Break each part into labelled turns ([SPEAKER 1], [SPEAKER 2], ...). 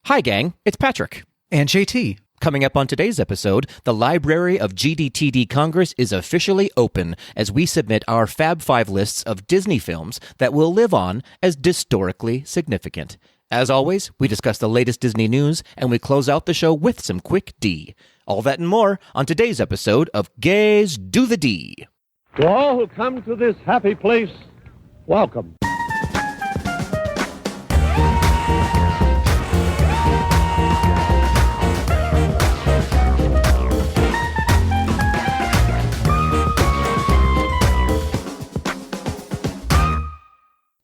[SPEAKER 1] Hi, gang. It's Patrick.
[SPEAKER 2] And JT.
[SPEAKER 1] Coming up on today's episode, the library of GDTD Congress is officially open as we submit our Fab Five lists of Disney films that will live on as historically significant. As always, we discuss the latest Disney news, and we close out the show with some quick D. All that and more on today's episode of Gays Do the D.
[SPEAKER 3] To all who come to this happy place, welcome.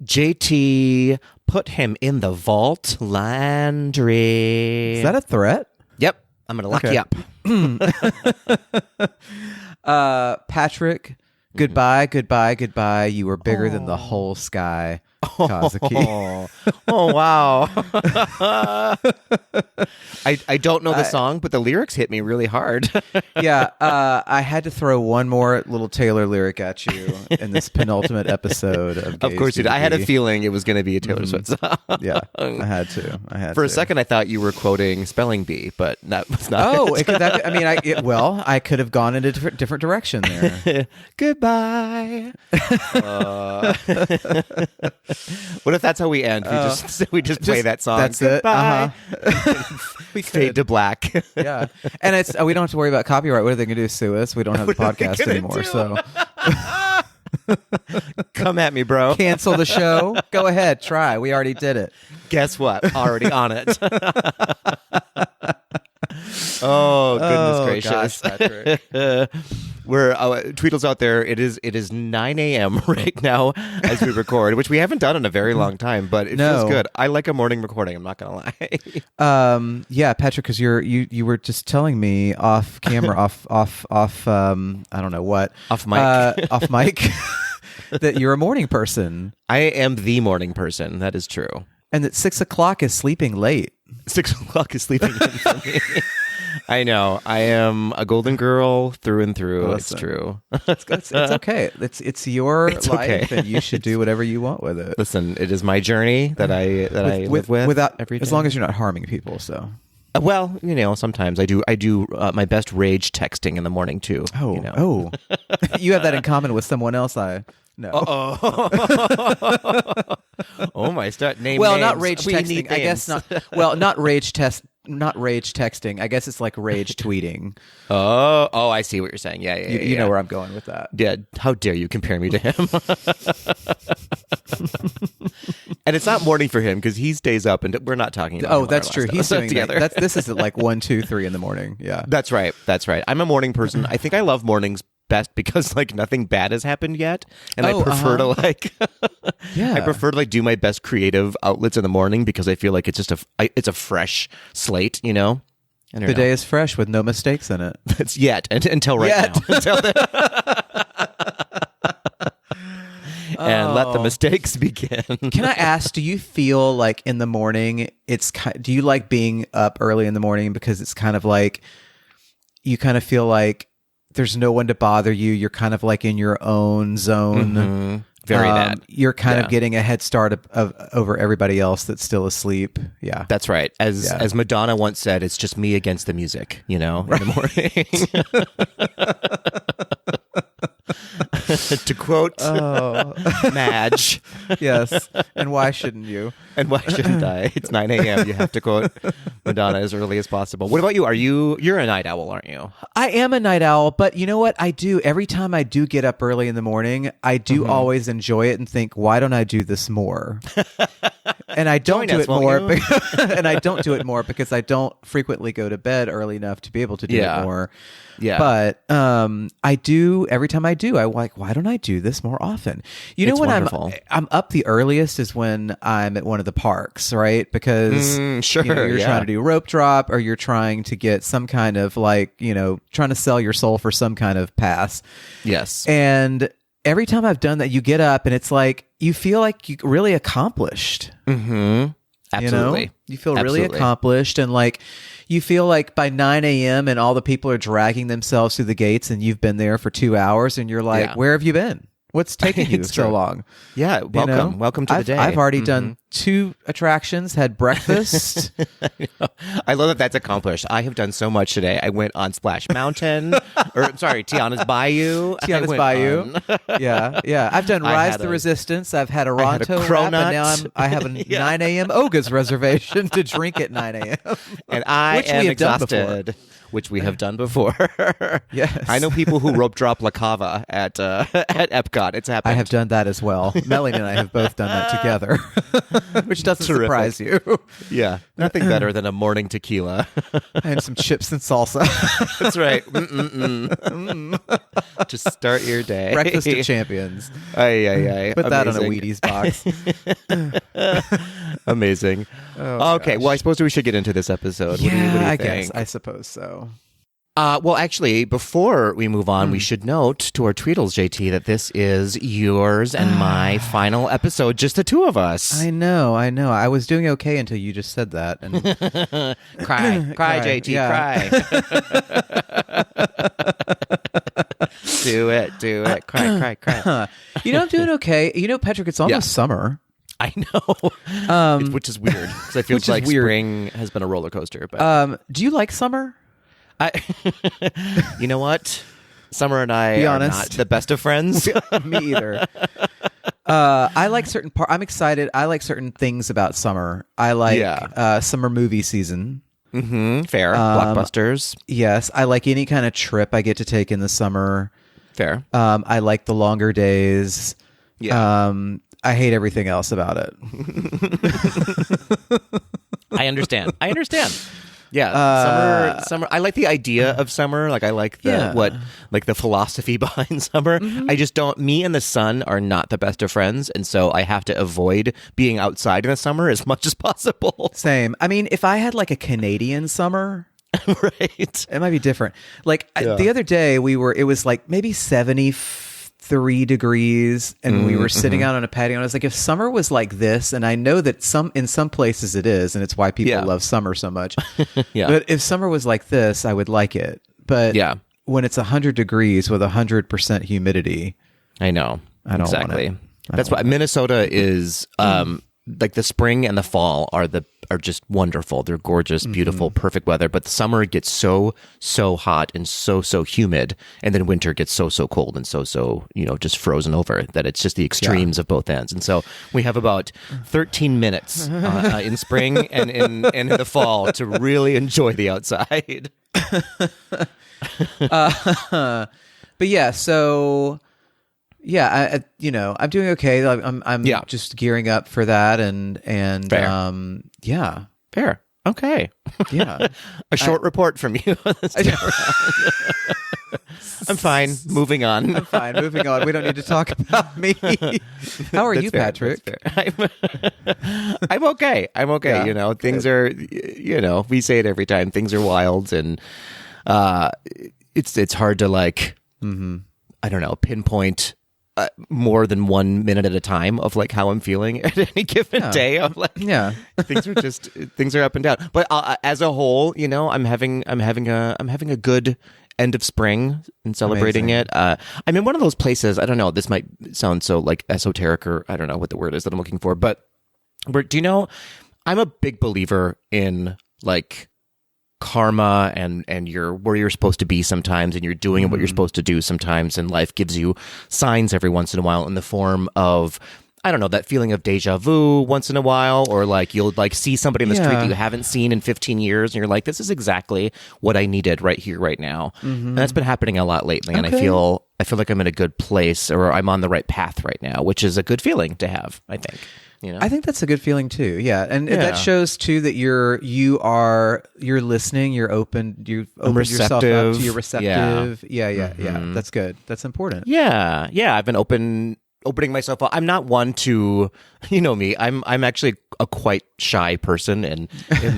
[SPEAKER 1] JT, put him in the vault Landry.
[SPEAKER 2] Is that a threat?
[SPEAKER 1] Yep. I'm going to lock you
[SPEAKER 2] up. Patrick, goodbye, goodbye, goodbye. You were bigger than the whole sky. Kazuki.
[SPEAKER 1] Oh, wow. I don't know the song, but the lyrics hit me really hard.
[SPEAKER 2] Yeah, I had to throw one more little Taylor lyric at you in this penultimate episode of Gays
[SPEAKER 1] Of course you did. I had a feeling it was going to be a Taylor Swift song.
[SPEAKER 2] Yeah, I had to.
[SPEAKER 1] For a second, I thought you were quoting Spelling Bee, but that was not it.
[SPEAKER 2] I could have gone in a different direction there.
[SPEAKER 1] Goodbye. What if that's how we end? We just play that song.
[SPEAKER 2] That's
[SPEAKER 1] Goodbye.
[SPEAKER 2] it. Uh-huh.
[SPEAKER 1] We fade to black.
[SPEAKER 2] Yeah, and we don't have to worry about copyright. What are they going to do? Sue us? We don't have the podcast anymore. So
[SPEAKER 1] come at me, bro.
[SPEAKER 2] Cancel the show. Go ahead, try. We already did it.
[SPEAKER 1] Guess what? Already on it. Oh, goodness gracious.
[SPEAKER 2] Gosh, Patrick.
[SPEAKER 1] We're Tweedle's out there. It is 9 a.m. right now as we record, which we haven't done in a very long time, but it feels good. I like a morning recording. I'm not gonna lie.
[SPEAKER 2] Yeah, Patrick, because you were just telling me off camera, off I don't know what,
[SPEAKER 1] off mic,
[SPEAKER 2] that you're a morning person.
[SPEAKER 1] I am the morning person. That is true.
[SPEAKER 2] And that 6 o'clock is sleeping late.
[SPEAKER 1] 6 o'clock is sleeping in for me. I know. I am a golden girl through and through.
[SPEAKER 2] Listen,
[SPEAKER 1] it's true.
[SPEAKER 2] It's okay. It's your life, and you should do whatever you want with it.
[SPEAKER 1] Listen, it is my journey that I live with
[SPEAKER 2] without
[SPEAKER 1] every day.
[SPEAKER 2] As long as you're not harming people. So.
[SPEAKER 1] Well, sometimes I do my best rage texting in the morning too.
[SPEAKER 2] Oh, you have that in common with someone else. No.
[SPEAKER 1] Oh my! Start name.
[SPEAKER 2] Well,
[SPEAKER 1] names.
[SPEAKER 2] not rage texting. I guess not. Well, not rage texting. I guess it's like rage tweeting.
[SPEAKER 1] Oh! I see what you're saying. Yeah.
[SPEAKER 2] You know where I'm going with that.
[SPEAKER 1] Yeah. How dare you compare me to him? And it's not morning for him because he stays up, and we're not talking about.
[SPEAKER 2] Oh, that's true. He's doing
[SPEAKER 1] together.
[SPEAKER 2] This is at like 1, 2, 3 in the morning. Yeah,
[SPEAKER 1] that's right. I'm a morning person. I think I love mornings best because like nothing bad has happened yet, and I prefer to I prefer to do my best creative outlets in the morning because I feel like it's just it's a fresh slate, The
[SPEAKER 2] day is fresh with no mistakes in it.
[SPEAKER 1] That's until right now. Until then. And let the mistakes begin.
[SPEAKER 2] Can I ask, do you feel like in the morning do you like being up early in the morning because it's kind of like you kind of feel like there's no one to bother you. You're kind of like in your own zone.
[SPEAKER 1] Mm-hmm. Very that.
[SPEAKER 2] You're kind of getting a head start over everybody else that's still asleep. Yeah,
[SPEAKER 1] that's right. As Madonna once said, it's just me against the music. In the morning. To quote Madge.
[SPEAKER 2] Yes. And why shouldn't you?
[SPEAKER 1] And why shouldn't I? It's 9 a.m. You have to quote Madonna as early as possible. What about you? You're a night owl, aren't you?
[SPEAKER 2] I am a night owl, but you know what? I do. Every time I do get up early in the morning, I do always enjoy it and think, why don't I do this more? And I don't do it more. And I don't do it more because I don't frequently go to bed early enough to be able to do it more.
[SPEAKER 1] Yeah.
[SPEAKER 2] But I do. Every time I do, I'm like, why don't I do this more often? When
[SPEAKER 1] wonderful.
[SPEAKER 2] I'm up the earliest is when I'm at one of the parks, right? Because you're trying to do rope drop, or you're trying to get some kind of trying to sell your soul for some kind of pass.
[SPEAKER 1] Yes.
[SPEAKER 2] And every time I've done that, you get up and it's like you feel like you really accomplished.
[SPEAKER 1] Mm-hmm. Absolutely.
[SPEAKER 2] You feel really accomplished, and like you feel like by 9 a.m. and all the people are dragging themselves through the gates and you've been there for 2 hours and you're like, where have you been? What's taking you so long?
[SPEAKER 1] Yeah, welcome to the day.
[SPEAKER 2] I've already done 2 attractions, had breakfast.
[SPEAKER 1] I love that that's accomplished. I have done so much today. I went on Splash Mountain, Tiana's Bayou.
[SPEAKER 2] Tiana's Bayou. Yeah. I've done Rise the Resistance. I've had a Ronto wrap, and now I have a 9 a.m. Oga's reservation to drink at 9 a.m.
[SPEAKER 1] And I am exhausted. Which we have done before.
[SPEAKER 2] Yes.
[SPEAKER 1] I know people who rope drop La Cava at Epcot. It's happened.
[SPEAKER 2] I have done that as well. Melanie and I have both done that together, which doesn't surprise you.
[SPEAKER 1] Yeah. Nothing better than a morning tequila.
[SPEAKER 2] And some chips and salsa.
[SPEAKER 1] That's right. Just start your day.
[SPEAKER 2] Breakfast of champions.
[SPEAKER 1] Aye.
[SPEAKER 2] Put that on a Wheaties box.
[SPEAKER 1] Amazing. Okay, well, I suppose we should get into this episode. What do you think?
[SPEAKER 2] Guess. I suppose so.
[SPEAKER 1] Well, actually, before we move on, we should note to our Tweedles, JT, that this is yours and my final episode, just the 2 of us.
[SPEAKER 2] I know. I was doing okay until you just said that. And
[SPEAKER 1] cry, JT, cry. Do it. Cry.
[SPEAKER 2] I'm doing okay. Patrick, it's almost summer.
[SPEAKER 1] I know, which is weird because I feel like spring has been a roller coaster. But
[SPEAKER 2] do you like summer?
[SPEAKER 1] You know what? Summer and I are not the best of friends.
[SPEAKER 2] Me either. I like certain I'm excited. I like certain things about summer. I like summer movie season.
[SPEAKER 1] Mm-hmm. Fair. Blockbusters.
[SPEAKER 2] Yes. I like any kind of trip I get to take in the summer.
[SPEAKER 1] Fair.
[SPEAKER 2] I like the longer days.
[SPEAKER 1] Yeah.
[SPEAKER 2] I hate everything else about it.
[SPEAKER 1] I understand. Yeah, summer. I like the idea of summer. Like I like the philosophy behind summer. Mm-hmm. I just don't. Me and the sun are not the best of friends, and so I have to avoid being outside in the summer as much as possible.
[SPEAKER 2] Same. I mean, if I had like a Canadian summer,
[SPEAKER 1] right,
[SPEAKER 2] it might be different. Like the other day, it was like maybe 73 degrees, and we were sitting out on a patio, and I was like, if summer was like this, and I know that in some places it is, and it's why people love summer so much. But if summer was like this, I would like it. But when it's 100 degrees with 100% humidity,
[SPEAKER 1] I know.
[SPEAKER 2] I don't want it.
[SPEAKER 1] That's why Minnesota is like the spring and the fall are just wonderful. They're gorgeous, beautiful, perfect weather. But the summer gets so hot and so humid, and then winter gets so cold and so just frozen over that it's just the extremes of both ends. And so we have about 13 minutes in spring and in the fall to really enjoy the outside.
[SPEAKER 2] But yeah, so. Yeah, I'm doing okay. I'm just gearing up for that, and
[SPEAKER 1] fair. Fair. Okay.
[SPEAKER 2] Yeah.
[SPEAKER 1] A short report from you. I'm fine. Moving on.
[SPEAKER 2] I'm fine. Moving on. We don't need to talk about me. How are you, Patrick?
[SPEAKER 1] I'm okay. Yeah. Things are. We say it every time. Things are wild, and it's hard to I don't know, pinpoint. More than 1 minute at a time of like how I'm feeling at any given day. I'm like, things are up and down. But as a whole, I'm having a good end of spring and celebrating it. I'm in one of those places. I don't know. This might sound so like esoteric, or I don't know what the word is that I'm looking for. But do you know? I'm a big believer in like karma and you're where you're supposed to be sometimes, and you're doing what you're supposed to do sometimes, and life gives you signs every once in a while in the form of, I don't know, that feeling of deja vu once in a while, or like you'll like see somebody in the street that you haven't seen in 15 years and you're like, this is exactly what I needed right here, right now. And that's been happening a lot lately. And I feel like I'm in a good place, or I'm on the right path right now, which is a good feeling to have, I think.
[SPEAKER 2] I think that's a good feeling too. Yeah, and that shows too that you're listening, you're open, you've opened yourself up to, you're receptive. Yeah. That's good. That's important.
[SPEAKER 1] Yeah. I've been opening myself up. I'm not one to, me. I'm actually a quite shy person and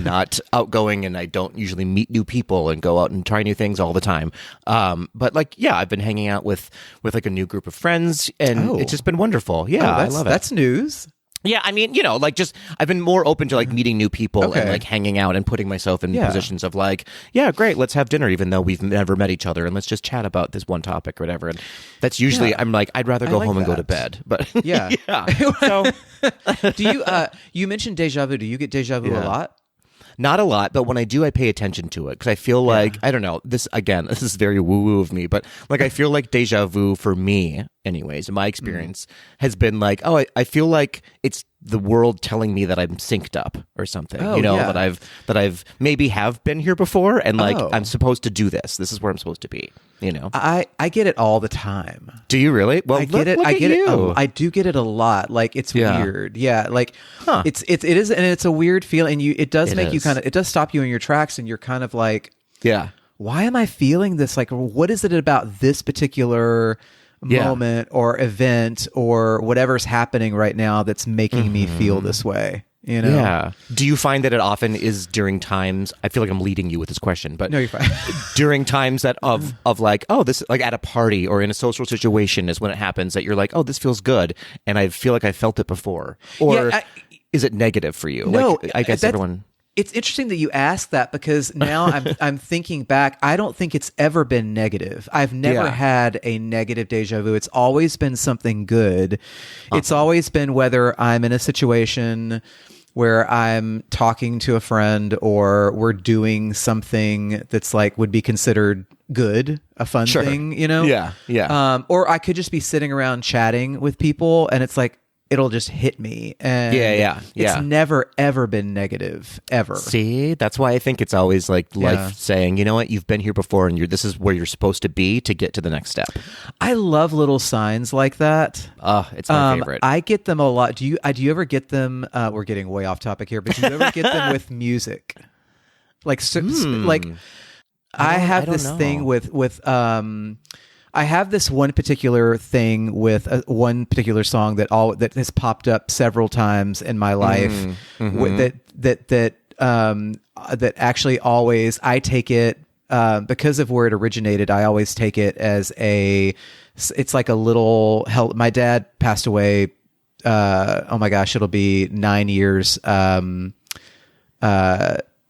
[SPEAKER 1] not outgoing, and I don't usually meet new people and go out and try new things all the time. But I've been hanging out with like a new group of friends, and it's just been wonderful. Yeah, I love it.
[SPEAKER 2] That's news.
[SPEAKER 1] Yeah, I mean, like just I've been more open to like meeting new people and
[SPEAKER 2] Okay.
[SPEAKER 1] like hanging out and putting myself in
[SPEAKER 2] Yeah.
[SPEAKER 1] positions of like, yeah, great, let's have dinner even though we've never met each other and let's just chat about this one topic or whatever. And that's usually I'm like, I'd rather go
[SPEAKER 2] like
[SPEAKER 1] home and go to
[SPEAKER 2] that.
[SPEAKER 1] bed. But
[SPEAKER 2] Yeah.
[SPEAKER 1] yeah. So
[SPEAKER 2] Do you you mentioned deja vu. Do you get deja vu a lot?
[SPEAKER 1] not a lot, but when I do, I pay attention to it because I feel like I don't know. This is very woo-woo of me, but like I feel like deja vu for me, anyways, in my experience, has been like, oh, I feel like it's the world telling me that I'm synced up or something.
[SPEAKER 2] Oh, yeah.
[SPEAKER 1] that I've maybe have been here before, and like
[SPEAKER 2] Oh.
[SPEAKER 1] I'm supposed to do this. This is where I'm supposed to be.
[SPEAKER 2] I get it all the time.
[SPEAKER 1] Do you really? Well,
[SPEAKER 2] I get it.
[SPEAKER 1] Look
[SPEAKER 2] I
[SPEAKER 1] at
[SPEAKER 2] get
[SPEAKER 1] you.
[SPEAKER 2] it. I do get it a lot. Like it's
[SPEAKER 1] Yeah.
[SPEAKER 2] weird. Yeah. Like it is, and it's a weird feeling. It does make you
[SPEAKER 1] is.
[SPEAKER 2] it does stop you in your tracks, and you're kind of like,
[SPEAKER 1] Yeah.
[SPEAKER 2] why am I feeling this? Like, what is it about this particular moment or event or whatever's happening right now that's making me feel this way?
[SPEAKER 1] Yeah. Do you find that it often is during times? I feel like I'm leading you with this question, but
[SPEAKER 2] No, you're fine.
[SPEAKER 1] during times that of like, oh, this like at a party or in a social situation is when it happens that you're like, oh, this feels good, and I feel like I felt it before, or is it negative for you?
[SPEAKER 2] No,
[SPEAKER 1] like, I guess everyone.
[SPEAKER 2] It's interesting that you ask that because now I'm thinking back. I don't think it's ever been negative. I've never had a negative deja vu. It's always been something good. It's always been whether I'm in a situation where I'm talking to a friend or we're doing something that's like would be considered good, a fun thing,
[SPEAKER 1] Yeah, yeah.
[SPEAKER 2] Or I could just be sitting around chatting with people and it's like it'll just hit me. And
[SPEAKER 1] Yeah.
[SPEAKER 2] it's never ever been negative ever.
[SPEAKER 1] See, that's why I think it's always like life saying, you know what, you've been here before, and this is where you're supposed to be to get to the next step.
[SPEAKER 2] I love little signs like that.
[SPEAKER 1] It's my favorite.
[SPEAKER 2] I get them a lot. Do you ever get them? We're getting way off topic here, but do you ever get them with music? Like, I have this thing with I have this one particular thing with one particular song that has popped up several times in my life. That actually always I take it because of where it originated. I always take it as it's like a little help. My dad passed away. Oh my gosh, it'll be 9 years.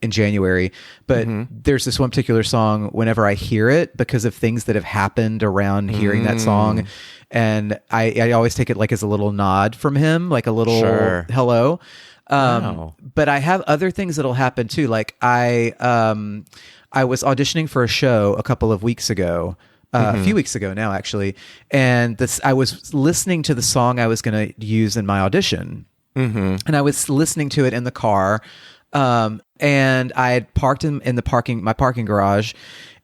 [SPEAKER 2] In January, but there's this one particular song whenever I hear it because of things that have happened around hearing that song, and I always take it like as a little nod from him, like a little hello. But I have other things that'll happen too. Like I was auditioning for a show a couple of weeks ago, a few weeks ago now actually, and I was listening to the song I was going to use in my audition, and I was listening to it in the car. And I had parked in my parking garage,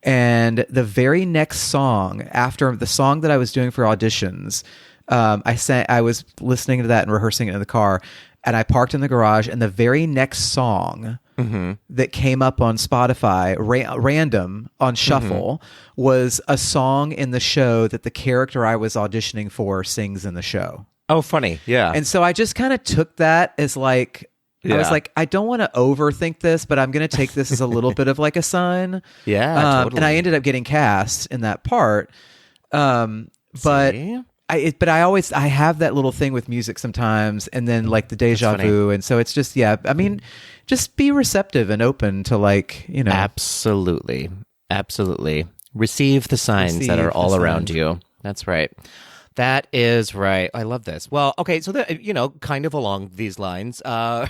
[SPEAKER 2] and the very next song after the song that I was doing for auditions, I was listening to that and rehearsing it in the car, and I parked in the garage, and the very next song that came up on Spotify, random on shuffle, was a song in the show that the character I was auditioning for sings in the show.
[SPEAKER 1] Oh, funny. Yeah.
[SPEAKER 2] And so I just kind of took that as like, I was like, I don't want to overthink this, but I'm going to take this as a little bit of like a sign.
[SPEAKER 1] Yeah, totally.
[SPEAKER 2] And I ended up getting cast in that part. But I have that little thing with music sometimes, and then like the deja vu, and so it's just I mean, just be receptive and open to like
[SPEAKER 1] Absolutely. Receive the signs that are all around you. That's right. That is right. I love this. Well, okay, so that kind of along these lines.
[SPEAKER 2] Well,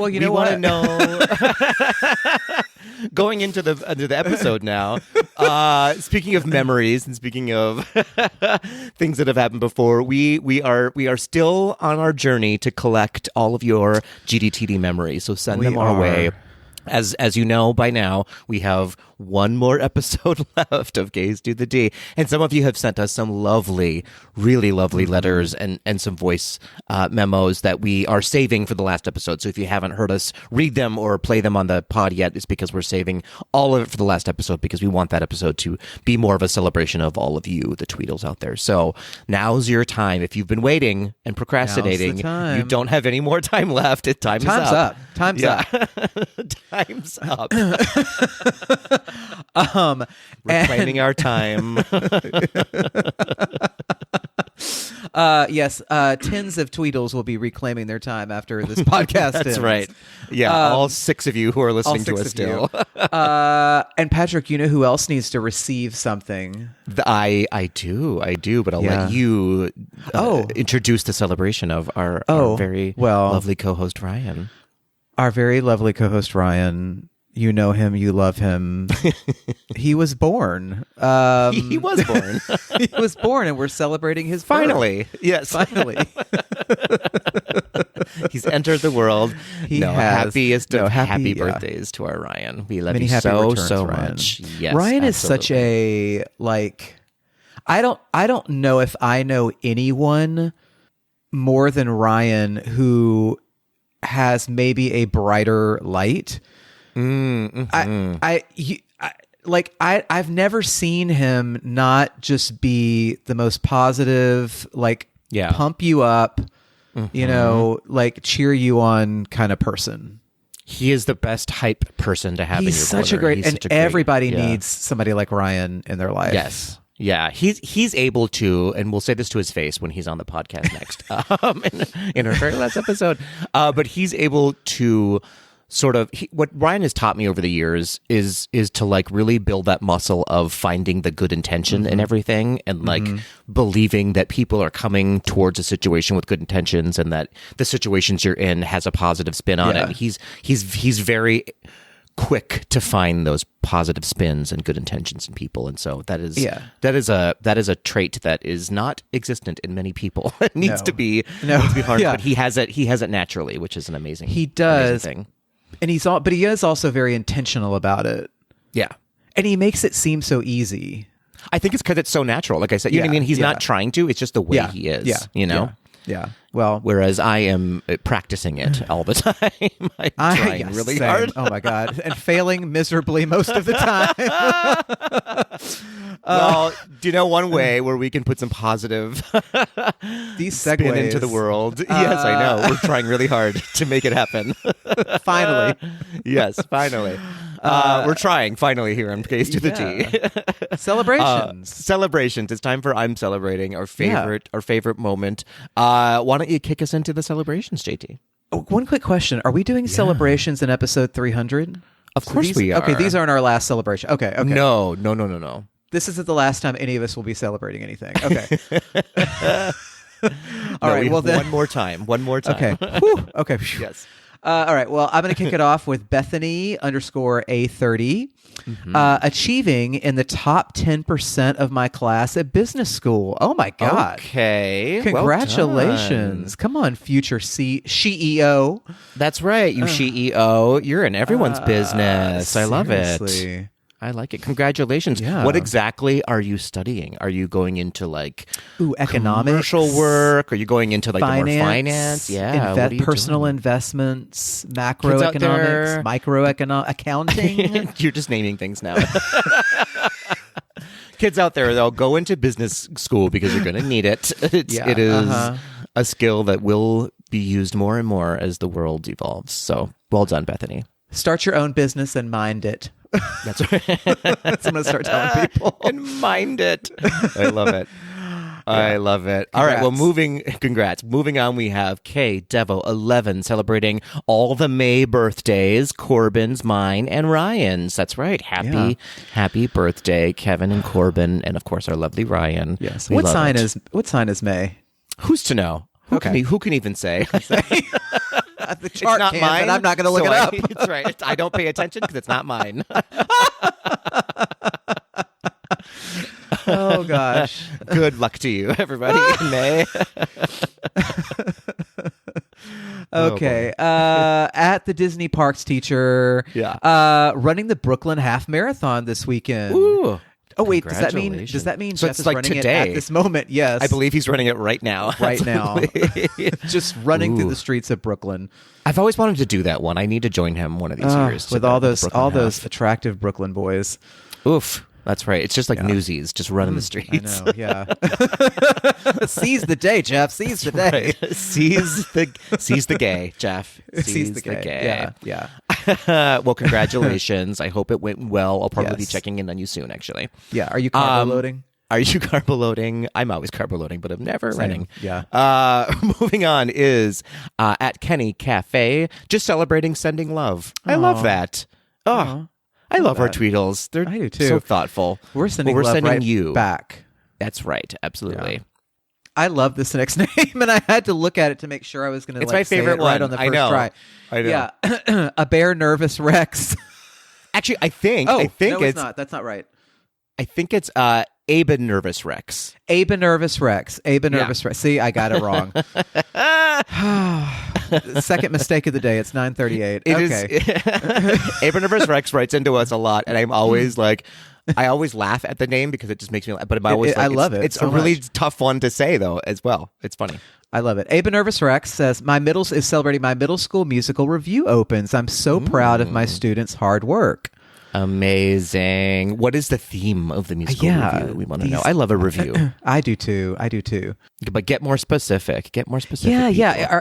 [SPEAKER 1] we want to know. Going into the episode now. Speaking of memories and speaking of things that have happened before, we are still on our journey to collect all of your GDTD memories. So send them our way. As you know by now, we have one more episode left of Gays Do the D. And some of you have sent us some lovely, really lovely letters and some voice memos that we are saving for the last episode. So if you haven't heard us read them or play them on the pod yet, it's because we're saving all of it for the last episode because we want that episode to be more of a celebration of all of you, the Tweedles out there. So now's your time. If you've been waiting and procrastinating, you don't have any more time left. Time's up.
[SPEAKER 2] Time's up.
[SPEAKER 1] Time's up. Reclaiming our time.
[SPEAKER 2] Yes, tens of Tweedles will be reclaiming their time after this podcast
[SPEAKER 1] That's
[SPEAKER 2] ends.
[SPEAKER 1] right. Yeah, all 6 of you who are listening to us still.
[SPEAKER 2] And Patrick, you know who else needs to receive something?
[SPEAKER 1] I do, but I'll let you introduce the celebration of our very lovely co-host, Ryan.
[SPEAKER 2] Our very lovely co-host, Ryan. You know him, you love him. He was born.
[SPEAKER 1] He was born.
[SPEAKER 2] He was born, and we're celebrating his
[SPEAKER 1] finally.
[SPEAKER 2] birth.
[SPEAKER 1] Yes,
[SPEAKER 2] finally.
[SPEAKER 1] He's entered the world. Happy
[SPEAKER 2] happy
[SPEAKER 1] birthdays to our Ryan. We love
[SPEAKER 2] Many
[SPEAKER 1] you
[SPEAKER 2] happy
[SPEAKER 1] so
[SPEAKER 2] returns, Ryan.
[SPEAKER 1] much. Yes,
[SPEAKER 2] Ryan is
[SPEAKER 1] absolutely.
[SPEAKER 2] such a I don't know if I know anyone more than Ryan who has maybe a brighter light. I've never seen him not just be the most positive, pump you up, cheer you on kind of person.
[SPEAKER 1] He is the best hype person to have in your
[SPEAKER 2] He's such
[SPEAKER 1] corner.
[SPEAKER 2] a great, everybody needs somebody like Ryan in their life.
[SPEAKER 1] Yes. Yeah, he's able to, and we'll say this to his face when he's on the podcast next, in our very last episode. But he's able to sort of what Ryan has taught me over the years is to really build that muscle of finding the good intention in everything, and believing that people are coming towards a situation with good intentions, and that the situations you're in has a positive spin on it. He's very quick to find those positive spins and good intentions in people, and so that is a trait that is not existent in many people. It needs to be hard, but he has it naturally, which is an amazing amazing thing.
[SPEAKER 2] And but he is also very intentional about it.
[SPEAKER 1] Yeah,
[SPEAKER 2] and he makes it seem so easy.
[SPEAKER 1] I think it's because it's so natural. Like I said, you know what I mean? He's not trying to. It's just the way he is.
[SPEAKER 2] Yeah. Well,
[SPEAKER 1] whereas I am practicing it all the time. I'm trying really hard.
[SPEAKER 2] Oh my God, and failing miserably most of the time.
[SPEAKER 1] Well, do you know one way where we can put some positive
[SPEAKER 2] these
[SPEAKER 1] spin
[SPEAKER 2] segues
[SPEAKER 1] into the world? Yes, I know. We're trying really hard to make it happen.
[SPEAKER 2] Finally.
[SPEAKER 1] Yes, finally. We're trying finally here on Case to the T.
[SPEAKER 2] Celebrations.
[SPEAKER 1] It's time for I'm Celebrating, our favorite moment. Why don't you kick us into the celebrations, JT?
[SPEAKER 2] Oh, one quick question. Are we doing celebrations in episode 300?
[SPEAKER 1] Of course we are.
[SPEAKER 2] Okay, these aren't our last celebration. Okay.
[SPEAKER 1] No.
[SPEAKER 2] This isn't the last time any of us will be celebrating anything. Okay. All right. Well, then
[SPEAKER 1] one more time.
[SPEAKER 2] Okay. Whew. Okay.
[SPEAKER 1] Yes.
[SPEAKER 2] All right. Well, I'm going to kick it off with Bethany _A30 achieving in the top 10% of my class at business school. Oh my God.
[SPEAKER 1] Okay.
[SPEAKER 2] Congratulations. Come on, future CEO.
[SPEAKER 1] That's right. You CEO. You're in everyone's business. I love
[SPEAKER 2] seriously.
[SPEAKER 1] it. I like it. Congratulations.
[SPEAKER 2] Yeah.
[SPEAKER 1] What exactly are you studying? Are you going into
[SPEAKER 2] economics,
[SPEAKER 1] commercial work? Are you going into
[SPEAKER 2] finance,
[SPEAKER 1] the more finance? Yeah.
[SPEAKER 2] Personal investments, macroeconomics, microeconomic accounting.
[SPEAKER 1] You're just naming things now. Kids out there, they'll go into business school because you're going to need it. It is a skill that will be used more and more as the world evolves. So well done, Bethany.
[SPEAKER 2] Start your own business and mind it.
[SPEAKER 1] That's right.
[SPEAKER 2] That's what I'm going to start telling people.
[SPEAKER 1] And mind it. I love it. I love it. Congrats. All right. Well, congrats. Moving on, we have K Devo 11 celebrating all the May birthdays, Corbin's, mine, and Ryan's. That's right. Happy birthday, Kevin and Corbin, and of course our lovely Ryan.
[SPEAKER 2] Yes. What sign is May?
[SPEAKER 1] Who's to know? Who can even say?
[SPEAKER 2] The chart
[SPEAKER 1] not mine,
[SPEAKER 2] but I'm not going to look it up.
[SPEAKER 1] That's right. I don't pay attention because it's not mine.
[SPEAKER 2] Oh, gosh.
[SPEAKER 1] Good luck to you, everybody, in May.
[SPEAKER 2] Okay. At the Disney Parks teacher.
[SPEAKER 1] Yeah.
[SPEAKER 2] Running the Brooklyn Half Marathon this weekend.
[SPEAKER 1] Ooh.
[SPEAKER 2] Oh, wait, does that mean
[SPEAKER 1] so
[SPEAKER 2] Jeff
[SPEAKER 1] it's
[SPEAKER 2] is
[SPEAKER 1] like
[SPEAKER 2] running
[SPEAKER 1] today.
[SPEAKER 2] it at this moment? Yes.
[SPEAKER 1] I believe he's running it right now.
[SPEAKER 2] Right now. Just running through the streets of Brooklyn.
[SPEAKER 1] I've always wanted to do that one. I need to join him one of these years.
[SPEAKER 2] With all those attractive Brooklyn boys.
[SPEAKER 1] Oof. That's right. It's just like Newsies, just running the streets.
[SPEAKER 2] I know, yeah. Seize the day, Jeff. Seize the day.
[SPEAKER 1] Right. Seize the gay, Jeff.
[SPEAKER 2] Seize the gay. Yeah.
[SPEAKER 1] Well, congratulations. I hope it went well. I'll probably be checking in on you soon, actually.
[SPEAKER 2] Yeah. Are you carbo loading?
[SPEAKER 1] Are you carbo loading? I'm always carbo loading, but I'm never running.
[SPEAKER 2] Yeah.
[SPEAKER 1] Moving on is at Kenny Cafe, just celebrating sending love. I love that. Oh, I love our Tweedles. They're
[SPEAKER 2] I do too.
[SPEAKER 1] so thoughtful.
[SPEAKER 2] We're sending love right
[SPEAKER 1] you
[SPEAKER 2] back.
[SPEAKER 1] That's right. Absolutely.
[SPEAKER 2] Yeah. I love this next name, and I had to look at it to make sure I was going to.
[SPEAKER 1] It's my favorite one.
[SPEAKER 2] Right on the first try.
[SPEAKER 1] I know.
[SPEAKER 2] Yeah, a bear nervous Rex.
[SPEAKER 1] Actually, I think
[SPEAKER 2] no,
[SPEAKER 1] it's
[SPEAKER 2] not. That's not right.
[SPEAKER 1] I think it's Abe Nervous Rex.
[SPEAKER 2] Abe Nervous Rex. Abe Nervous Rex. See, I got it wrong. Second mistake of the day. It's 9:38. Okay.
[SPEAKER 1] Abe Nervous Rex writes into us a lot, and I'm always like, I always laugh at the name because it just makes me laugh. But I'm always
[SPEAKER 2] I love it.
[SPEAKER 1] It's
[SPEAKER 2] so
[SPEAKER 1] a really
[SPEAKER 2] much.
[SPEAKER 1] tough one to say though, as well. It's funny.
[SPEAKER 2] I love it. Abe Nervous Rex says, is celebrating my middle school musical review opens. I'm so proud of my students' hard work.
[SPEAKER 1] Amazing. What is the theme of the musical review? We want to know. I love a review.
[SPEAKER 2] I do too.
[SPEAKER 1] But get more specific.
[SPEAKER 2] Yeah.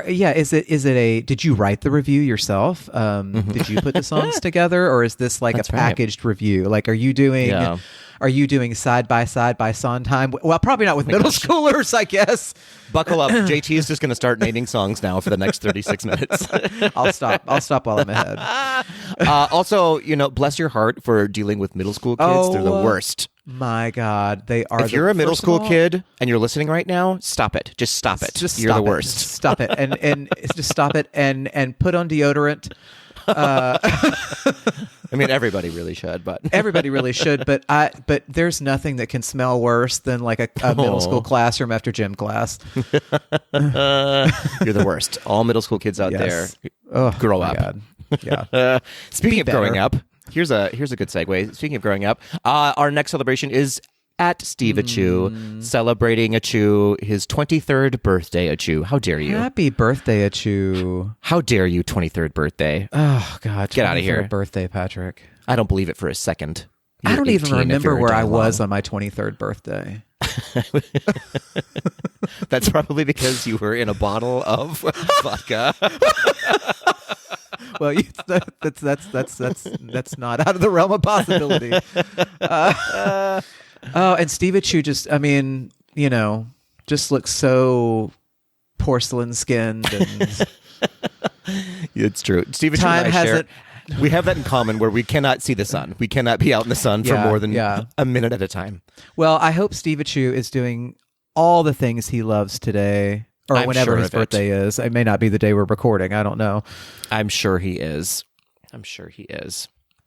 [SPEAKER 2] Is it a? Did you write the review yourself? Did you put the songs together, or is this like a packaged review? Like, are you doing?
[SPEAKER 1] Yeah.
[SPEAKER 2] Are you doing side by Sondheim? Well, probably not with middle schoolers, I guess.
[SPEAKER 1] Buckle up. JT is just going to start naming songs now for the next 36 minutes.
[SPEAKER 2] I'll stop while I'm ahead.
[SPEAKER 1] Also, bless your heart for dealing with middle school kids. They're the worst.
[SPEAKER 2] My God, they are.
[SPEAKER 1] If you're a middle school kid and you're listening right now, stop it. Just stop it. You're the worst.
[SPEAKER 2] Just stop it and just stop it and put on deodorant.
[SPEAKER 1] I mean, everybody really should, but
[SPEAKER 2] but there's nothing that can smell worse than like a middle school classroom after gym class.
[SPEAKER 1] You're the worst. All middle school kids out there, grow up.
[SPEAKER 2] God. Yeah.
[SPEAKER 1] Speaking of growing up, here's a good segue. Speaking of growing up, our next celebration is at Steve Achu, celebrating Achu, his 23rd birthday, Achu. How dare you?
[SPEAKER 2] Happy birthday, Achu.
[SPEAKER 1] How dare you, 23rd birthday.
[SPEAKER 2] Oh, God.
[SPEAKER 1] Get out of here.
[SPEAKER 2] Birthday, Patrick.
[SPEAKER 1] I don't believe it for a second.
[SPEAKER 2] I don't even remember where I was on my 23rd birthday.
[SPEAKER 1] That's probably because you were in a bottle of vodka.
[SPEAKER 2] Well, that's not out of the realm of possibility. And Steve Achu just looks so porcelain skinned. And
[SPEAKER 1] it's true. Steve Achu and I share. We have that in common where we cannot see the sun. We cannot be out in the sun for more than a minute at a time.
[SPEAKER 2] Well, I hope Steve Achu is doing all the things he loves today. Or whenever his birthday is. It may not be the day we're recording. I don't know.
[SPEAKER 1] I'm sure he is.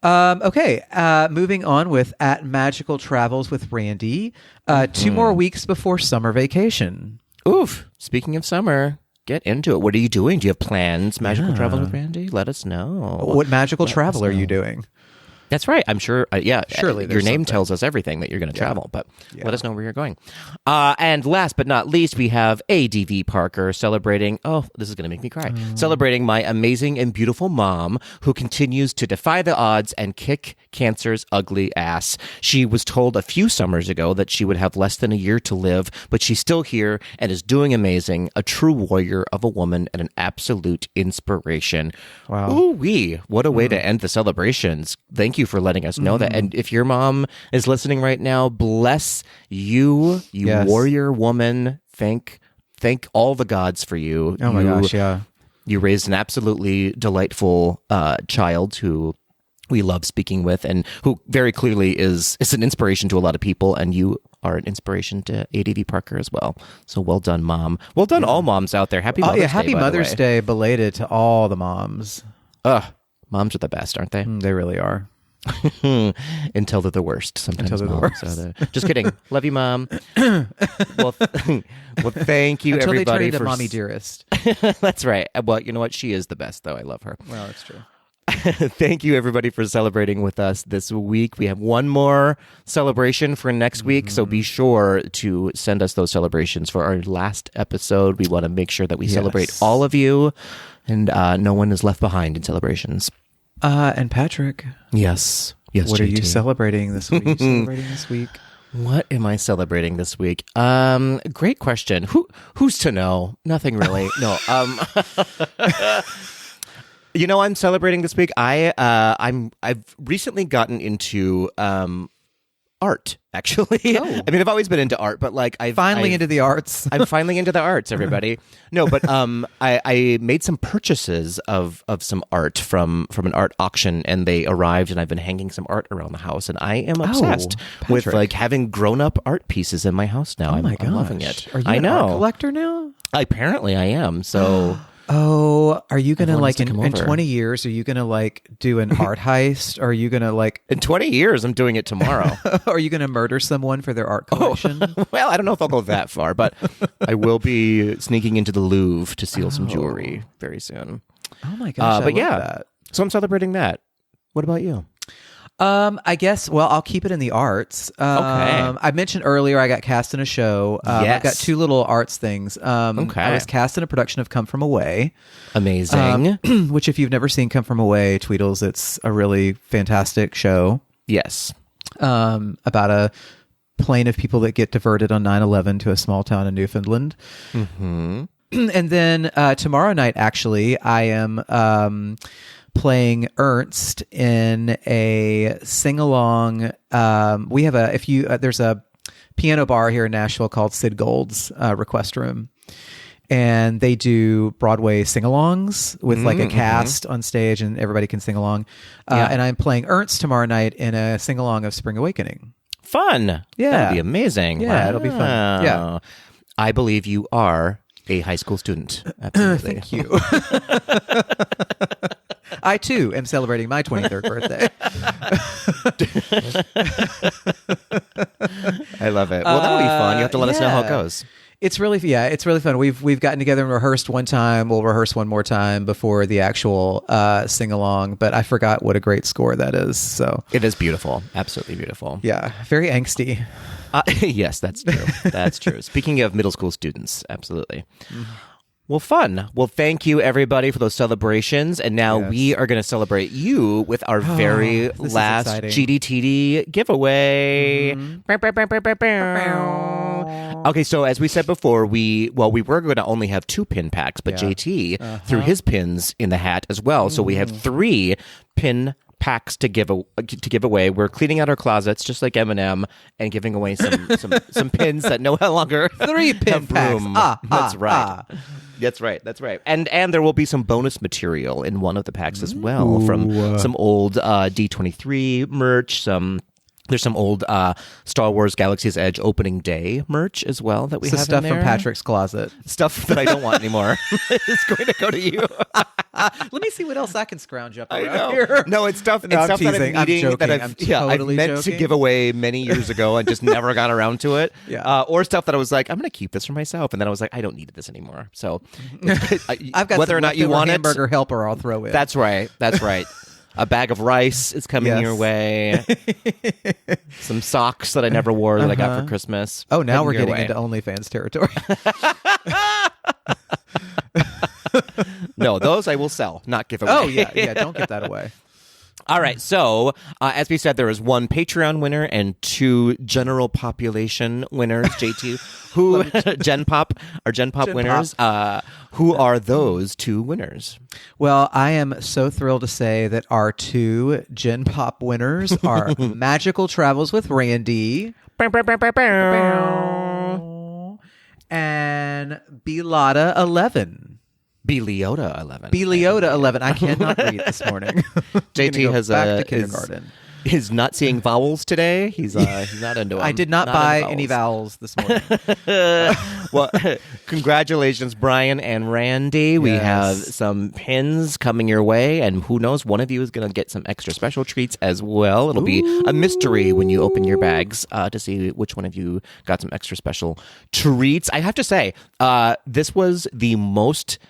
[SPEAKER 2] Okay. Moving on with at Magical Travels with Randy. 2 more weeks before summer vacation.
[SPEAKER 1] Oof. Speaking of summer, get into it. What are you doing? Do you have plans? Magical Travels with Randy? Let us know.
[SPEAKER 2] What magical travel are you doing?
[SPEAKER 1] That's right. I'm sure.
[SPEAKER 2] Surely
[SPEAKER 1] your name tells us everything that you're going to travel, but let us know where you're going. And last but not least, we have ADV Parker celebrating. Oh, this is going to make me cry. Celebrating my amazing and beautiful mom who continues to defy the odds and kick cancer's ugly ass. She was told a few summers ago that she would have less than a year to live, but she's still here and is doing amazing. A true warrior of a woman and an absolute inspiration.
[SPEAKER 2] Wow.
[SPEAKER 1] Ooh-wee. What a way to end the celebrations. Thank you for letting us know that. And if your mom is listening right now, bless you, warrior woman. Thank all the gods for you.
[SPEAKER 2] Oh my gosh, yeah.
[SPEAKER 1] You raised an absolutely delightful child who we love speaking with and who very clearly is an inspiration to a lot of people, and you are an inspiration to ADV Parker as well. So well done, Mom. Well done, all moms out there. Happy Mother's Day,
[SPEAKER 2] happy Mother's Day belated to all the moms.
[SPEAKER 1] Moms are the best, aren't they?
[SPEAKER 2] They really are.
[SPEAKER 1] Until they're the worst. Sometimes
[SPEAKER 2] they're the worst.
[SPEAKER 1] Just kidding. Love you, Mom. well, thank you,
[SPEAKER 2] Until
[SPEAKER 1] everybody.
[SPEAKER 2] They turn into Mommy Dearest.
[SPEAKER 1] That's right. Well, you know what? She is the best, though. I love her.
[SPEAKER 2] Well, that's true.
[SPEAKER 1] Thank you, everybody, for celebrating with us this week. We have one more celebration for next week, so be sure to send us those celebrations for our last episode. We want to make sure that we celebrate all of you, and no one is left behind in celebrations.
[SPEAKER 2] And Patrick.
[SPEAKER 1] Yes.
[SPEAKER 2] What are you celebrating this week?
[SPEAKER 1] What am I celebrating this week? Great question. Who's to know? Nothing really. No. I'm celebrating this week. I've recently gotten into art, actually.
[SPEAKER 2] Oh.
[SPEAKER 1] I mean, I've always been into art, but like
[SPEAKER 2] Into the arts.
[SPEAKER 1] I'm finally into the arts, everybody. No, but I made some purchases of some art from an art auction, and they arrived, and I've been hanging some art around the house, and I am obsessed with like having grown up art pieces in my house now.
[SPEAKER 2] Oh my
[SPEAKER 1] I'm loving it.
[SPEAKER 2] Are you an art collector now?
[SPEAKER 1] Apparently, I am. So.
[SPEAKER 2] Oh, are you gonna like in
[SPEAKER 1] 20
[SPEAKER 2] 20 years? Are you gonna like do an art heist? Or are you gonna like
[SPEAKER 1] in 20 years? I'm doing it tomorrow.
[SPEAKER 2] Are you gonna murder someone for their art collection?
[SPEAKER 1] Well, I don't know if I'll go that far, but I will be sneaking into the Louvre to steal some jewelry very soon.
[SPEAKER 2] Oh my gosh!
[SPEAKER 1] But
[SPEAKER 2] I love that.
[SPEAKER 1] So I'm celebrating that. What about you?
[SPEAKER 2] I guess, well, I'll keep it in the arts.
[SPEAKER 1] Okay.
[SPEAKER 2] I mentioned earlier I got cast in a show.
[SPEAKER 1] Yes.
[SPEAKER 2] I've got two little arts things.
[SPEAKER 1] Okay.
[SPEAKER 2] I was cast in a production of Come From Away.
[SPEAKER 1] Amazing.
[SPEAKER 2] Which if you've never seen Come From Away, Tweedles, it's a really fantastic show.
[SPEAKER 1] Yes.
[SPEAKER 2] About a plane of people that get diverted on 9/11 to a small town in Newfoundland.
[SPEAKER 1] Mm-hmm.
[SPEAKER 2] And then tomorrow night, actually, I am... playing Ernst in a sing-along. We have there's a piano bar here in Nashville called Sid Gold's Request Room, and they do Broadway sing-alongs with like a cast on stage, and everybody can sing along. And I'm playing Ernst tomorrow night in a sing-along of Spring Awakening.
[SPEAKER 1] Fun.
[SPEAKER 2] Yeah,
[SPEAKER 1] that'll be amazing.
[SPEAKER 2] Yeah, it'll be fun. Yeah,
[SPEAKER 1] I believe you are a high school student. Absolutely.
[SPEAKER 2] Thank you. I, too, am celebrating my 23rd birthday.
[SPEAKER 1] I love it. Well, that'll be fun. You have to let us know how it goes.
[SPEAKER 2] It's really fun. We've gotten together and rehearsed one time. We'll rehearse one more time before the actual sing-along, but I forgot what a great score that is. So
[SPEAKER 1] it is beautiful. Absolutely beautiful.
[SPEAKER 2] Yeah, very angsty.
[SPEAKER 1] Yes, that's true. That's true. Speaking of middle school students, absolutely. Well, fun. Well, thank you, everybody, for those celebrations. And now we are going to celebrate you with our very last GDTD giveaway. Okay, so as we said before, we were going to only have 2 pin packs, but JT threw his pins in the hat as well. So we have 3 pin packs to give away. We're cleaning out our closets just like Eminem and giving away some pins that no longer
[SPEAKER 2] 3 pin packs.
[SPEAKER 1] That's right. That's right. And there will be some bonus material in one of the packs as well from some old D23 merch, there's some old Star Wars Galaxy's Edge opening day merch as well that we have
[SPEAKER 2] stuff
[SPEAKER 1] in there.
[SPEAKER 2] From Patrick's closet.
[SPEAKER 1] Stuff that I don't want anymore. It's going to go to you.
[SPEAKER 2] Let me see what else I can scrounge up around
[SPEAKER 1] here. No, it's stuff,
[SPEAKER 2] that I'm
[SPEAKER 1] needing
[SPEAKER 2] joking.
[SPEAKER 1] I've meant to give away many years ago and just never got around to it. Or stuff that I was like, I'm going to keep this for myself. And then I was like, I don't need this anymore. So
[SPEAKER 2] I've got
[SPEAKER 1] whether or not you want it.
[SPEAKER 2] Hamburger helper I'll throw in.
[SPEAKER 1] That's right. A bag of rice is coming your way. Some socks that I never wore that I got for Christmas.
[SPEAKER 2] Oh, now we're getting into OnlyFans territory.
[SPEAKER 1] No, those I will sell, not give away.
[SPEAKER 2] Oh, yeah, don't give that away.
[SPEAKER 1] All right, so as we said, there is 1 Patreon winner and 2 general population winners. JT, who Gen Pop winners. Who are those 2 winners?
[SPEAKER 2] Well, I am so thrilled to say that our 2 Gen Pop winners are Magical Travels with Randy and Belada 11.
[SPEAKER 1] Beleota 11.
[SPEAKER 2] Beleota 11. I cannot read this morning.
[SPEAKER 1] JT has
[SPEAKER 2] back to kindergarten.
[SPEAKER 1] He's not seeing vowels today. He's not into them.
[SPEAKER 2] I did not buy any vowels this morning.
[SPEAKER 1] Well, congratulations, Brian and Randy. We have some pins coming your way, and who knows, one of you is going to get some extra special treats as well. It'll be a mystery when you open your bags to see which one of you got some extra special treats. I have to say, this was the most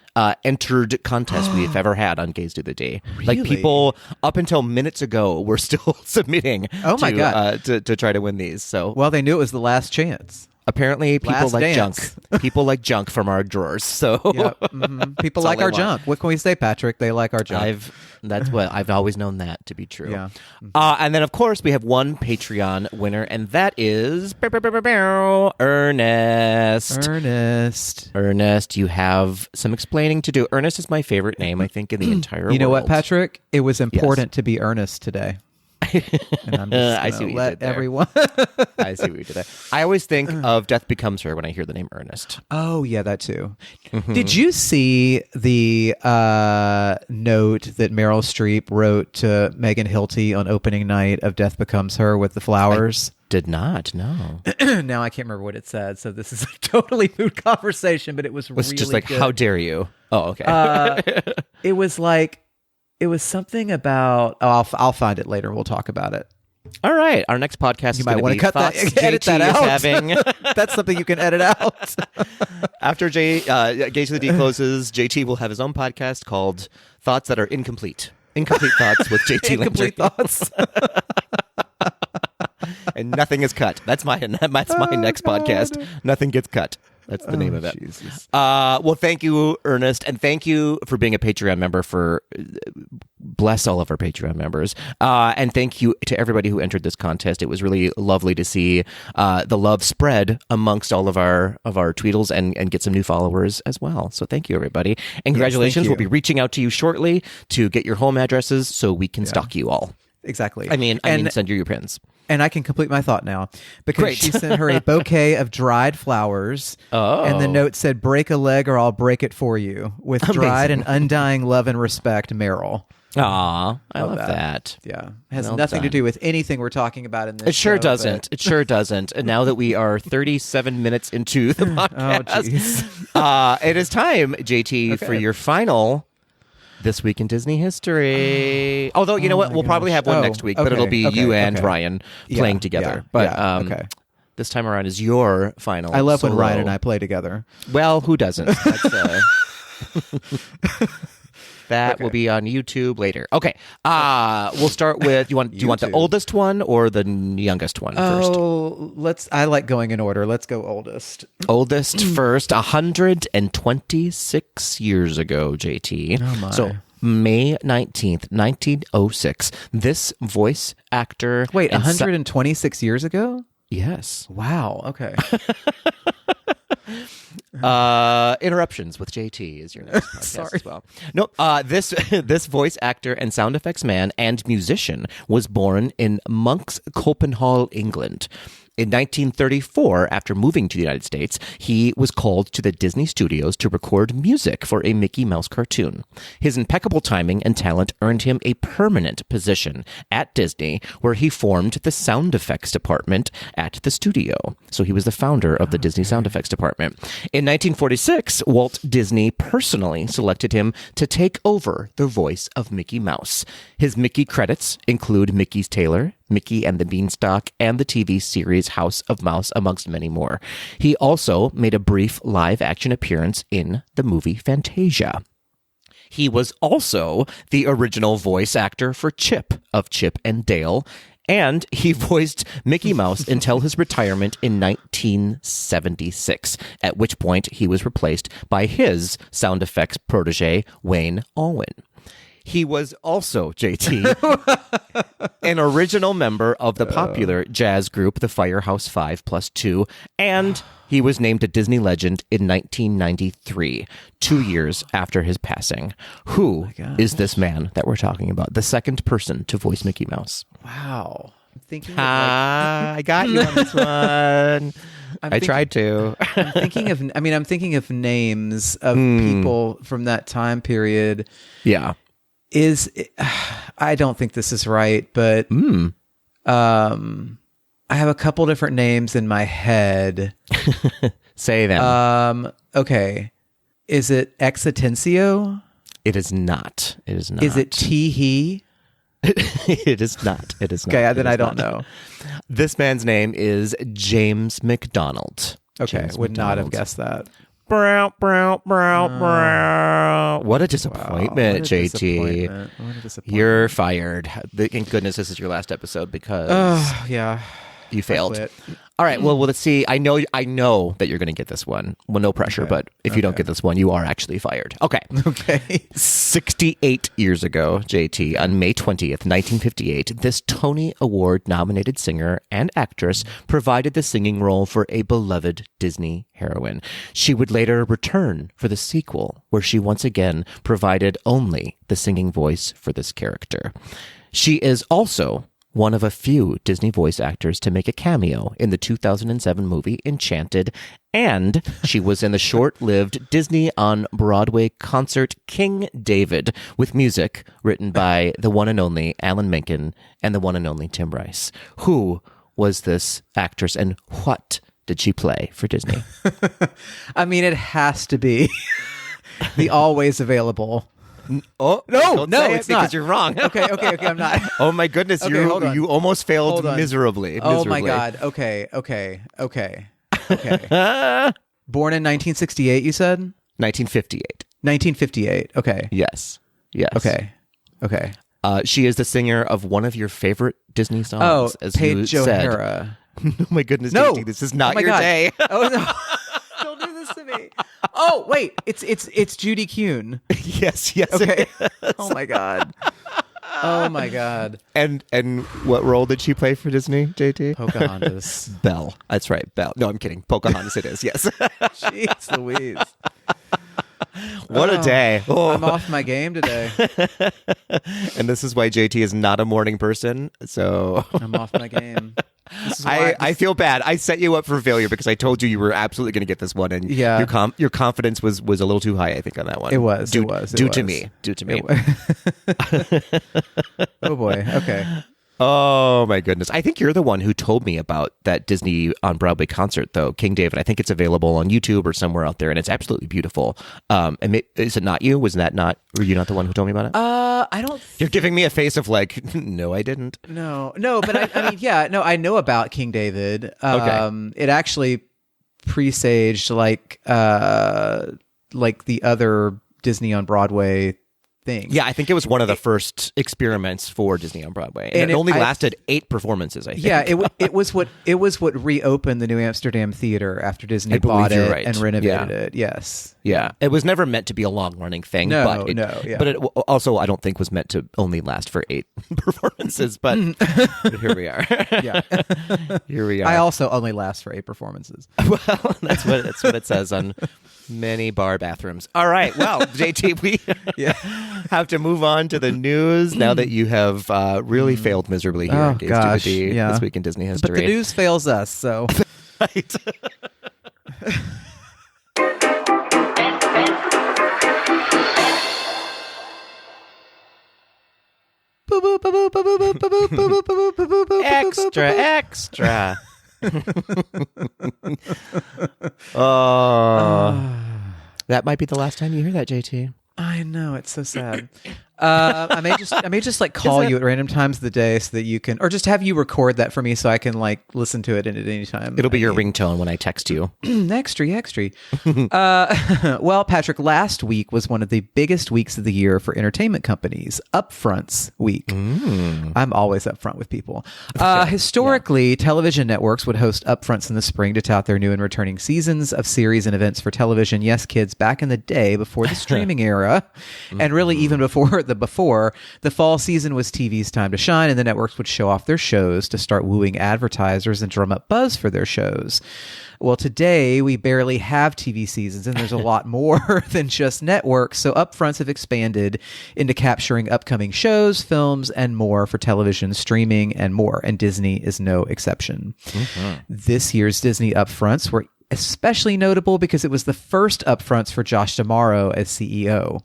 [SPEAKER 1] entered contest we've ever had on Gays Do the Day.
[SPEAKER 2] Really?
[SPEAKER 1] Like, people up until minutes ago were still submitting to try to win these. So
[SPEAKER 2] well, they knew it was the last chance.
[SPEAKER 1] Apparently, people
[SPEAKER 2] Last
[SPEAKER 1] like
[SPEAKER 2] dance.
[SPEAKER 1] junk. People like junk from our drawers. So
[SPEAKER 2] people like our junk. What can we say, Patrick? They like our junk.
[SPEAKER 1] I've always known that to be true.
[SPEAKER 2] Yeah.
[SPEAKER 1] And then, of course, we have 1 Patreon winner, and that is Ernest. Ernest, you have some explaining to do. Ernest is my favorite name, I think, in the entire world.
[SPEAKER 2] You know what, Patrick? It was important to be earnest today. And I'm just
[SPEAKER 1] I see what you
[SPEAKER 2] let
[SPEAKER 1] did there.
[SPEAKER 2] everyone.
[SPEAKER 1] I see what you did there. I always think of Death Becomes Her when I hear the name Ernest.
[SPEAKER 2] Oh, yeah, that too. Did you see the note that Meryl Streep wrote to Megan Hilty on opening night of Death Becomes Her with the flowers?
[SPEAKER 1] Did not, no.
[SPEAKER 2] Now I can't remember what it said, so this is a totally moot conversation, but it was really
[SPEAKER 1] just like,
[SPEAKER 2] good.
[SPEAKER 1] how dare you? Oh, okay.
[SPEAKER 2] It was like, it was something about, I'll find it later. We'll talk about it.
[SPEAKER 1] All right. Our next podcast is going to be
[SPEAKER 2] cut
[SPEAKER 1] thoughts
[SPEAKER 2] that, edit
[SPEAKER 1] JT
[SPEAKER 2] that
[SPEAKER 1] is
[SPEAKER 2] out.
[SPEAKER 1] having.
[SPEAKER 2] That's something you can edit out.
[SPEAKER 1] After Gate to the D closes, JT will have his own podcast called Thoughts That Are Incomplete. Incomplete Thoughts with JT
[SPEAKER 2] Incomplete
[SPEAKER 1] Landry.
[SPEAKER 2] thoughts.
[SPEAKER 1] And nothing is cut. That's my next podcast. Nothing gets cut. That's the name of it.
[SPEAKER 2] Jesus.
[SPEAKER 1] Well, thank you, Ernest, and thank you for being a Patreon member. Bless all of our Patreon members, and thank you to everybody who entered this contest. It was really lovely to see the love spread amongst all of our Tweedles and get some new followers as well. So thank you, everybody, and congratulations.
[SPEAKER 2] Yes,
[SPEAKER 1] we'll be reaching out to you shortly to get your home addresses so we can stalk you all.
[SPEAKER 2] Exactly.
[SPEAKER 1] I mean, send you your pins.
[SPEAKER 2] And I can complete my thought now because
[SPEAKER 1] Great.
[SPEAKER 2] she sent her a bouquet of dried flowers.
[SPEAKER 1] Oh.
[SPEAKER 2] And the note said, "Break a leg or I'll break it for you. With dried and undying love and respect, Meryl."
[SPEAKER 1] Aw, I love that.
[SPEAKER 2] Yeah. It has
[SPEAKER 1] Well
[SPEAKER 2] nothing to
[SPEAKER 1] done.
[SPEAKER 2] do with anything we're talking about in this
[SPEAKER 1] It sure
[SPEAKER 2] show,
[SPEAKER 1] doesn't.
[SPEAKER 2] but-
[SPEAKER 1] It sure doesn't. And now that we are 37 minutes into the podcast,
[SPEAKER 2] jeez.
[SPEAKER 1] it is time, JT, for your final This Week in Disney History. Although, you know what? We'll probably have one next week, but it'll be you and Ryan playing together. But this time around is your final.
[SPEAKER 2] I love when
[SPEAKER 1] solo.
[SPEAKER 2] Ryan and I play together.
[SPEAKER 1] Well, who doesn't? That's, that will be on YouTube later. Okay. We'll start with do you want the oldest one or the youngest one first?
[SPEAKER 2] Oh, I like going in order. Let's go oldest.
[SPEAKER 1] Oldest first, 126 years ago, JT.
[SPEAKER 2] Oh my.
[SPEAKER 1] So May 19th, 1906, this voice actor...
[SPEAKER 2] Wait, 126 years ago?
[SPEAKER 1] Yes.
[SPEAKER 2] Wow. Okay.
[SPEAKER 1] Interruptions with JT is your next podcast
[SPEAKER 2] Sorry.
[SPEAKER 1] as well. No, this voice actor and sound effects man and musician was born in Monk's Copenhagen, England. In 1934, after moving to the United States, he was called to the Disney studios to record music for a Mickey Mouse cartoon. His impeccable timing and talent earned him a permanent position at Disney, where he formed the sound effects department at the studio. So he was the founder of the Disney sound effects department. In 1946, Walt Disney personally selected him to take over the voice of Mickey Mouse. His Mickey credits include Mickey's Tailor, Mickey and the Beanstalk, and the TV series House of Mouse, amongst many more. He also made a brief live-action appearance in the movie Fantasia. He was also the original voice actor for Chip of Chip and Dale, and he voiced Mickey Mouse until his retirement in 1976, at which point he was replaced by his sound effects protege, Wayne Allwyn. He was also, JT, an original member of the popular jazz group, the Firehouse 5+2, and he was named a Disney legend in 1993, 2 years after his passing. Who is this man that we're talking about? The second person to voice Mickey Mouse.
[SPEAKER 2] Wow. I'm thinking of
[SPEAKER 1] I got you on this one. I tried to.
[SPEAKER 2] I'm thinking of names of people from that time period.
[SPEAKER 1] Yeah.
[SPEAKER 2] I don't think this is right, but I have a couple different names in my head.
[SPEAKER 1] Say them.
[SPEAKER 2] Okay. Is it Exitencio?
[SPEAKER 1] It is not. It is not.
[SPEAKER 2] Is it Teehee?
[SPEAKER 1] It is not. It is not.
[SPEAKER 2] Okay, then I don't know.
[SPEAKER 1] This man's name is James McDonald.
[SPEAKER 2] Okay,
[SPEAKER 1] James
[SPEAKER 2] would not have
[SPEAKER 1] McDonald.
[SPEAKER 2] guessed that.
[SPEAKER 1] Brow, brow, brow, brow. What a disappointment,
[SPEAKER 2] What a
[SPEAKER 1] JT.
[SPEAKER 2] disappointment. What a disappointment.
[SPEAKER 1] You're fired. Thank goodness this is your last episode because
[SPEAKER 2] Yeah.
[SPEAKER 1] you failed.
[SPEAKER 2] quit.
[SPEAKER 1] All right. Well, let's see. I know that you're going to get this one. Well, no pressure, but if you don't get this one, you are actually fired. Okay.
[SPEAKER 2] Okay.
[SPEAKER 1] 68 years ago, JT, on May 20th, 1958, this Tony Award-nominated singer and actress provided the singing role for a beloved Disney heroine. She would later return for the sequel, where she once again provided only the singing voice for this character. She is also one of a few Disney voice actors to make a cameo in the 2007 movie Enchanted, and she was in the short-lived Disney on Broadway concert King David, with music written by the one and only Alan Menken and the one and only Tim Rice. Who was this actress, and what did she play for Disney?
[SPEAKER 2] I mean, it has to be the always available.
[SPEAKER 1] Oh
[SPEAKER 2] no,
[SPEAKER 1] it's not, because you're wrong.
[SPEAKER 2] Okay, I'm not.
[SPEAKER 1] Oh my goodness,
[SPEAKER 2] okay,
[SPEAKER 1] you almost failed miserably.
[SPEAKER 2] Oh my God. Okay. Born in 1968, you said?
[SPEAKER 1] 1958.
[SPEAKER 2] 1958. Okay.
[SPEAKER 1] Yes.
[SPEAKER 2] Okay.
[SPEAKER 1] She is the singer of one of your favorite Disney songs. As
[SPEAKER 2] Paige
[SPEAKER 1] you
[SPEAKER 2] O'Hara.
[SPEAKER 1] Oh my goodness,
[SPEAKER 2] no,
[SPEAKER 1] JT, this is not your
[SPEAKER 2] God.
[SPEAKER 1] day.
[SPEAKER 2] Oh no. Don't do this to me. Oh wait, it's Judy Kuhn.
[SPEAKER 1] Yes.
[SPEAKER 2] Okay. Oh my God.
[SPEAKER 1] And what role did she play for Disney, JT?
[SPEAKER 2] Pocahontas.
[SPEAKER 1] Belle. That's right, Belle. No, I'm kidding. Pocahontas it is, yes.
[SPEAKER 2] Jeez Louise.
[SPEAKER 1] What a day. Oh.
[SPEAKER 2] I'm off my game today.
[SPEAKER 1] And this is why JT is not a morning person, so...
[SPEAKER 2] I'm off my game.
[SPEAKER 1] I feel bad. I set you up for failure because I told you were absolutely going to get this one, and your confidence was a little too high, I think, on that one.
[SPEAKER 2] It was.
[SPEAKER 1] Due to me.
[SPEAKER 2] Oh boy. Okay.
[SPEAKER 1] Oh my goodness. I think you're the one who told me about that Disney on Broadway concert, though, King David. I think it's available on YouTube or somewhere out there, and it's absolutely beautiful. Is it not you? Were you not the one who told me about it?
[SPEAKER 2] I don't.
[SPEAKER 1] You're giving me a face of like, no, I didn't.
[SPEAKER 2] No, but I mean, yeah, no, I know about King David.
[SPEAKER 1] Okay.
[SPEAKER 2] It actually presaged like the other Disney on Broadway thing.
[SPEAKER 1] Yeah, I think it was one of the first experiments for Disney on Broadway, and it only lasted 8 performances. I think.
[SPEAKER 2] Yeah, it was what reopened the New Amsterdam Theater after Disney bought it and renovated it. Yes.
[SPEAKER 1] Yeah, it was never meant to be a long running thing. But it also I don't think was meant to only last for 8 performances. But here we are.
[SPEAKER 2] Yeah,
[SPEAKER 1] here we are.
[SPEAKER 2] I also only last for 8 performances.
[SPEAKER 1] Well, that's what it says on many bar bathrooms. All right. Well, JT, we have to move on to the news now that you have really failed miserably here in GDTD this week in Disney history.
[SPEAKER 2] But the news fails us, so.
[SPEAKER 1] Right. Extra. That might be the last time you hear that, JT.
[SPEAKER 2] I know, it's so sad. I may just like call you at random times of the day so that you can, or just have you record that for me so I can like listen to it at any time.
[SPEAKER 1] It'll be your ringtone when I text you.
[SPEAKER 2] Extra. Well, Patrick, last week was one of the biggest weeks of the year for entertainment companies, Upfronts week. I'm always upfront with people. Historically, television networks would host Upfronts in the spring to tout their new and returning seasons of series and events for television. Yes, kids, back in the day before the streaming era, and really even before the fall season was TV's time to shine, and the networks would show off their shows to start wooing advertisers and drum up buzz for their shows. Well, today we barely have TV seasons, and there's a lot more than just networks. So Upfronts have expanded into capturing upcoming shows, films, and more for television, streaming, and more. And Disney is no exception. This year's Disney Upfronts were especially notable because it was the first Upfronts for Josh D'Amaro as CEO.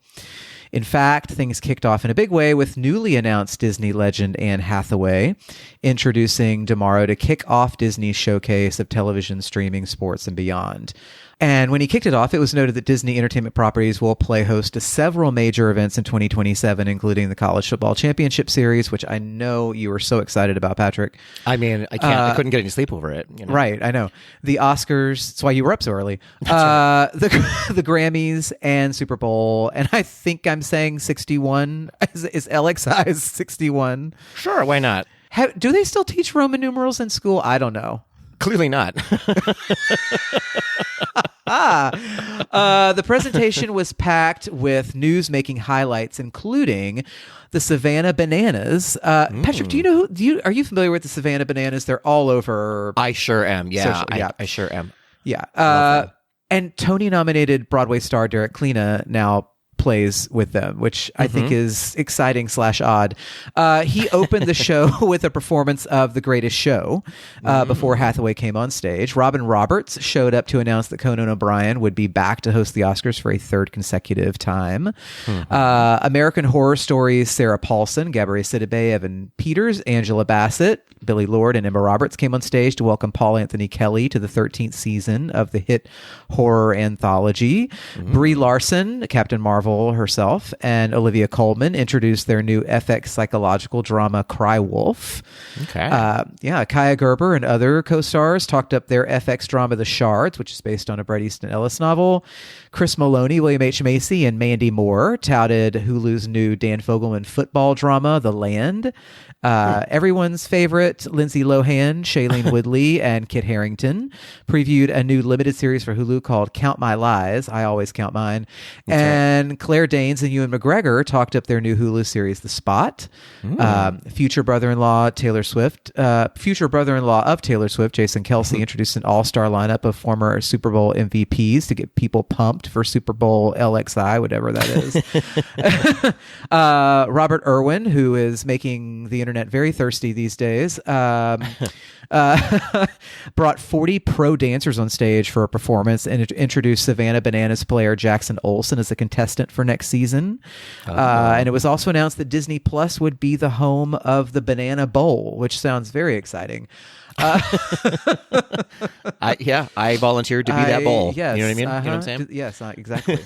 [SPEAKER 2] In fact, things kicked off in a big way with newly announced Disney legend Anne Hathaway introducing D'Amaro to kick off Disney's showcase of television, streaming, sports, and beyond. And when he kicked it off, it was noted that Disney Entertainment Properties will play host to several major events in 2027, including the College Football Championship Series, which I know you were so excited about, Patrick.
[SPEAKER 1] I mean, I couldn't get any sleep over it. You know?
[SPEAKER 2] Right, I know. The Oscars, that's why you were up so early. Right. The Grammys and Super Bowl, and I think I'm saying 61. Is LXI 61?
[SPEAKER 1] Sure, why not?
[SPEAKER 2] Do they still teach Roman numerals in school? I don't know.
[SPEAKER 1] Clearly not.
[SPEAKER 2] The presentation was packed with news-making highlights, including the Savannah Bananas. Patrick, are you familiar with the Savannah Bananas? They're all over.
[SPEAKER 1] I sure am. Yeah, I sure am.
[SPEAKER 2] Yeah. And Tony-nominated Broadway star Derek Klena now plays with them, which I think is exciting / odd. He opened the show with a performance of The Greatest Show before Hathaway came on stage. Robin Roberts showed up to announce that Conan O'Brien would be back to host the Oscars for a third consecutive time. American Horror Stories Sarah Paulson, Gabourey Sidibe, Evan Peters, Angela Bassett, Billy Lord, and Emma Roberts came on stage to welcome Paul Anthony Kelly to the 13th season of the hit horror anthology. Brie Larson, Captain Marvel herself, and Olivia Colman introduced their new FX psychological drama Cry Wolf.
[SPEAKER 1] Okay.
[SPEAKER 2] Kaya Gerber and other co-stars talked up their FX drama The Shards, which is based on a Bret Easton Ellis novel. Chris Maloney, William H. Macy, and Mandy Moore touted Hulu's new Dan Fogelman football drama The Land. Everyone's favorite, Lindsay Lohan, Shailene Woodley, and Kit Harington previewed a new limited series for Hulu called Count My Lies. I always count mine.
[SPEAKER 1] That's
[SPEAKER 2] and
[SPEAKER 1] right.
[SPEAKER 2] Claire Danes and Ewan McGregor talked up their new Hulu series, The Spot. Future brother-in-law of Taylor Swift, Jason Kelce, introduced an all-star lineup of former Super Bowl MVPs to get people pumped for Super Bowl LXI, whatever that is. Robert Irwin, who is making the internet very thirsty these days, brought 40 pro dancers on stage for a performance and introduced Savannah Bananas player Jackson Olsen as a contestant for next season. And it was also announced that Disney Plus would be the home of the Banana Bowl, which sounds very exciting.
[SPEAKER 1] I volunteered to be that bowl.
[SPEAKER 2] Yes,
[SPEAKER 1] you know what I mean? You know what I'm saying?
[SPEAKER 2] Yes, exactly.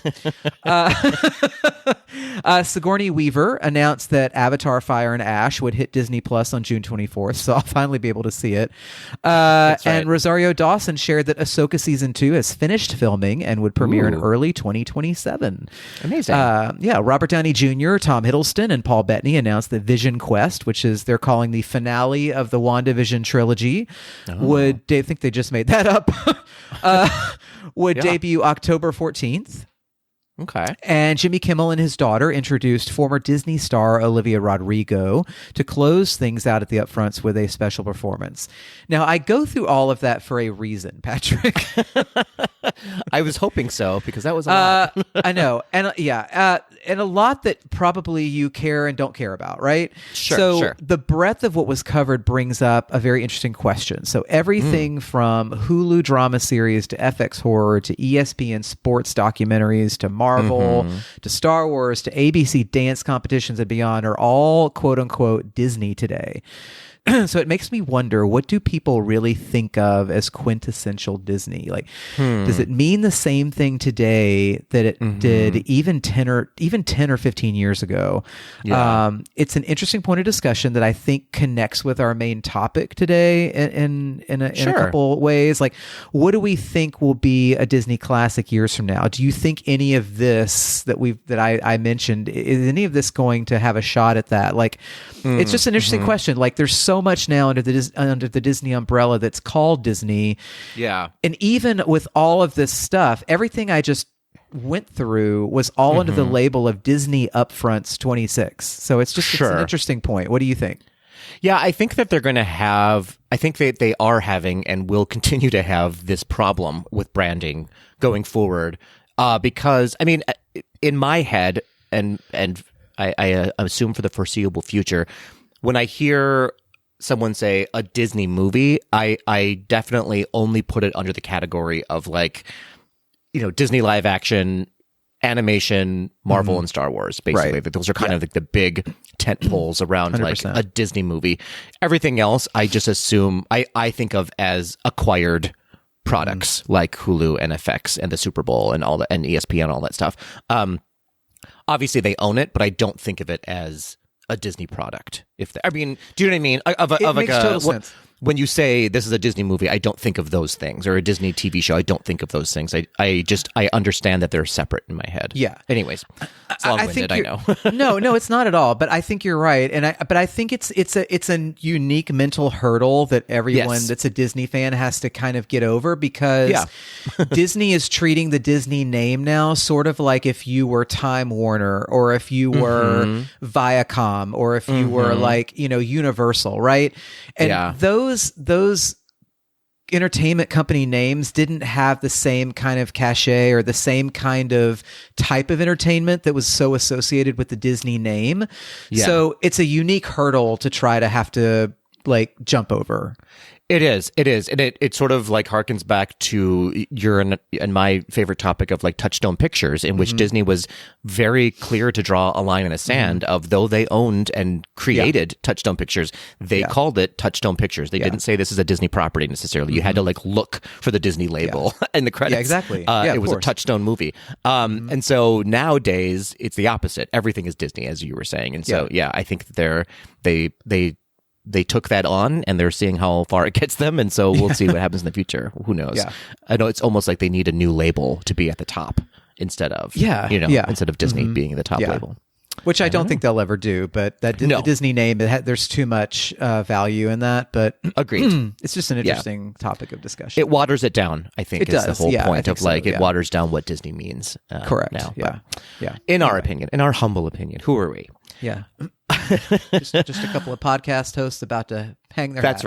[SPEAKER 2] Sigourney Weaver announced that Avatar Fire and Ash would hit Disney Plus on June 24th, so I'll finally be able to see it.
[SPEAKER 1] That's right.
[SPEAKER 2] And Rosario Dawson shared that Ahsoka Season 2 has finished filming and would premiere in early 2027.
[SPEAKER 1] Amazing.
[SPEAKER 2] Robert Downey Jr., Tom Hiddleston, and Paul Bettany announced that Vision Quest, which is they're calling the finale of the WandaVision trilogy, would I think they just made that up, debut October 14th.
[SPEAKER 1] Okay.
[SPEAKER 2] And Jimmy Kimmel and his daughter introduced former Disney star Olivia Rodrigo to close things out at the upfronts with a special performance. Now, I go through all of that for a reason, Patrick.
[SPEAKER 1] I was hoping so, because that was a lot.
[SPEAKER 2] I know. And and a lot that probably you care and don't care about, right?
[SPEAKER 1] Sure.
[SPEAKER 2] The breadth of what was covered brings up a very interesting question. So everything from Hulu drama series to FX horror to ESPN sports documentaries to Marvel to Star Wars to ABC dance competitions and beyond are all quote unquote Disney today. So it makes me wonder, what do people really think of as quintessential Disney? Like, does it mean the same thing today that it did even 10 or 15 years ago?
[SPEAKER 1] Yeah.
[SPEAKER 2] It's an interesting point of discussion that I think connects with our main topic today in a couple ways. Like, what do we think will be a Disney classic years from now? Do you think any of this that I mentioned, is any of this going to have a shot at that? Like, it's just an interesting question. Like, there's so much now under the Disney umbrella that's called Disney.
[SPEAKER 1] Yeah.
[SPEAKER 2] And even with all of this stuff, everything I just went through was all under the label of Disney Upfronts 26. So it's just it's an interesting point. What do you think?
[SPEAKER 1] Yeah, I think that they're going to have, I think they are having and will continue to have this problem with branding going forward. Because, I mean, in my head, and I assume for the foreseeable future, when I hear someone say a Disney movie, I definitely only put it under the category of, like, you know, Disney live action, animation, Marvel, and Star Wars, basically.
[SPEAKER 2] Right.
[SPEAKER 1] Those are kind of like the big tent poles around
[SPEAKER 2] 100%.
[SPEAKER 1] like a Disney movie. Everything else, I just assume, I think of as acquired products like Hulu and FX and the Super Bowl and all that, and ESPN and all that stuff. Obviously they own it, but I don't think of it as a Disney product. Do you know what I mean?
[SPEAKER 2] It makes total sense.
[SPEAKER 1] When you say this is a Disney movie, I don't think of those things, or a Disney TV show. I don't think of those things. I understand that they're separate in my head.
[SPEAKER 2] Yeah.
[SPEAKER 1] Anyways, it's long-winded. I know.
[SPEAKER 2] No, it's not at all. But I think you're right, but I think it's a unique mental hurdle that everyone that's a Disney fan has to kind of get over, because Disney is treating the Disney name now sort of like if you were Time Warner, or if you were Viacom, or if you were like, you know, Universal, right? And those entertainment company names didn't have the same kind of cachet or the same kind of type of entertainment that was so associated with the Disney name.
[SPEAKER 1] Yeah.
[SPEAKER 2] So it's a unique hurdle to try to have to like jump over.
[SPEAKER 1] It is. And it sort of like harkens back to your and my favorite topic of like Touchstone Pictures, in which Disney was very clear to draw a line in the sand of, though they owned and created Touchstone Pictures, they called it Touchstone Pictures. They didn't say this is a Disney property necessarily. You had to like look for the Disney label in the credits.
[SPEAKER 2] Yeah, exactly.
[SPEAKER 1] It was a Touchstone movie. And so nowadays it's the opposite. Everything is Disney, as you were saying. And so, I think that they took that on, and they're seeing how far it gets them, and so we'll see what happens in the future. Who knows? Yeah. I know it's almost like they need a new label to be at the top instead of instead of Disney being the top label.
[SPEAKER 2] Which I don't think they'll ever do, but the Disney name, there's too much value in that. But
[SPEAKER 1] agreed.
[SPEAKER 2] It's just an interesting topic of discussion.
[SPEAKER 1] It waters it down, I think, is the whole point of like it waters down what Disney means.
[SPEAKER 2] Correct.
[SPEAKER 1] Now,
[SPEAKER 2] yeah.
[SPEAKER 1] In our opinion, in our humble opinion, who are we?
[SPEAKER 2] Yeah. just a couple of podcast hosts about to hang their hat.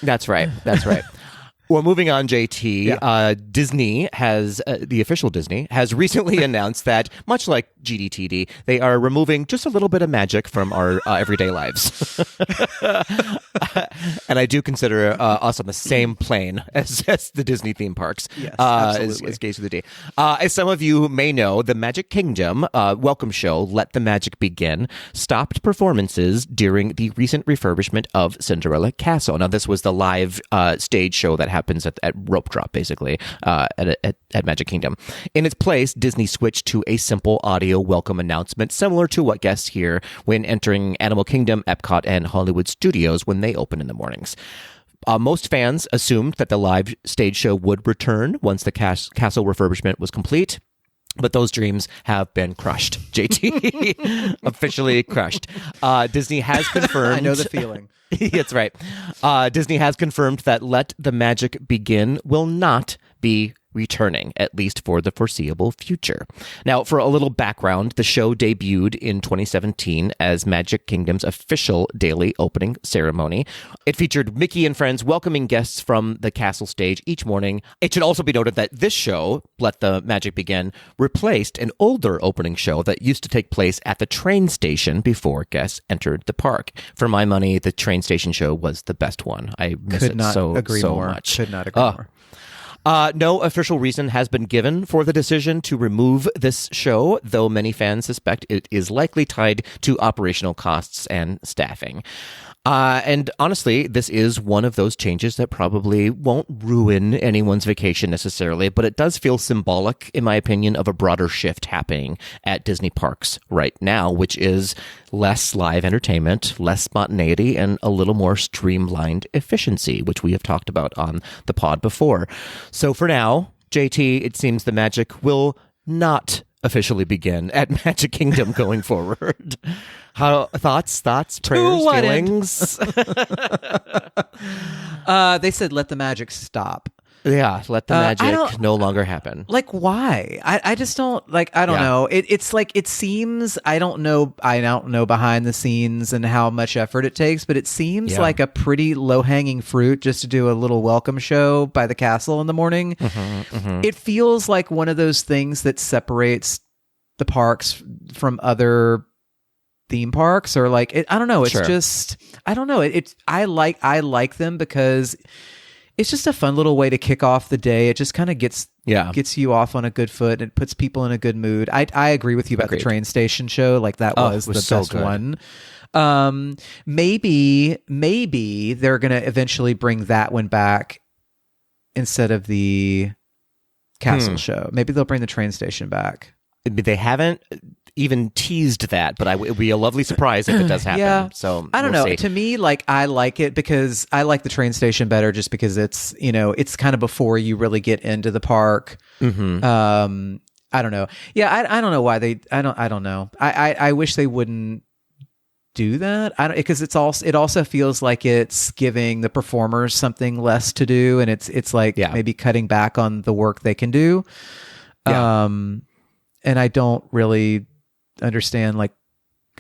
[SPEAKER 1] That's right. Well, moving on, JT, Disney has, the official Disney, has recently announced that, much like GDTD, they are removing just a little bit of magic from our everyday lives. And I do consider us on the same plane as the Disney theme parks.
[SPEAKER 2] Yes, absolutely.
[SPEAKER 1] As Gays of the Day. As some of you may know, the Magic Kingdom welcome show, Let the Magic Begin, stopped performances during the recent refurbishment of Cinderella Castle. Now, this was the live stage show that happens at rope drop, basically, at Magic Kingdom. In its place, Disney switched to a simple audio welcome announcement, similar to what guests hear when entering Animal Kingdom, Epcot, and Hollywood Studios when they open in the mornings. Most fans assumed that the live stage show would return once the castle refurbishment was complete. But those dreams have been crushed, JT. Officially crushed. Disney has confirmed...
[SPEAKER 2] I know the feeling.
[SPEAKER 1] That's right. Disney has confirmed that Let the Magic Begin will not be returning, at least for the foreseeable future. Now, for a little background, the show debuted in 2017 as Magic Kingdom's official daily opening ceremony. It featured Mickey and friends welcoming guests from the castle stage each morning. It should also be noted that this show, Let the Magic Begin, replaced an older opening show that used to take place at the train station before guests entered the park. For my money, the train station show was the best one. I miss it so much.
[SPEAKER 2] Could not agree more.
[SPEAKER 1] No official reason has been given for the decision to remove this show, though many fans suspect it is likely tied to operational costs and staffing. And honestly, this is one of those changes that probably won't ruin anyone's vacation necessarily, but it does feel symbolic, in my opinion, of a broader shift happening at Disney parks right now, which is less live entertainment, less spontaneity, and a little more streamlined efficiency, which we have talked about on the pod before. So for now, JT, it seems the magic will not officially begin at Magic Kingdom going forward. How thoughts, prayers, feelings?
[SPEAKER 2] They said let the magic stop.
[SPEAKER 1] Yeah, let the magic no longer happen.
[SPEAKER 2] Like, why? I just don't like. I don't know. It's like it seems. I don't know behind the scenes and how much effort it takes, but it seems like a pretty low hanging fruit just to do a little welcome show by the castle in the morning. It feels like one of those things that separates the parks from other theme parks, or like I don't know. It's just I don't know. I like them because it's just a fun little way to kick off the day. It just kind of gets you off on a good foot. It puts people in a good mood. I agree with you about the train station show. Like that was the best one. Maybe they're gonna eventually bring that one back instead of the castle show. Maybe they'll bring the train station back.
[SPEAKER 1] They haven't even teased that, but it would be a lovely surprise if it does happen. So
[SPEAKER 2] I don't know. To me, like I like it because I like the train station better, just because it's it's kind of before you really get into the park. I don't know. Yeah, I don't know why they. I don't know. I wish they wouldn't do that. Because it also feels like it's giving the performers something less to do, and it's like maybe cutting back on the work they can do. And I don't really understand, like,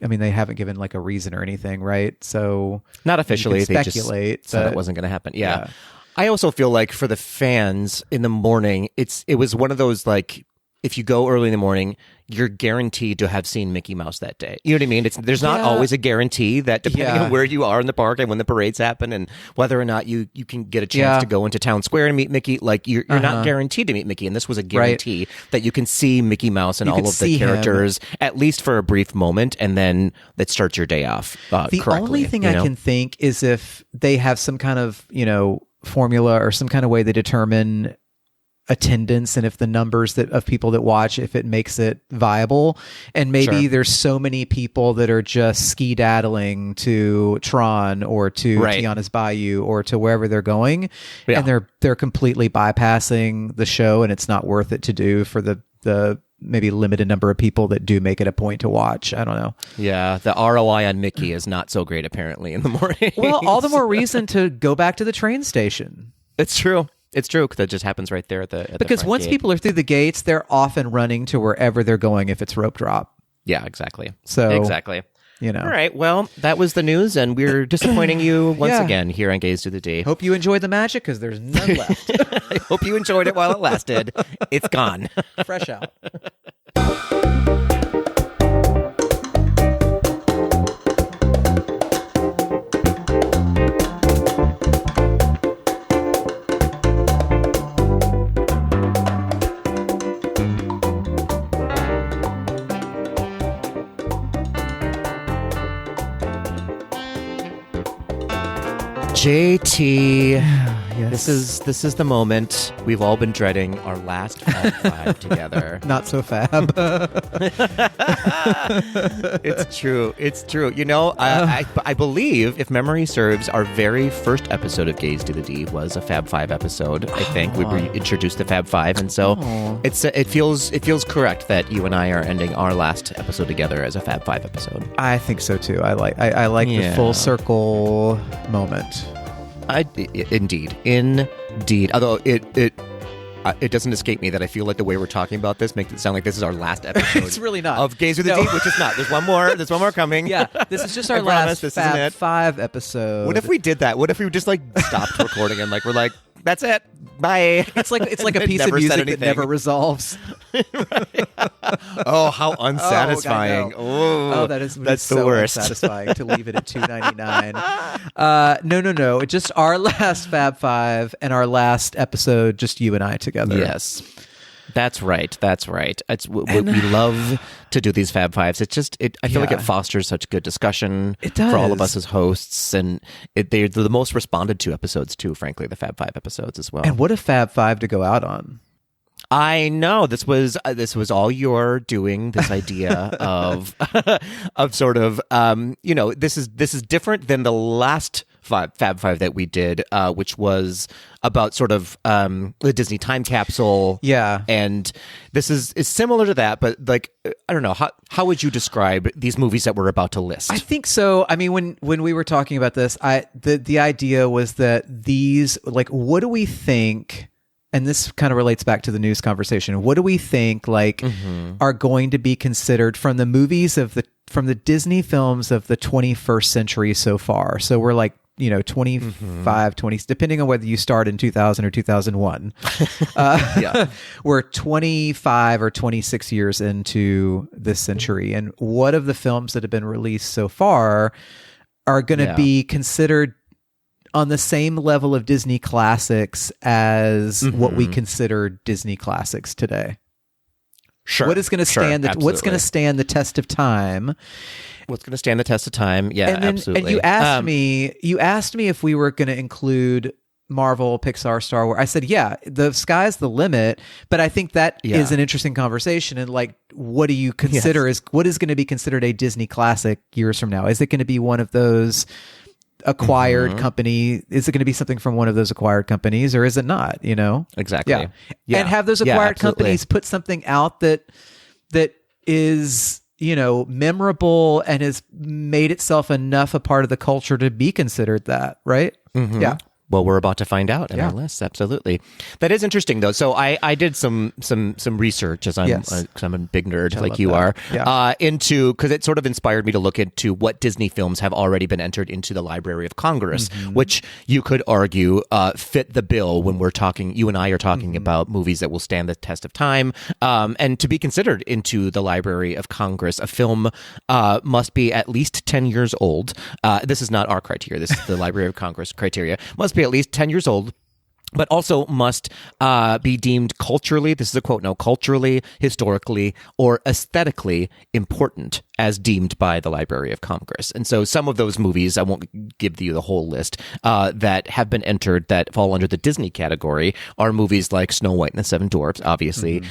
[SPEAKER 2] I mean, they haven't given like a reason or anything, right? So
[SPEAKER 1] not officially.
[SPEAKER 2] They speculate.
[SPEAKER 1] They just said it wasn't going to happen. Yeah. I also feel like for the fans in the morning, it was one of those like, if you go early in the morning, you're guaranteed to have seen Mickey Mouse that day. You know what I mean? There's not always a guarantee that depending on where you are in the park and when the parades happen and whether or not you can get a chance to go into Town Square and meet Mickey, like you're not guaranteed to meet Mickey. And this was a guarantee that you can see Mickey Mouse and all of the characters at least for a brief moment, and then that starts your day off
[SPEAKER 2] the
[SPEAKER 1] correctly.
[SPEAKER 2] Only thing I can think is if they have some kind of, formula or some kind of way they determine attendance and if the numbers of people that watch, if it makes it viable, and maybe there's so many people that are just ski-daddling to Tron or to Tiana's Bayou or to wherever they're going, and they're completely bypassing the show, and it's not worth it to do for the maybe limited number of people that do make it a point to watch. I don't know.
[SPEAKER 1] Yeah, the ROI on Mickey is not so great apparently in the morning.
[SPEAKER 2] Well, all the more reason to go back to the train station.
[SPEAKER 1] It's true. It's true, because that just happens right there at the
[SPEAKER 2] because
[SPEAKER 1] front
[SPEAKER 2] once
[SPEAKER 1] gate.
[SPEAKER 2] people are through the gates, they're often running to wherever they're going if it's rope drop.
[SPEAKER 1] Yeah, exactly.
[SPEAKER 2] So
[SPEAKER 1] exactly.
[SPEAKER 2] All
[SPEAKER 1] right. Well, that was the news, and we're disappointing you once again here on Gaze to the D.
[SPEAKER 2] Hope you enjoyed the magic, because there's none left.
[SPEAKER 1] I hope you enjoyed it while it lasted. It's gone.
[SPEAKER 2] Fresh out.
[SPEAKER 1] JT,
[SPEAKER 2] yes.
[SPEAKER 1] This is the moment we've all been dreading, our last Fab Five together.
[SPEAKER 2] Not so fab.
[SPEAKER 1] It's true. It's true. I believe, if memory serves, our very first episode of Gaze to the D was a Fab Five episode. I think we introduced the Fab Five, and so it feels correct that you and I are ending our last episode together as a Fab Five episode.
[SPEAKER 2] I think so too. I like the full circle moment.
[SPEAKER 1] Indeed. Although it doesn't escape me that I feel like the way we're talking about this makes it sound like this is our last episode.
[SPEAKER 2] It's really not.
[SPEAKER 1] Of Gaze with the D, which is not. There's one more coming.
[SPEAKER 2] Yeah, this is just our last Fab Five episode.
[SPEAKER 1] What if we did that? What if we just stopped recording and we're like, that's it. Bye.
[SPEAKER 2] It's like a piece of music that never resolves.
[SPEAKER 1] Oh, how unsatisfying!
[SPEAKER 2] That's
[SPEAKER 1] the
[SPEAKER 2] so
[SPEAKER 1] worst.
[SPEAKER 2] Unsatisfying to leave it at $2.99. No. It's just our last Fab Five and our last episode, just you and I together.
[SPEAKER 1] Yes. That's right. We love to do these Fab Fives. It's just, I feel like it fosters such good discussion for all of us as hosts, and they're the most responded to episodes too, frankly, the Fab Five episodes as well.
[SPEAKER 2] And what a Fab Five to go out on.
[SPEAKER 1] I know this was all your doing. This idea of sort of this is different than the last Fab Five that we did, which was about sort of the Disney time capsule.
[SPEAKER 2] Yeah, and
[SPEAKER 1] this is similar to that, but like I don't know how would you describe these movies that we're about to list?
[SPEAKER 2] I think so. I mean, when we were talking about this, the idea was that these, like, what do we think? And this kind of relates back to the news conversation. What do we think are going to be considered from the movies from the Disney films of the 21st century so far? So we're like, 25, 20, depending on whether you start in 2000 or 2001. We're 25 or 26 years into this century. And what of the films that have been released so far are going to be considered on the same level of Disney classics as what we consider Disney classics today?
[SPEAKER 1] Sure.
[SPEAKER 2] What is going to stand? What's going to stand the test of time?
[SPEAKER 1] What's going to stand the test of time? Yeah, absolutely.
[SPEAKER 2] And you asked me if we were going to include Marvel, Pixar, Star Wars. I said, yeah, the sky's the limit. But I think that is an interesting conversation. And like, what do you consider what is going to be considered a Disney classic years from now? Is it going to be one of those acquired company? Is it going to be something from one of those acquired companies, or is it not?
[SPEAKER 1] Exactly.
[SPEAKER 2] Yeah. And have those acquired companies put something out that is memorable and has made itself enough a part of the culture to be considered that, right?
[SPEAKER 1] Mm-hmm.
[SPEAKER 2] Yeah.
[SPEAKER 1] Well, we're about to find out in our lists. Absolutely, that is interesting though. So I did some research as I'm a big nerd like you are into, because it sort of inspired me to look into what Disney films have already been entered into the Library of Congress, which you could argue fit the bill when we're talking. You and I are talking about movies that will stand the test of time, and to be considered into the Library of Congress, a film must be at least 10 years old. This is not our criteria. This is the Library of Congress criteria. Must be at least 10 years old, but also must be deemed culturally, this is a quote now, culturally, historically, or aesthetically important as deemed by the Library of Congress. And so some of those movies, I won't give you the whole list, that have been entered that fall under the Disney category are movies like Snow White and the Seven Dwarfs, obviously,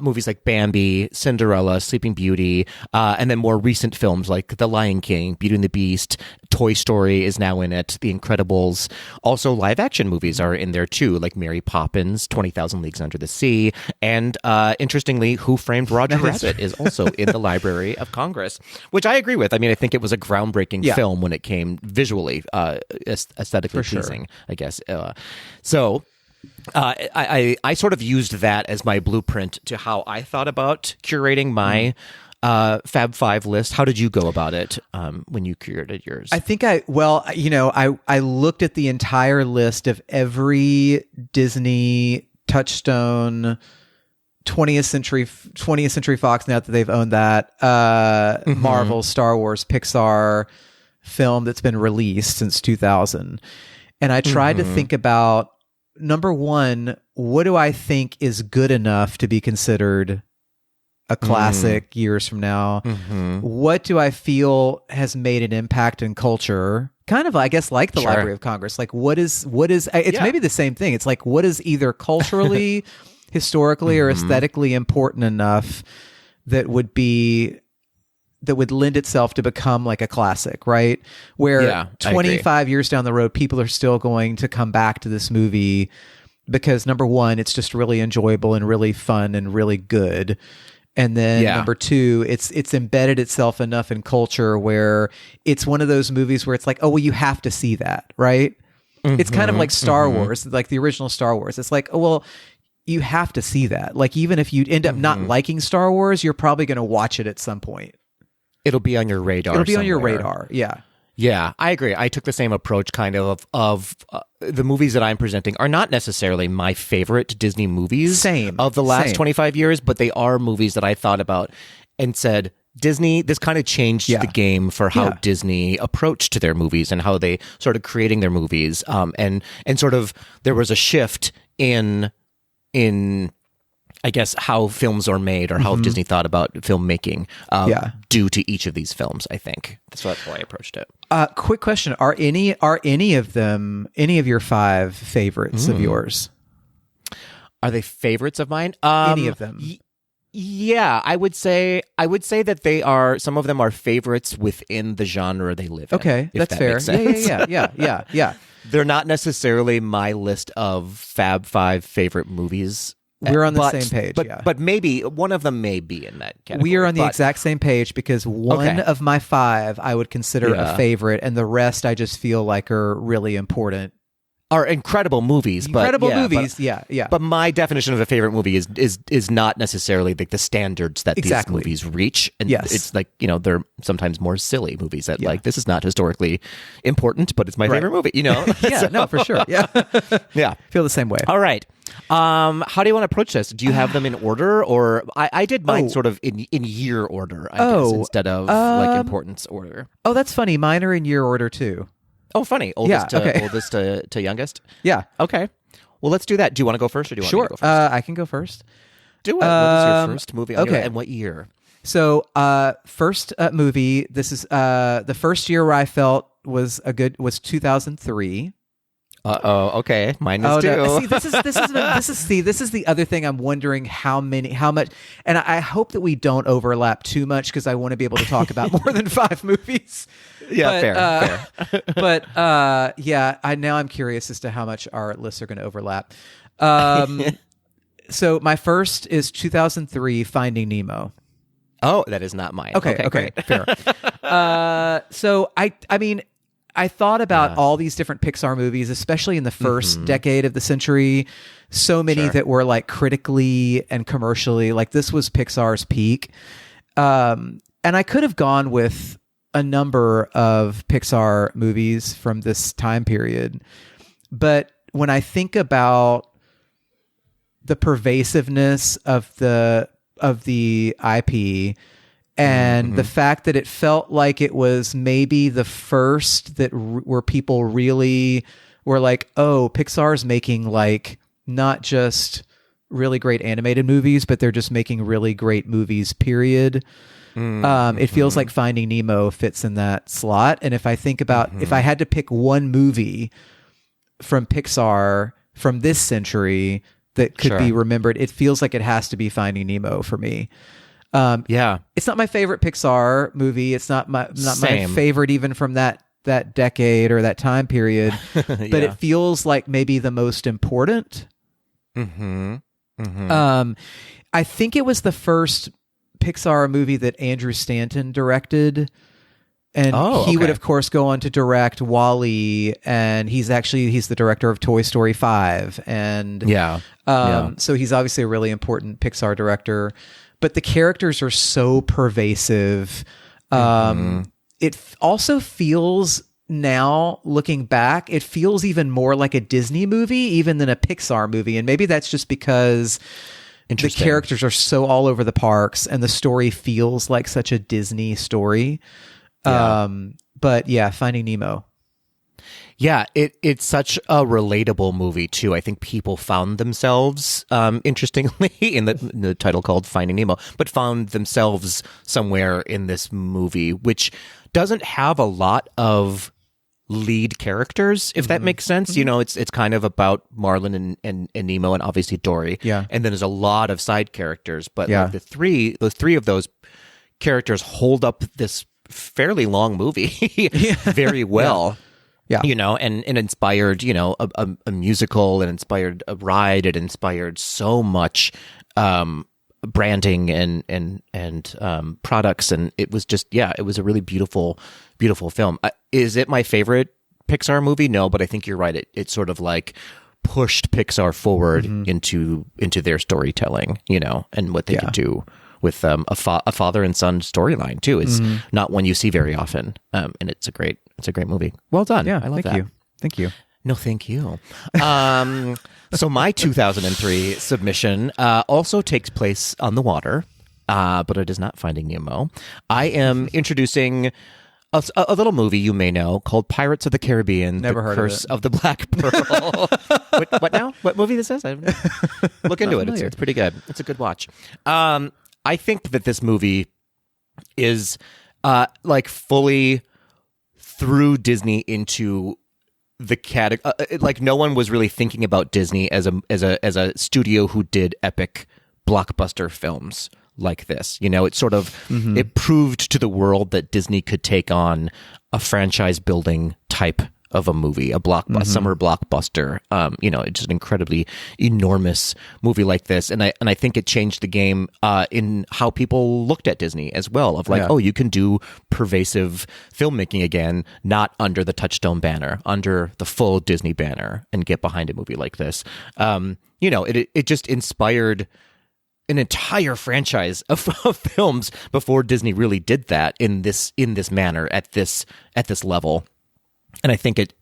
[SPEAKER 1] movies like Bambi, Cinderella, Sleeping Beauty, and then more recent films like The Lion King, Beauty and the Beast, Toy Story is now in it, The Incredibles. Also live action movies are in there too, like Mary Poppins, 20,000 Leagues Under the Sea, and interestingly, Who Framed Roger Rabbit is also in the Library of Congress, which I agree with. I mean, I think it was a groundbreaking film when it came visually, aesthetically pleasing, I guess. So I sort of used that as my blueprint to how I thought about curating my Fab Five list. How did you go about it when you curated yours?
[SPEAKER 2] I think I looked at the entire list of every Disney touchstone 20th century Fox, now that they've owned that, Marvel, Star Wars, Pixar film that's been released since 2000. And I tried to think about, number one, what do I think is good enough to be considered a classic years from now? What do I feel has made an impact in culture? Kind of, I guess, like the Library of Congress. Like, what is it's maybe the same thing. It's like, what is either culturally, historically, or aesthetically important enough that would lend itself to become like a classic, right? Where 25 years down the road, people are still going to come back to this movie because, number one, it's just really enjoyable and really fun and really good. And then number two, it's embedded itself enough in culture where it's one of those movies where it's like, oh, well, you have to see that, right? It's kind of like Star Wars, like the original Star Wars. It's like, oh, well, you have to see that. Like, even if you end up not liking Star Wars, you're probably going to watch it at some point.
[SPEAKER 1] It'll be on your radar.
[SPEAKER 2] It'll be on your radar. Yeah.
[SPEAKER 1] Yeah, I agree. I took the same approach kind of the movies that I'm presenting are not necessarily my favorite Disney movies of the last 25 years, but they are movies that I thought about and said, Disney, this kind of changed the game for how Disney approached their movies and how they started creating their movies. And sort of there was a shift in I guess how films are made or how Disney thought about filmmaking due to each of these films, I think. So that's how I approached it.
[SPEAKER 2] Quick question. Are any of them, any of your five favorites of yours?
[SPEAKER 1] Are they favorites of mine?
[SPEAKER 2] Any of them?
[SPEAKER 1] Yeah, I would say that they are, some of them are favorites within the genre they live in.
[SPEAKER 2] Okay, that's fair. Yeah.
[SPEAKER 1] They're not necessarily my list of Fab Five favorite movies.
[SPEAKER 2] We're on the same page,
[SPEAKER 1] but maybe one of them may be in that category.
[SPEAKER 2] We are on the exact same page because one of my five I would consider a favorite, and the rest I just feel like are really important.
[SPEAKER 1] Are incredible movies. But my definition of a favorite movie is not necessarily like the standards that these movies reach. And it's like, they're sometimes more silly movies that like, this is not historically important, but it's my favorite movie,
[SPEAKER 2] No, for sure. Yeah.
[SPEAKER 1] Yeah.
[SPEAKER 2] Feel the same way.
[SPEAKER 1] All right. How do you want to approach this? Do you have them in order, or I did mine sort of in year order, I guess, instead of like importance order.
[SPEAKER 2] Oh, that's funny. Mine are in year order too.
[SPEAKER 1] Oh, funny. Oldest to youngest?
[SPEAKER 2] Yeah.
[SPEAKER 1] Okay. Well, let's do that. Do you want to go first, or do you want me to go first?
[SPEAKER 2] I can go first.
[SPEAKER 1] Do it. What was your first movie? And what year?
[SPEAKER 2] So, first movie, this is the first year where I felt was 2003.
[SPEAKER 1] Okay. Mine is too.
[SPEAKER 2] No. See, this is the other thing. I'm wondering how much, and I hope that we don't overlap too much because I want to be able to talk about more than five movies.
[SPEAKER 1] Yeah, fair.
[SPEAKER 2] But I'm curious as to how much our lists are going to overlap. So my first is 2003, Finding Nemo.
[SPEAKER 1] Oh, that is not mine.
[SPEAKER 2] Okay, fair. So I mean, I thought about all these different Pixar movies, especially in the first decade of the century. So many that were like critically and commercially, like this was Pixar's peak. And I could have gone with a number of Pixar movies from this time period. But when I think about the pervasiveness of the IP and the fact that it felt like it was maybe the first that where people really were like, oh, Pixar's making like not just really great animated movies, but they're just making really great movies, period. It feels like Finding Nemo fits in that slot. And if I think about if I had to pick one movie from Pixar from this century that could be remembered, it feels like it has to be Finding Nemo for me. It's not my favorite Pixar movie. It's not my favorite even from that decade or that time period, but it feels like maybe the most important. I think it was the first Pixar movie that Andrew Stanton directed, and he would of course go on to direct WALL-E, and he's the director of Toy Story 5, and so he's obviously a really important Pixar director, but the characters are so pervasive. It also feels, now looking back, it feels even more like a Disney movie even than a Pixar movie, and maybe that's just because the characters are so all over the parks and the story feels like such a Disney story. But yeah, Finding Nemo.
[SPEAKER 1] Yeah, it's such a relatable movie too. I think people found themselves, interestingly, in the title called Finding Nemo, but found themselves somewhere in this movie, which doesn't have a lot of lead characters, if that makes sense. You know, it's kind of about Marlin and Nemo and obviously Dory. Yeah. And then there's a lot of side characters, but like those three of those characters hold up this fairly long movie very well. Yeah. You know, and it inspired, you know, a musical, it inspired a ride, it inspired so much branding and products, and it was just, it was a really beautiful film. Is it my favorite Pixar movie? No, but I think you're right. It sort of like pushed Pixar forward into their storytelling, you know, and what they could do with a father and son storyline too is not one you see very often, and it's a great movie. Well done.
[SPEAKER 2] Yeah,
[SPEAKER 1] I love that.
[SPEAKER 2] Thank you.
[SPEAKER 1] No, thank you. So my 2003 submission also takes place on the water, but it is not Finding Nemo. I am introducing a little movie you may know called Pirates of the Caribbean:
[SPEAKER 2] Never
[SPEAKER 1] The
[SPEAKER 2] heard
[SPEAKER 1] Curse
[SPEAKER 2] of
[SPEAKER 1] of the Black Pearl. What now? What movie this is? Look into it. It's pretty good. It's a good watch. I think that this movie is like fully threw Disney into the category. Like no one was really thinking about Disney as a studio who did epic blockbuster films like this. You know, it sort of it proved to the world that Disney could take on a franchise building type of a movie, a summer blockbuster. You know, it's just an incredibly enormous movie like this, and I think it changed the game in how people looked at Disney as well. Of like, oh, you can do pervasive filmmaking again, not under the Touchstone banner, under the full Disney banner, and get behind a movie like this. You know, it just inspired an entire franchise of films before Disney really did that in this manner at this level. And I think it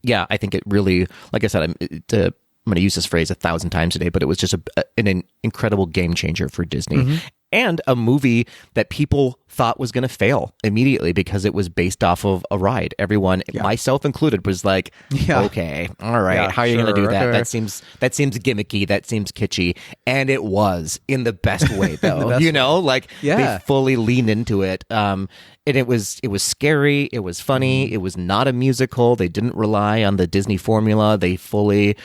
[SPEAKER 1] really, like I said, I'm going to use this phrase 1,000 times today, but it was just an incredible game changer for Disney. And a movie that people thought was going to fail immediately because it was based off of a ride. Everyone, myself included, was like, okay, all right, how are you going to do that? That seems gimmicky. That seems kitschy. And it was in the best way, though. You know, like they fully leaned into it. And it was scary. It was funny. It was not a musical. They didn't rely on the Disney formula. They fully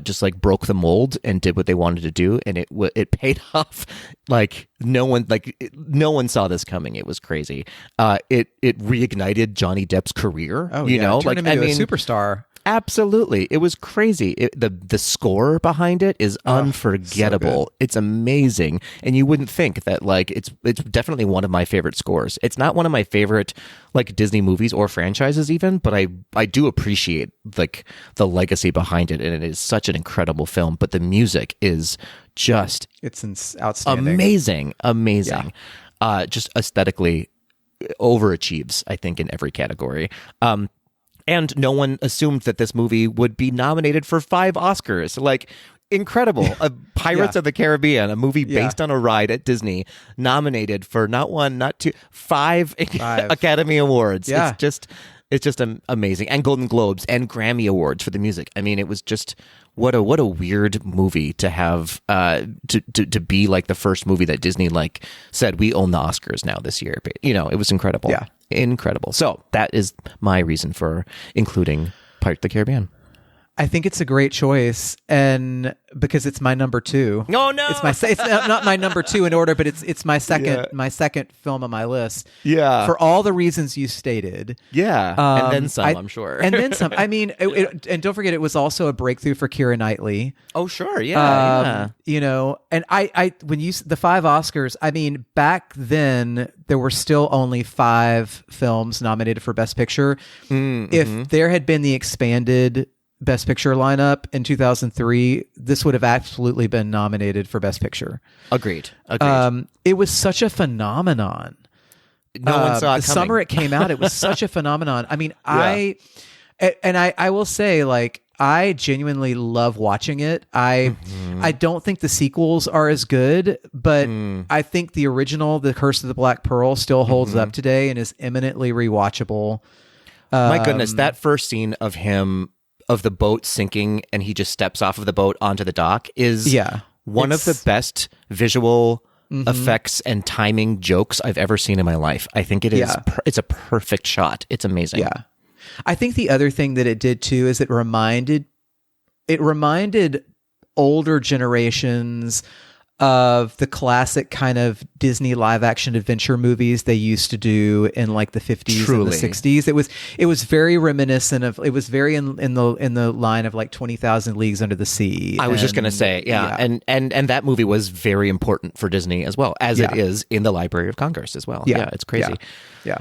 [SPEAKER 1] just like broke the mold and did what they wanted to do, and it paid off. Like no one saw this coming. It was crazy. It reignited Johnny Depp's career.
[SPEAKER 2] Oh, you know, like a superstar.
[SPEAKER 1] Absolutely. It was crazy. The score behind it is unforgettable. So it's amazing. And you wouldn't think that, like, it's definitely one of my favorite scores. It's not one of my favorite, like, Disney movies or franchises even, but I do appreciate, like, the legacy behind it. And it is such an incredible film. But the music is just...
[SPEAKER 2] It's outstanding.
[SPEAKER 1] Amazing. Yeah. Just aesthetically overachieves, I think, in every category. And no one assumed that this movie would be nominated for 5 Oscars. Like, incredible. Pirates of the Caribbean, a movie based on a ride at Disney, nominated for not 1, not 2, 5 Academy Awards.
[SPEAKER 2] Yeah.
[SPEAKER 1] It's just amazing. And Golden Globes and Grammy Awards for the music. I mean, it was just what a weird movie to have to be like the first movie that Disney like said we own the Oscars now this year. But, it was incredible.
[SPEAKER 2] Yeah.
[SPEAKER 1] Incredible. So that is my reason for including Pirates of the Caribbean.
[SPEAKER 2] I think it's a great choice, and because it's my number 2.
[SPEAKER 1] Oh no,
[SPEAKER 2] it's not my number 2 in order, but it's my second film on my list.
[SPEAKER 1] Yeah,
[SPEAKER 2] for all the reasons you stated.
[SPEAKER 1] Yeah, and then some, I'm sure.
[SPEAKER 2] And then some. I mean, and don't forget, it was also a breakthrough for Keira Knightley.
[SPEAKER 1] Oh sure, yeah.
[SPEAKER 2] And I when the 5 Oscars, I mean, back then there were still only 5 films nominated for Best Picture. If there had been the expanded Best Picture lineup in 2003, this would have absolutely been nominated for Best Picture.
[SPEAKER 1] Agreed.
[SPEAKER 2] It was such a phenomenon.
[SPEAKER 1] No one saw it
[SPEAKER 2] the summer it came out. It was such a phenomenon. I mean, I will say, like, I genuinely love watching it. I don't think the sequels are as good, but I think the original, The Curse of the Black Pearl, still holds up today and is eminently rewatchable.
[SPEAKER 1] My goodness, that first scene of him, of the boat sinking and he just steps off of the boat onto the dock is one of the best visual effects and timing jokes I've ever seen in my life. I think it is. It's a perfect shot. It's amazing.
[SPEAKER 2] Yeah. I think the other thing that it did too is it reminded older generations of the classic kind of Disney live action adventure movies they used to do in like the 50s and the 60s. It was very reminiscent of, it was very in the line of like 20,000 Leagues Under the Sea.
[SPEAKER 1] I was just going to say, and that movie was very important for Disney as well, as it is in the Library of Congress as well. Yeah, it's crazy.
[SPEAKER 2] Yeah.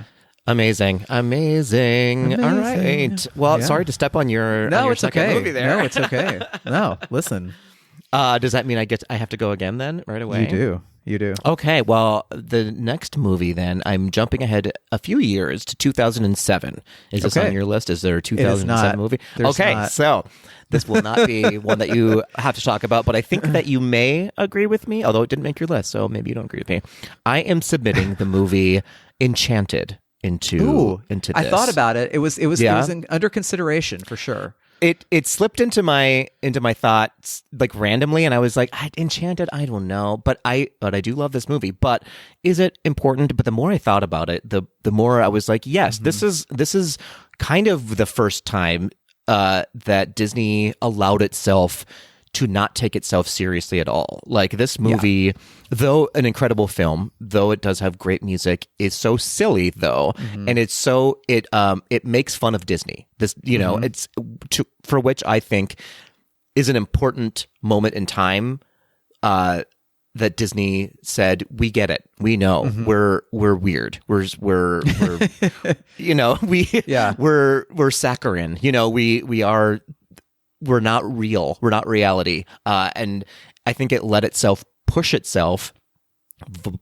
[SPEAKER 1] Amazing. All right. Well, sorry to step on your second movie there.
[SPEAKER 2] No, it's okay. No, listen.
[SPEAKER 1] Does that mean I have to go again then right away?
[SPEAKER 2] You do.
[SPEAKER 1] Okay. Well, the next movie then, I'm jumping ahead a few years to 2007. Is this on your list? Is there a 2007 movie? So this will not be one that you have to talk about, but I think that you may agree with me, although it didn't make your list, so maybe you don't agree with me. I am submitting the movie Enchanted into this.
[SPEAKER 2] I thought about it. It was under consideration for sure.
[SPEAKER 1] It slipped into my thoughts like randomly, and I was like, Enchanted, I don't know, but I do love this movie. But is it important? But the more I thought about it, the more I was like, yes, this is kind of the first time that Disney allowed itself to not take itself seriously at all. Like this movie, though an incredible film, though it does have great music, is so silly though, and it's so it makes fun of Disney. This it's for which I think is an important moment in time that Disney said, we get it, we know, we're weird, we're we're saccharine, we're not real. We're not reality. And I think it let itself push itself,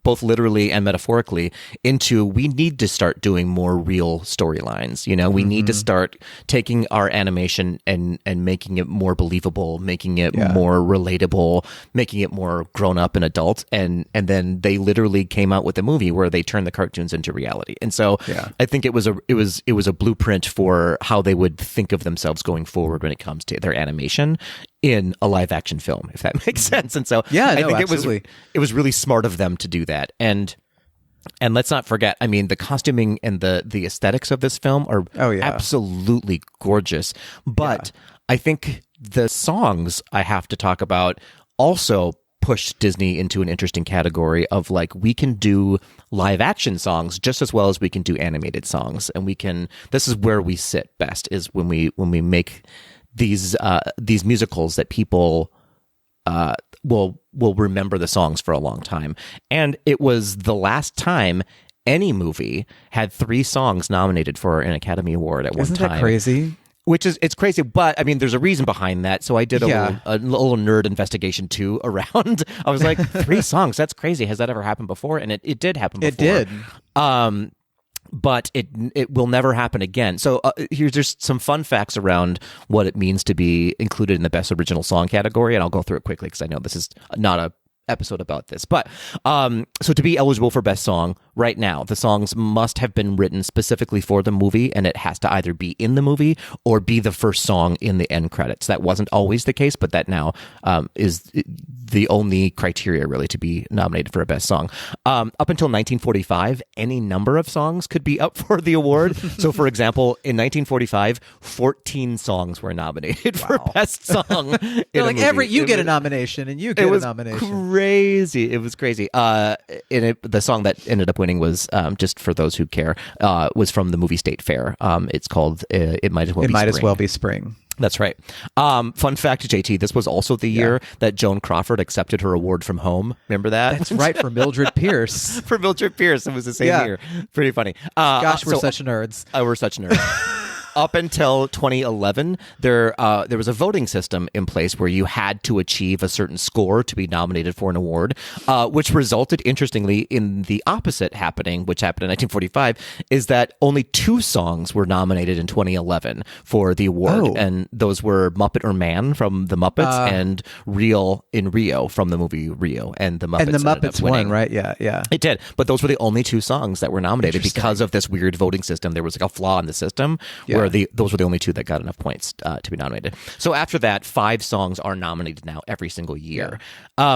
[SPEAKER 1] both literally and metaphorically, into we need to start doing more real storylines. We need to start taking our animation and making it more believable, making it more relatable, making it more grown up and adult. And then they literally came out with a movie where they turned the cartoons into reality. And so I think it was a blueprint for how they would think of themselves going forward when it comes to their animation in a live action film, if that makes sense. And so I think absolutely. It was really smart of them to do that. And let's not forget, I mean, the costuming and the aesthetics of this film are absolutely gorgeous. But I think the songs I have to talk about also pushed Disney into an interesting category of like, we can do live action songs just as well as we can do animated songs, and this is where we sit best, is when we make these musicals that people will remember the songs for a long time. And it was the last time any movie had 3 songs nominated for an Academy Award at one time.
[SPEAKER 2] Isn't that crazy?
[SPEAKER 1] It's crazy, but I mean, there's a reason behind that. So I did a little nerd investigation too around. I was like, 3 songs, that's crazy. Has that ever happened before? And it did happen before.
[SPEAKER 2] It did.
[SPEAKER 1] But it will never happen again. So here's just some fun facts around what it means to be included in the Best Original Song category, and I'll go through it quickly because I know this is not a episode about this. But so to be eligible for Best Song right now, the songs must have been written specifically for the movie, and it has to either be in the movie or be the first song in the end credits. That wasn't always the case, but that now is the only criteria really to be nominated for a Best Song. Up until 1945, any number of songs could be up for the award. So for example, in 1945, 14 songs were nominated for Best Song.
[SPEAKER 2] Like you get a nomination and you get a nomination.
[SPEAKER 1] Crazy. It was crazy. The song that ended up winning was, just for those who care, was from the movie State Fair. It's called It Might As Well Be Spring.
[SPEAKER 2] It Might As Well Be Spring.
[SPEAKER 1] That's right. Fun fact, JT, this was also the year that Joan Crawford accepted her award from Home. Remember that?
[SPEAKER 2] That's right, for Mildred Pierce.
[SPEAKER 1] For Mildred Pierce. It was the same year. Pretty funny.
[SPEAKER 2] Gosh, we're such nerds.
[SPEAKER 1] We're such nerds. Up until 2011, there was a voting system in place where you had to achieve a certain score to be nominated for an award, which resulted, interestingly, in the opposite happening, which happened in 1945, is that only 2 songs were nominated in 2011 for the award, and those were Muppet or Man from the Muppets and Real in Rio from the movie Rio, and the Muppets.
[SPEAKER 2] And the Muppets won, right? Yeah.
[SPEAKER 1] It did, but those were the only 2 songs that were nominated because of this weird voting system. There was like a flaw in the system where those were the only 2 that got enough points to be nominated. So after that, 5 songs are nominated now every single year.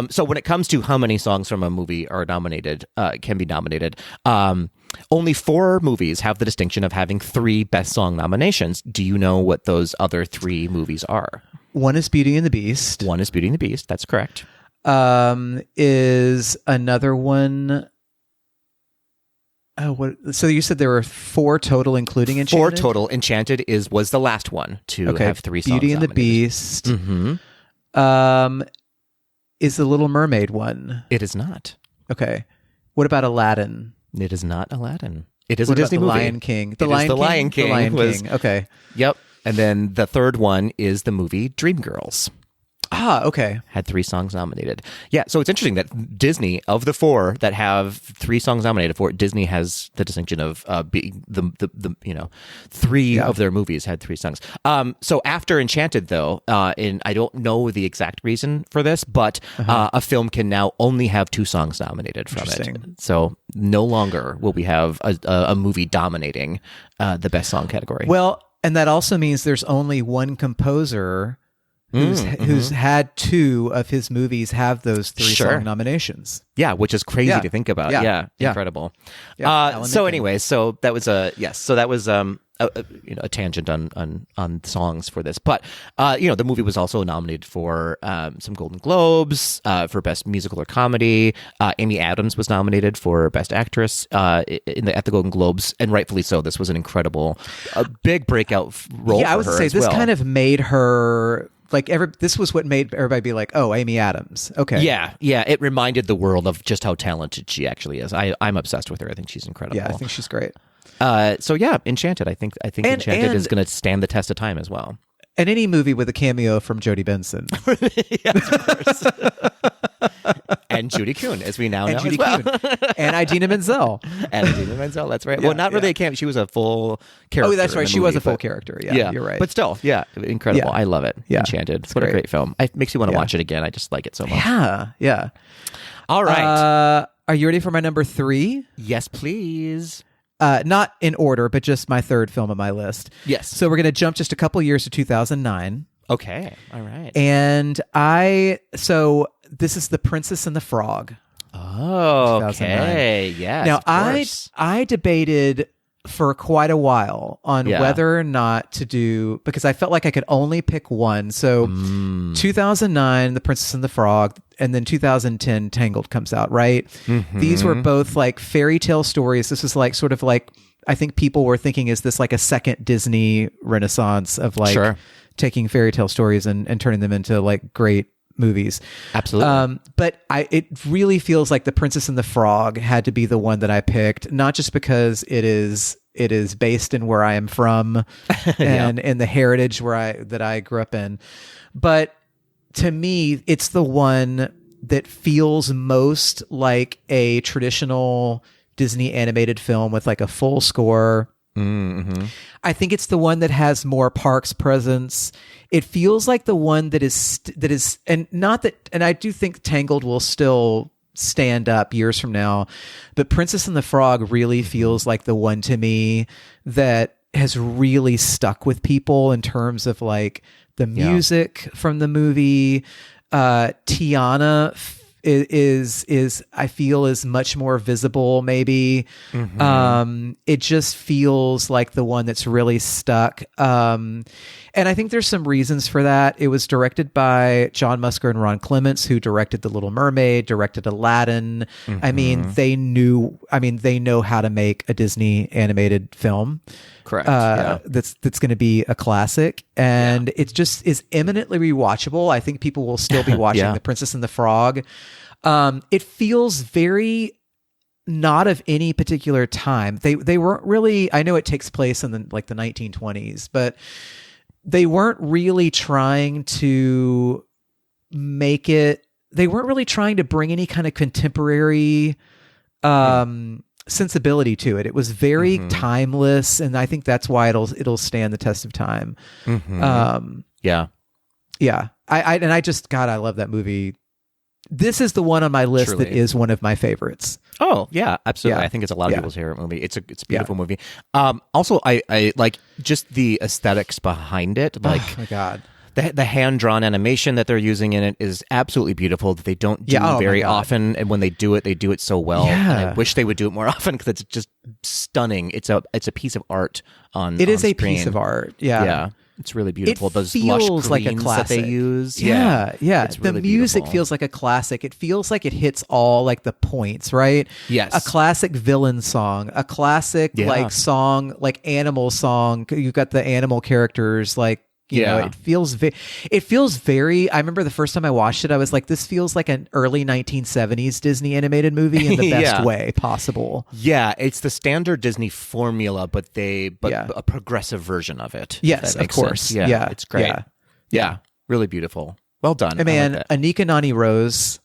[SPEAKER 1] So when it comes to how many songs from a movie are nominated, can be nominated, only 4 movies have the distinction of having 3 Best Song nominations. Do you know what those other 3 movies are?
[SPEAKER 2] One is Beauty and the Beast.
[SPEAKER 1] One is Beauty and the Beast. That's correct.
[SPEAKER 2] Is another one... So you said there were 4 total, including Enchanted?
[SPEAKER 1] 4 total. Enchanted was the last one to have 3 songs
[SPEAKER 2] Beauty and
[SPEAKER 1] nominated.
[SPEAKER 2] the Beast.
[SPEAKER 1] Mm-hmm.
[SPEAKER 2] Is the Little Mermaid one?
[SPEAKER 1] It is not.
[SPEAKER 2] Okay. What about Aladdin?
[SPEAKER 1] It is not Aladdin. It is
[SPEAKER 2] a
[SPEAKER 1] Disney movie.
[SPEAKER 2] Lion King.
[SPEAKER 1] The Lion King.
[SPEAKER 2] Okay.
[SPEAKER 1] Yep. And then the third one is the movie Dreamgirls.
[SPEAKER 2] Okay.
[SPEAKER 1] Had 3 songs nominated. Yeah, so it's interesting that Disney, of the 4 that have 3 songs nominated for it, Disney has the distinction of being the 3 of their movies had 3 songs. So after Enchanted, though, and I don't know the exact reason for this, but a film can now only have 2 songs nominated from it. So no longer will we have a movie dominating the Best Song category.
[SPEAKER 2] Well, and that also means there's only one composer who's had 2 of his movies have those 3 song nominations.
[SPEAKER 1] Yeah, which is crazy to think about. Yeah. Incredible. So anyway, so that was a tangent on songs for this, but the movie was also nominated for some Golden Globes for Best Musical or Comedy. Amy Adams was nominated for Best Actress at the Golden Globes, and rightfully so. This was an incredible, big breakout role.
[SPEAKER 2] Yeah, I would say this kind of made her. This was what made everybody be like, "Oh, Amy Adams." Okay.
[SPEAKER 1] Yeah. It reminded the world of just how talented she actually is. I'm obsessed with her. I think she's incredible.
[SPEAKER 2] Yeah, I think she's great.
[SPEAKER 1] Enchanted. I think Enchanted is going to stand the test of time as well.
[SPEAKER 2] And any movie with a cameo from Jodie Benson.
[SPEAKER 1] Yeah, of course. And Judy Kuhn, as we now know.
[SPEAKER 2] Judy Kuhn. And Idina Menzel.
[SPEAKER 1] That's right. Well, not really a cameo. She was a full character.
[SPEAKER 2] Oh, that's right. She was a full character. Yeah, you're right.
[SPEAKER 1] But still, incredible. I love it.
[SPEAKER 2] Yeah.
[SPEAKER 1] Enchanted. What a great film. It makes you want to watch it again. I just like it so much.
[SPEAKER 2] Yeah.
[SPEAKER 1] All right.
[SPEAKER 2] Are you ready for my number 3?
[SPEAKER 1] Yes, please.
[SPEAKER 2] Not in order, but just my 3rd film on my list.
[SPEAKER 1] Yes.
[SPEAKER 2] So we're going to jump just a couple years to 2009.
[SPEAKER 1] Okay. All right.
[SPEAKER 2] And so this is The Princess and the Frog.
[SPEAKER 1] Oh, okay. Yes.
[SPEAKER 2] Now, I debated for quite a while on whether or not to do, because I felt like I could only pick one. So 2009, The Princess and the Frog, then 2010 Tangled comes out, right? These were both like fairy tale stories. This is like sort of like, I think people were thinking, is this like a second Disney renaissance of like taking fairy tale stories and turning them into like great movies?
[SPEAKER 1] Absolutely.
[SPEAKER 2] But it really feels like The Princess and the Frog had to be the one that I picked, not just because it is based in where I am from and in the heritage that I grew up in, but to me, it's the one that feels most like a traditional Disney animated film with like a full score. I think it's the one that has more parks presence. It feels like the one that is, and not that, and I do think Tangled will still stand up years from now, but Princess and the Frog really feels like the one to me that has really stuck with people in terms of like the music from the movie. Tiana is I feel is much more visible maybe. It just feels like the one that's really stuck. And I think there's some reasons for that. It was directed by John Musker and Ron Clements, who directed The Little Mermaid, directed Aladdin. I mean, they know how to make a Disney animated film.
[SPEAKER 1] Correct.
[SPEAKER 2] That's going to be a classic, and it just is eminently rewatchable. I think people will still be watching The Princess and the Frog. It feels very not of any particular time. They weren't really. I know it takes place in the 1920s, but they weren't really trying to make it. They weren't really trying to bring any kind of contemporary sensibility to it. It was very timeless, and I think that's why it'll stand the test of time. I love that movie. This is the one on my list that is one of my favorites.
[SPEAKER 1] Oh yeah, absolutely. I think it's a lot of people's favorite movie. It's a beautiful movie. Also, I like just the aesthetics behind it. Like,
[SPEAKER 2] oh my God.
[SPEAKER 1] The hand-drawn animation that they're using in it is absolutely beautiful, that they don't do very often, and when they do it so well. And I wish they would do it more often, because it's just stunning. It's a piece of art on
[SPEAKER 2] It is
[SPEAKER 1] on
[SPEAKER 2] a
[SPEAKER 1] screen.
[SPEAKER 2] piece of art. Yeah.
[SPEAKER 1] It's really beautiful. Those
[SPEAKER 2] feels
[SPEAKER 1] lush
[SPEAKER 2] like a
[SPEAKER 1] greens
[SPEAKER 2] classic
[SPEAKER 1] that they use.
[SPEAKER 2] It's
[SPEAKER 1] really
[SPEAKER 2] the music
[SPEAKER 1] beautiful.
[SPEAKER 2] feels like a classic. It feels like it hits all like the points, right?
[SPEAKER 1] Yes.
[SPEAKER 2] A classic villain song, a classic like song, like animal song. You've got the animal characters like. You know, it feels very, I remember the first time I watched it, I was like, this feels like an early 1970s Disney animated movie in the best way possible.
[SPEAKER 1] Yeah, it's the standard Disney formula, but a progressive version of it.
[SPEAKER 2] Yes, of course.
[SPEAKER 1] Sense. Yeah, it's great. Yeah, really beautiful. Well done.
[SPEAKER 2] Hey, man, Anika Nani Rose.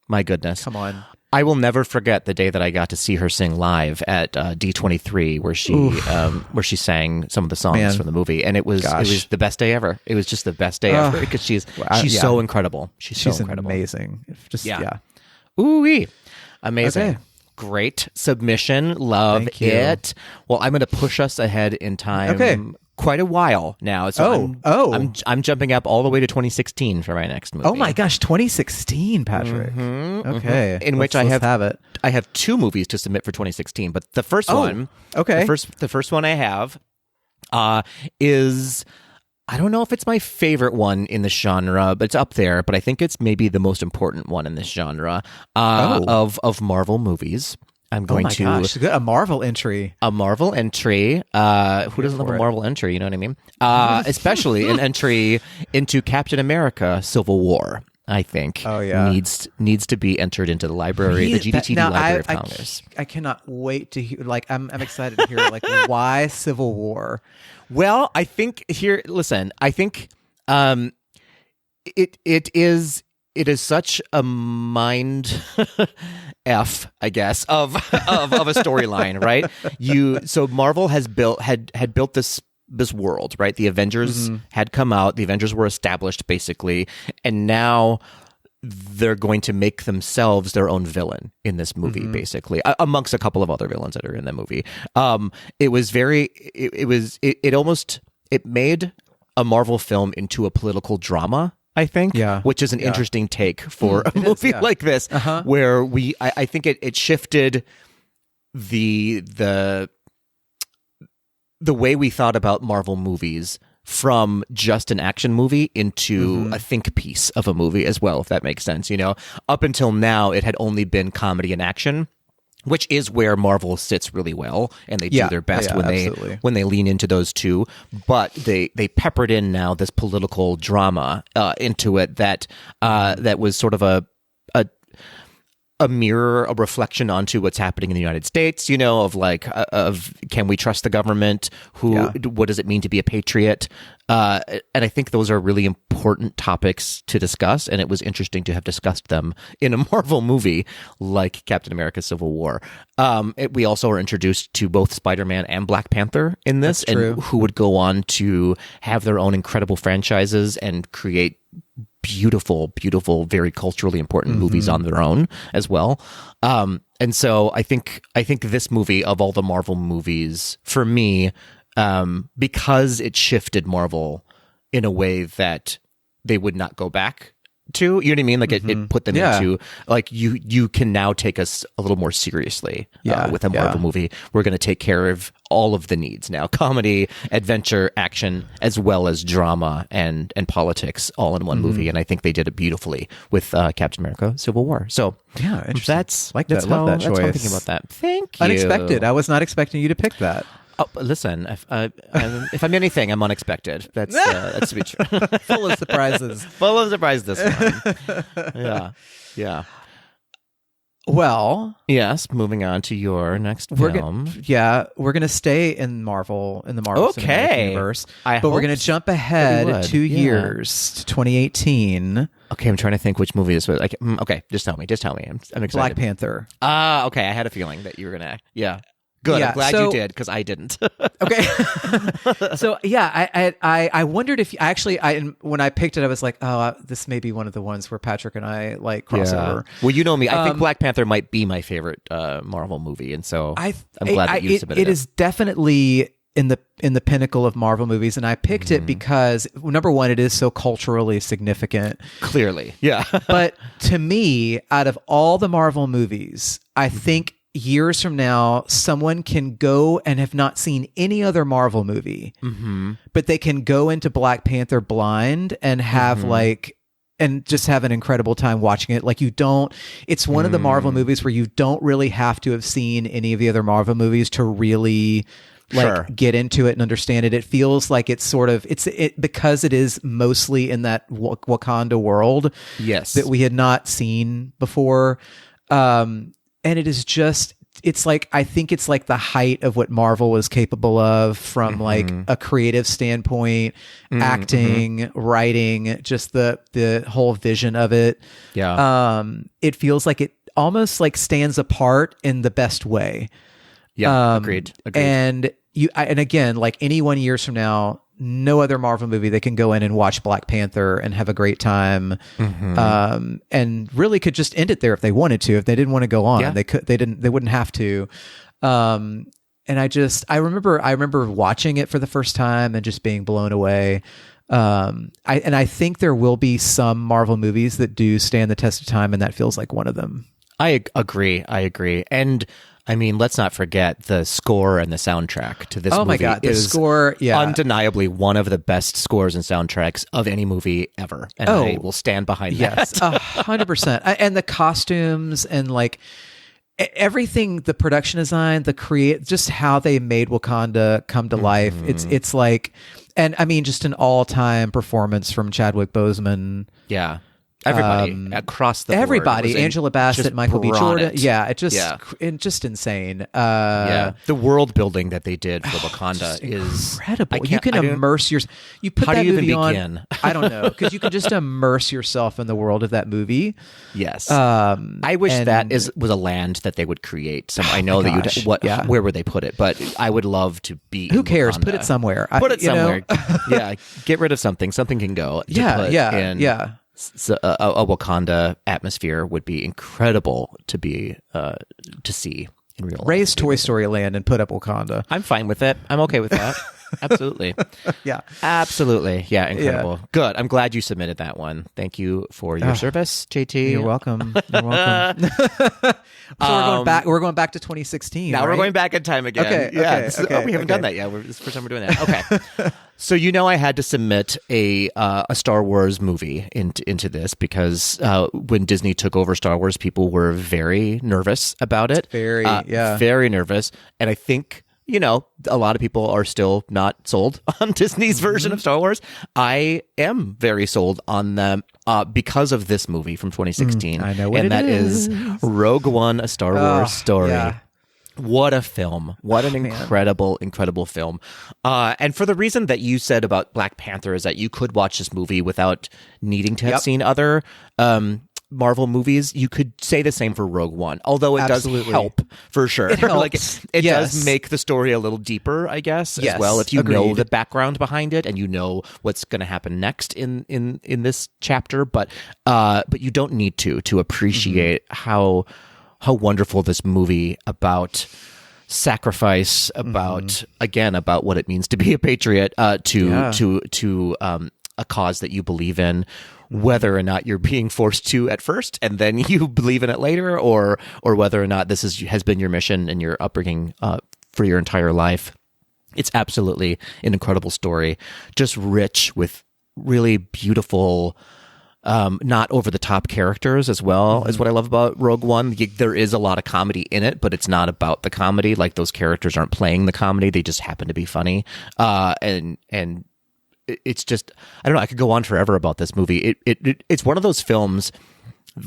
[SPEAKER 1] My goodness.
[SPEAKER 2] Come on.
[SPEAKER 1] I will never forget the day that I got to see her sing live at D23, where she sang some of the songs from the movie, and it was the best day ever. It was just the best day ever, because she's so incredible. She's so incredible.
[SPEAKER 2] Amazing.
[SPEAKER 1] Ooh-wee. Amazing.
[SPEAKER 2] Okay.
[SPEAKER 1] Great submission. Love it. Well, I'm going to push us ahead in time.
[SPEAKER 2] Okay.
[SPEAKER 1] Quite a while now. So I'm jumping up all the way to 2016 for my next movie.
[SPEAKER 2] Oh my gosh, 2016, Patrick. Okay.
[SPEAKER 1] In which I have two movies to submit for 2016, but the first one, the first one I have is, I don't know if it's my favorite one in the genre, but it's up there, but I think it's maybe the most important one in this genre of Marvel movies. I'm going to
[SPEAKER 2] gosh, a Marvel entry.
[SPEAKER 1] A Marvel entry. Who doesn't love a Marvel entry? You know what I mean? Especially an entry into Captain America: Civil War. I think needs to be entered into the library, the GDTD Library of Congress.
[SPEAKER 2] I cannot wait to hear. Like, I'm excited to hear. Like, why Civil War?
[SPEAKER 1] Well, I think here. Listen, I think it is such a mind F, I guess, of a storyline, right? So Marvel had built this world, right? The Avengers had come out, the Avengers were established basically, and now they're going to make themselves their own villain in this movie, basically, amongst a couple of other villains that are in the movie. It made a Marvel film into a political drama, I think, which is an interesting take for a movie like this, where I think it shifted the way we thought about Marvel movies from just an action movie into a think piece of a movie as well, if that makes sense. Up until now, it had only been comedy and action, which is where Marvel sits really well, and they do their best when they lean into those two. But they peppered in now this political drama into it that was sort of a mirror, a reflection onto what's happening in the United States, of can we trust the government? What does it mean to be a patriot? And I think those are really important topics to discuss, and it was interesting to have discussed them in a Marvel movie like Captain America Civil War. We also are introduced to both Spider-Man and Black Panther in this, and who would go on to have their own incredible franchises and create beautiful, beautiful, very culturally important movies on their own as well. And so I think this movie, of all the Marvel movies, for me, because it shifted Marvel in a way that they would not go back to, you know what I mean? Like it put them into, like, you can now take us a little more seriously with a Marvel movie. We're going to take care of all of the needs now: comedy, adventure, action, as well as drama and politics, all in one movie. And I think they did it beautifully with Captain America Civil War. So
[SPEAKER 2] interesting.
[SPEAKER 1] That's
[SPEAKER 2] love that choice.
[SPEAKER 1] That's how I'm thinking about that. Thank you.
[SPEAKER 2] Unexpected. I was not expecting you to pick that.
[SPEAKER 1] Oh, listen, if I'm anything, I'm unexpected. That's to be true.
[SPEAKER 2] Full of surprises.
[SPEAKER 1] Full of surprises this one. Yeah.
[SPEAKER 2] Well,
[SPEAKER 1] yes. Moving on to your next film.
[SPEAKER 2] We're gonna stay in the Marvel Cinematic Universe, but we're gonna jump ahead 2 years to 2018.
[SPEAKER 1] Okay, I'm trying to think which movie this was. Okay, just tell me. I'm excited.
[SPEAKER 2] Black Panther.
[SPEAKER 1] Okay. I had a feeling that you were gonna. Yeah. Good. I'm glad you did, because I didn't.
[SPEAKER 2] Okay. So I wondered if when I picked it, I was like, oh, this may be one of the ones where Patrick and I like crossover.
[SPEAKER 1] Well, you know me. I think Black Panther might be my favorite Marvel movie, and so I'm glad that you submitted it.
[SPEAKER 2] It is definitely in the pinnacle of Marvel movies, and I picked it because, number one, it is so culturally significant.
[SPEAKER 1] Clearly, yeah.
[SPEAKER 2] But to me, out of all the Marvel movies, I think years from now, someone can go and have not seen any other Marvel movie, but they can go into Black Panther blind and have and just have an incredible time watching it. Like, it's one of the Marvel movies where you don't really have to have seen any of the other Marvel movies to really get into it and understand it. It feels like it's sort of, because it is mostly in that Wakanda world that we had not seen before. And it is just, I think it's like the height of what Marvel was capable of from like a creative standpoint, acting, writing, just the whole vision of it.
[SPEAKER 1] Yeah.
[SPEAKER 2] It feels like it almost like stands apart in the best way.
[SPEAKER 1] Yeah. Agreed.
[SPEAKER 2] And again, like 21 years from now, no other Marvel movie, they can go in and watch Black Panther and have a great time, and really could just end it there if they wanted to. If they didn't want to go on, they wouldn't have to. And I remember watching it for the first time and just being blown away. I think there will be some Marvel movies that do stand the test of time, and that feels like one of them.
[SPEAKER 1] I agree. And I mean, let's not forget the score and the soundtrack to this movie.
[SPEAKER 2] Oh my God, the score,
[SPEAKER 1] undeniably one of the best scores and soundtracks of any movie ever. And I will stand behind that.
[SPEAKER 2] Yes, 100%. And the costumes and like everything, the production design, just how they made Wakanda come to life. It's like, and I mean, just an all-time performance from Chadwick Boseman.
[SPEAKER 1] Yeah. Everybody across the board.
[SPEAKER 2] Everybody, Angela Bassett, Michael B. Jordan. It's just insane.
[SPEAKER 1] The world building that they did for Wakanda is
[SPEAKER 2] incredible. You can immerse yourself. You put that movie on. I don't know, because you can just immerse yourself in the world of that movie.
[SPEAKER 1] Yes. I wish that was a land that they would create. I know that where would they put it? But I would love to be.
[SPEAKER 2] Who cares? Put it somewhere.
[SPEAKER 1] Put it somewhere. Yeah. Get rid of something. Something can go.
[SPEAKER 2] Yeah.
[SPEAKER 1] So a Wakanda atmosphere would be incredible to see in real life.
[SPEAKER 2] Raise Toy Story Land and put up Wakanda.
[SPEAKER 1] I'm fine with it. I'm okay with that. Absolutely.
[SPEAKER 2] Yeah.
[SPEAKER 1] Absolutely. Yeah, incredible. Yeah. Good. I'm glad you submitted that one. Thank you for your service, JT.
[SPEAKER 2] You're welcome. You're welcome. So we're going back to 2016.
[SPEAKER 1] Now we're going back in time again.
[SPEAKER 2] Okay.
[SPEAKER 1] Yeah.
[SPEAKER 2] Okay.
[SPEAKER 1] We haven't done that yet. This is the first time we're doing that. Okay. So I had to submit a Star Wars movie into this because when Disney took over Star Wars, people were very nervous about it.
[SPEAKER 2] Very
[SPEAKER 1] nervous. And I think a lot of people are still not sold on Disney's version of Star Wars. I am very sold on them because of this movie from 2016.
[SPEAKER 2] I know what
[SPEAKER 1] and that is Rogue One, A Star Wars Story.
[SPEAKER 2] Yeah.
[SPEAKER 1] What a film. What an incredible film. And for the reason that you said about Black Panther is that you could watch this movie without needing to have seen other Marvel movies, you could say the same for Rogue One, although it does help for sure.
[SPEAKER 2] It helps.
[SPEAKER 1] Like it does make the story a little deeper, I guess, as well. If you know the background behind it and you know what's going to happen next in this chapter, but you don't need to appreciate how wonderful this movie about sacrifice, about what it means to be a patriot, to a cause that you believe in, whether or not you're being forced to at first and then you believe in it later, or whether or not this has been your mission and your upbringing for your entire life. It's absolutely an incredible story, just rich with really beautiful, not over the top characters as well is what I love about Rogue One. There is a lot of comedy in it, but it's not about the comedy. Like those characters aren't playing the comedy; they just happen to be funny. And it's just, I don't know. I could go on forever about this movie. It's one of those films,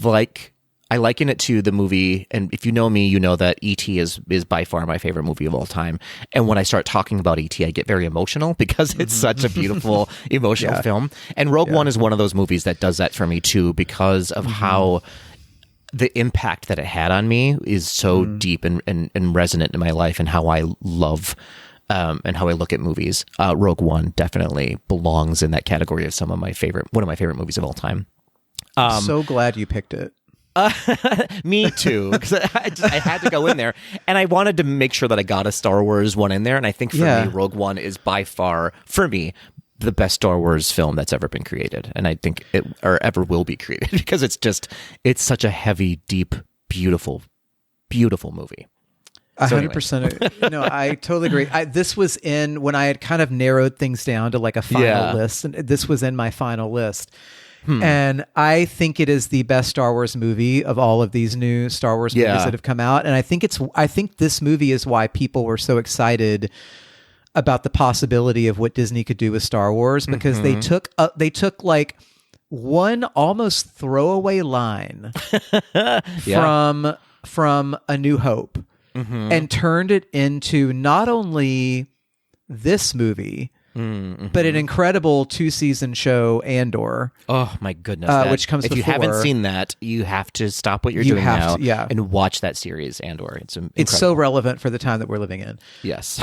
[SPEAKER 1] like I liken it to the movie, and if you know me, you know that E.T. is by far my favorite movie of all time. And when I start talking about E.T., I get very emotional because it's such a beautiful, emotional film. And Rogue One is one of those movies that does that for me too, because of how the impact that it had on me is so deep and resonant in my life, and how I love and how I look at movies. Rogue One definitely belongs in that category of one of my favorite movies of all time.
[SPEAKER 2] I'm so glad you picked it.
[SPEAKER 1] Me too, because I had to go in there, and I wanted to make sure that I got a Star Wars one in there. And I think for me, Rogue One is by far, for me, the best Star Wars film that's ever been created, and I think ever will be created, because it's such a heavy, deep, beautiful movie.
[SPEAKER 2] 100%. No, I totally agree. This was in when I had kind of narrowed things down to like a final list, and this was in my final list. And I think it is the best Star Wars movie of all of these new Star Wars movies that have come out. And I think this movie is why people were so excited about the possibility of what Disney could do with Star Wars, because they took like one almost throwaway line from A New Hope and turned it into not only this movie, but an incredible 2-season show, Andor.
[SPEAKER 1] Oh my goodness!
[SPEAKER 2] Which comes
[SPEAKER 1] if you haven't seen that, you have to stop what you're doing now and watch that series, Andor. It's
[SPEAKER 2] so relevant for the time that we're living in.
[SPEAKER 1] Yes.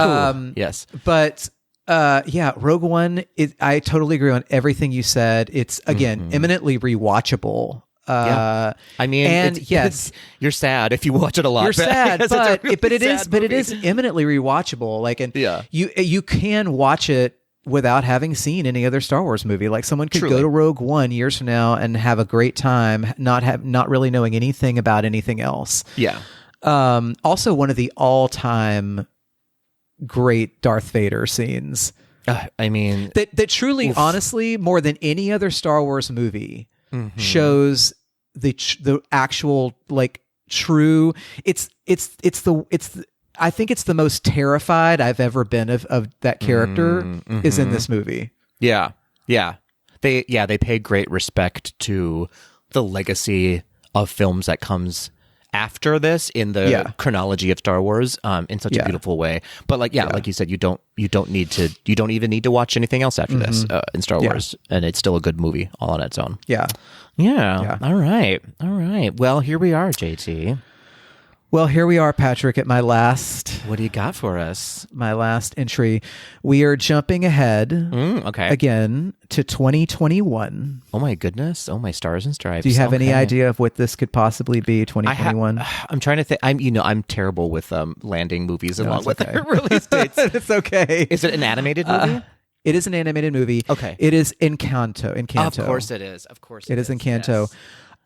[SPEAKER 2] Yes. But Rogue One. I totally agree on everything you said. It's again eminently rewatchable.
[SPEAKER 1] I mean,
[SPEAKER 2] and yes,
[SPEAKER 1] you're sad if you watch it a lot.
[SPEAKER 2] You're sad, but it is eminently rewatchable. Like, and you can watch it without having seen any other Star Wars movie. Like, someone could go to Rogue One years from now and have a great time, not really knowing anything about anything else.
[SPEAKER 1] Yeah.
[SPEAKER 2] Also, one of the all-time great Darth Vader scenes.
[SPEAKER 1] I mean,
[SPEAKER 2] that truly, honestly, more than any other Star Wars movie, shows the actual, like, true. I think it's the most terrified I've ever been of that character is in this movie.
[SPEAKER 1] Yeah. They pay great respect to the legacy of films that comes after this in the chronology of Star Wars in such a beautiful way. But like you said, you don't even need to watch anything else after this in Star Wars, and it's still a good movie all on its own.
[SPEAKER 2] Yeah.
[SPEAKER 1] All right. Well, here we are, JT.
[SPEAKER 2] Well, here we are, Patrick, at my last
[SPEAKER 1] What do you got for us?
[SPEAKER 2] entry. We are jumping ahead
[SPEAKER 1] Okay.
[SPEAKER 2] again to 2021.
[SPEAKER 1] Oh my goodness. Oh, my stars and stripes.
[SPEAKER 2] Do you have any idea of what this could possibly be, 2021?
[SPEAKER 1] I'm trying to think. I'm terrible with landing movies along with
[SPEAKER 2] okay.
[SPEAKER 1] their release dates.
[SPEAKER 2] It's okay.
[SPEAKER 1] Is it an animated movie?
[SPEAKER 2] It is an animated movie.
[SPEAKER 1] Okay.
[SPEAKER 2] It is Encanto.
[SPEAKER 1] Of course it is. Of course
[SPEAKER 2] it is Encanto.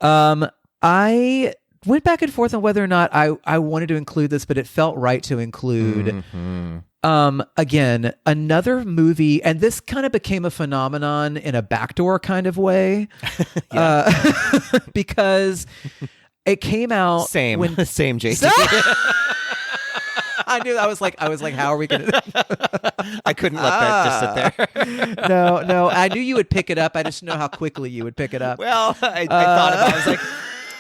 [SPEAKER 1] Yes.
[SPEAKER 2] I went back and forth on whether or not I wanted to include this, but it felt right to include.
[SPEAKER 1] Mm-hmm.
[SPEAKER 2] Again, another movie, and this kind of became a phenomenon in a backdoor kind of way, because it came out
[SPEAKER 1] Same, JC.
[SPEAKER 2] I knew. I was like, how are we going to?
[SPEAKER 1] I couldn't let that just sit there.
[SPEAKER 2] No. I knew you would pick it up. I just know how quickly you would pick it up.
[SPEAKER 1] Well, I thought about it. I was like,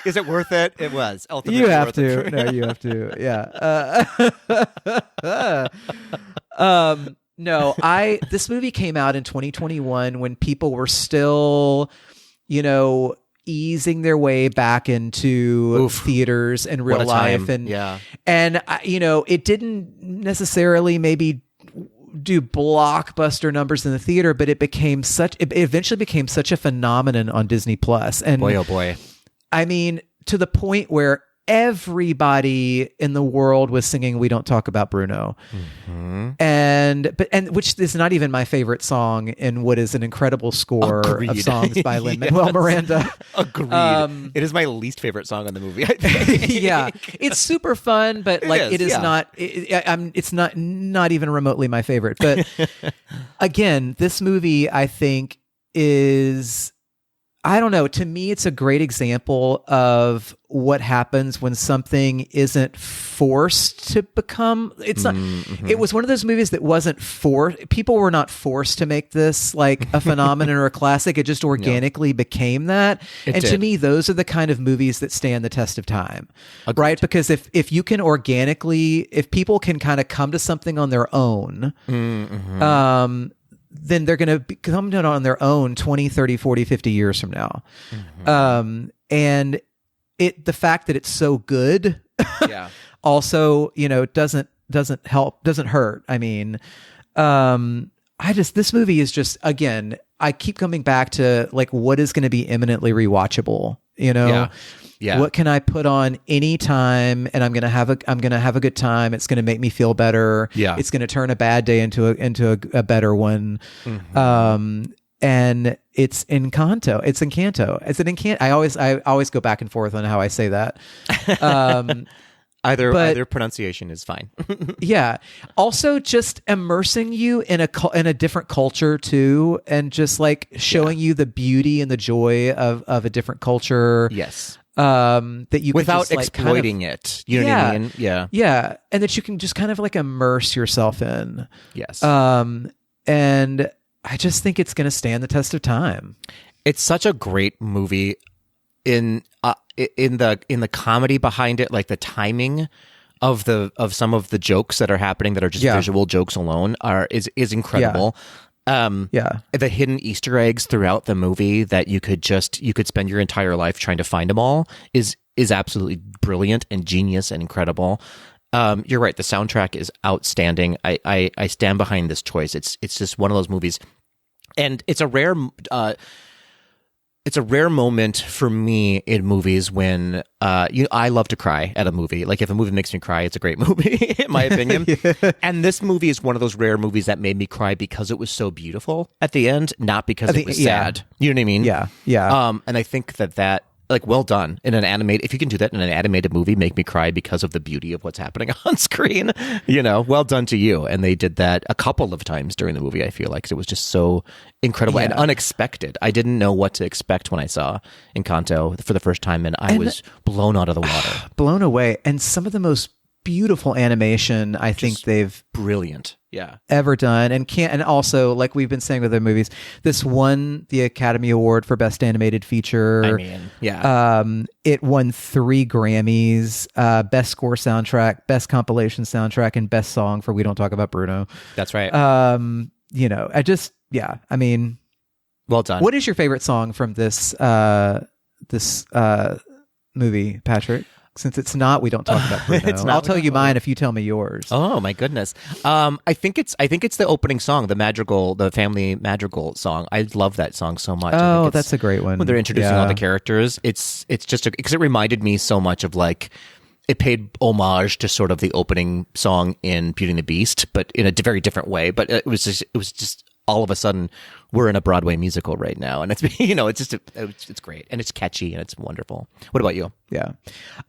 [SPEAKER 1] is it worth it? It was. Ultimately
[SPEAKER 2] you have
[SPEAKER 1] worth
[SPEAKER 2] to.
[SPEAKER 1] It.
[SPEAKER 2] No, you have to. Yeah. No, this movie came out in 2021 when people were still, easing their way back into theaters and real life. And it didn't necessarily maybe do blockbuster numbers in the theater, but it eventually became such a phenomenon on Disney Plus. And
[SPEAKER 1] boy, oh boy.
[SPEAKER 2] I mean, to the point where everybody in the world was singing "We Don't Talk About Bruno," and which is not even my favorite song in what is an incredible score of songs by Lin-Manuel Miranda.
[SPEAKER 1] Agreed. It is my least favorite song in the movie. I think.
[SPEAKER 2] Yeah, it's super fun, but it is not. It's not even remotely my favorite. But again, this movie I think is. I don't know. To me, it's a great example of what happens when something isn't forced to become. It's not. Mm-hmm. It was one of those movies that wasn't forced. People were not forced to make this like a phenomenon or a classic. It just organically became that. To me, those are the kind of movies that stand the test of time, right? Because if you can if people can kind of come to something on their own, then they're going to come down on their own 20, 30, 40, 50 years from now. Mm-hmm. And the fact that it's so good also, doesn't help, doesn't hurt. I mean, this movie is just, again, I keep coming back to like, what is going to be imminently rewatchable, Yeah. What can I put on anytime and I'm going to have a good time. It's going to make me feel better. Yeah. It's going to turn a bad day into a better one. Mm-hmm. And it's Encanto. It's Encanto. It's an Encanto. I always go back and forth on how I say that.
[SPEAKER 1] Either pronunciation is fine.
[SPEAKER 2] Yeah. Also, just immersing you in a different culture too, and just like showing you the beauty and the joy of a different culture.
[SPEAKER 1] Yes.
[SPEAKER 2] That you
[SPEAKER 1] without
[SPEAKER 2] can just,
[SPEAKER 1] exploiting it. You know what I mean? Yeah.
[SPEAKER 2] Yeah. And that you can just kind of like immerse yourself in.
[SPEAKER 1] Yes.
[SPEAKER 2] And I just think it's going to stand the test of time.
[SPEAKER 1] It's such a great movie in the comedy behind it, like the timing of some of the jokes that are happening that are just visual jokes alone is incredible. The hidden Easter eggs throughout the movie that you could spend your entire life trying to find them all is absolutely brilliant and genius and incredible. You're right. The soundtrack is outstanding. I stand behind this choice. It's just one of those movies, and it's a rare moment for me in movies when I love to cry at a movie. Like if a movie makes me cry, it's a great movie, in my opinion. And this movie is one of those rare movies that made me cry because it was so beautiful at the end, not because it was sad. You know what I mean?
[SPEAKER 2] Yeah, yeah.
[SPEAKER 1] And I think that like, well done in an animated. If you can do that in an animated movie, make me cry because of the beauty of what's happening on screen. Well done to you. And they did that a couple of times during the movie. I feel like 'cause it was just so incredible and unexpected. I didn't know what to expect when I saw Encanto for the first time, and I was blown out of the water,
[SPEAKER 2] blown away. And some of the most beautiful animation I think they've
[SPEAKER 1] brilliant
[SPEAKER 2] ever done, and also, like we've been saying with their movies, this won the Academy Award for Best Animated Feature.
[SPEAKER 1] I mean,
[SPEAKER 2] it won 3 Grammys, Best Score Soundtrack, Best Compilation Soundtrack, and Best Song for We Don't Talk About Bruno.
[SPEAKER 1] That's right.
[SPEAKER 2] I mean,
[SPEAKER 1] well done.
[SPEAKER 2] What is your favorite song from this movie, Patrick? Since it's not, we don't talk about Bruno.
[SPEAKER 1] It's not,
[SPEAKER 2] I'll tell you mine if you tell me yours.
[SPEAKER 1] Oh my goodness! I think it's the opening song, the family madrigal song. I love that song so much.
[SPEAKER 2] Oh, that's a great one.
[SPEAKER 1] When they're introducing all the characters, it's just because it reminded me so much of like. It paid homage to sort of the opening song in Beauty and the Beast, but in a very different way. But it was just all of a sudden we're in a Broadway musical right now, and it's it's great and it's catchy and it's wonderful. What about you?
[SPEAKER 2] Yeah,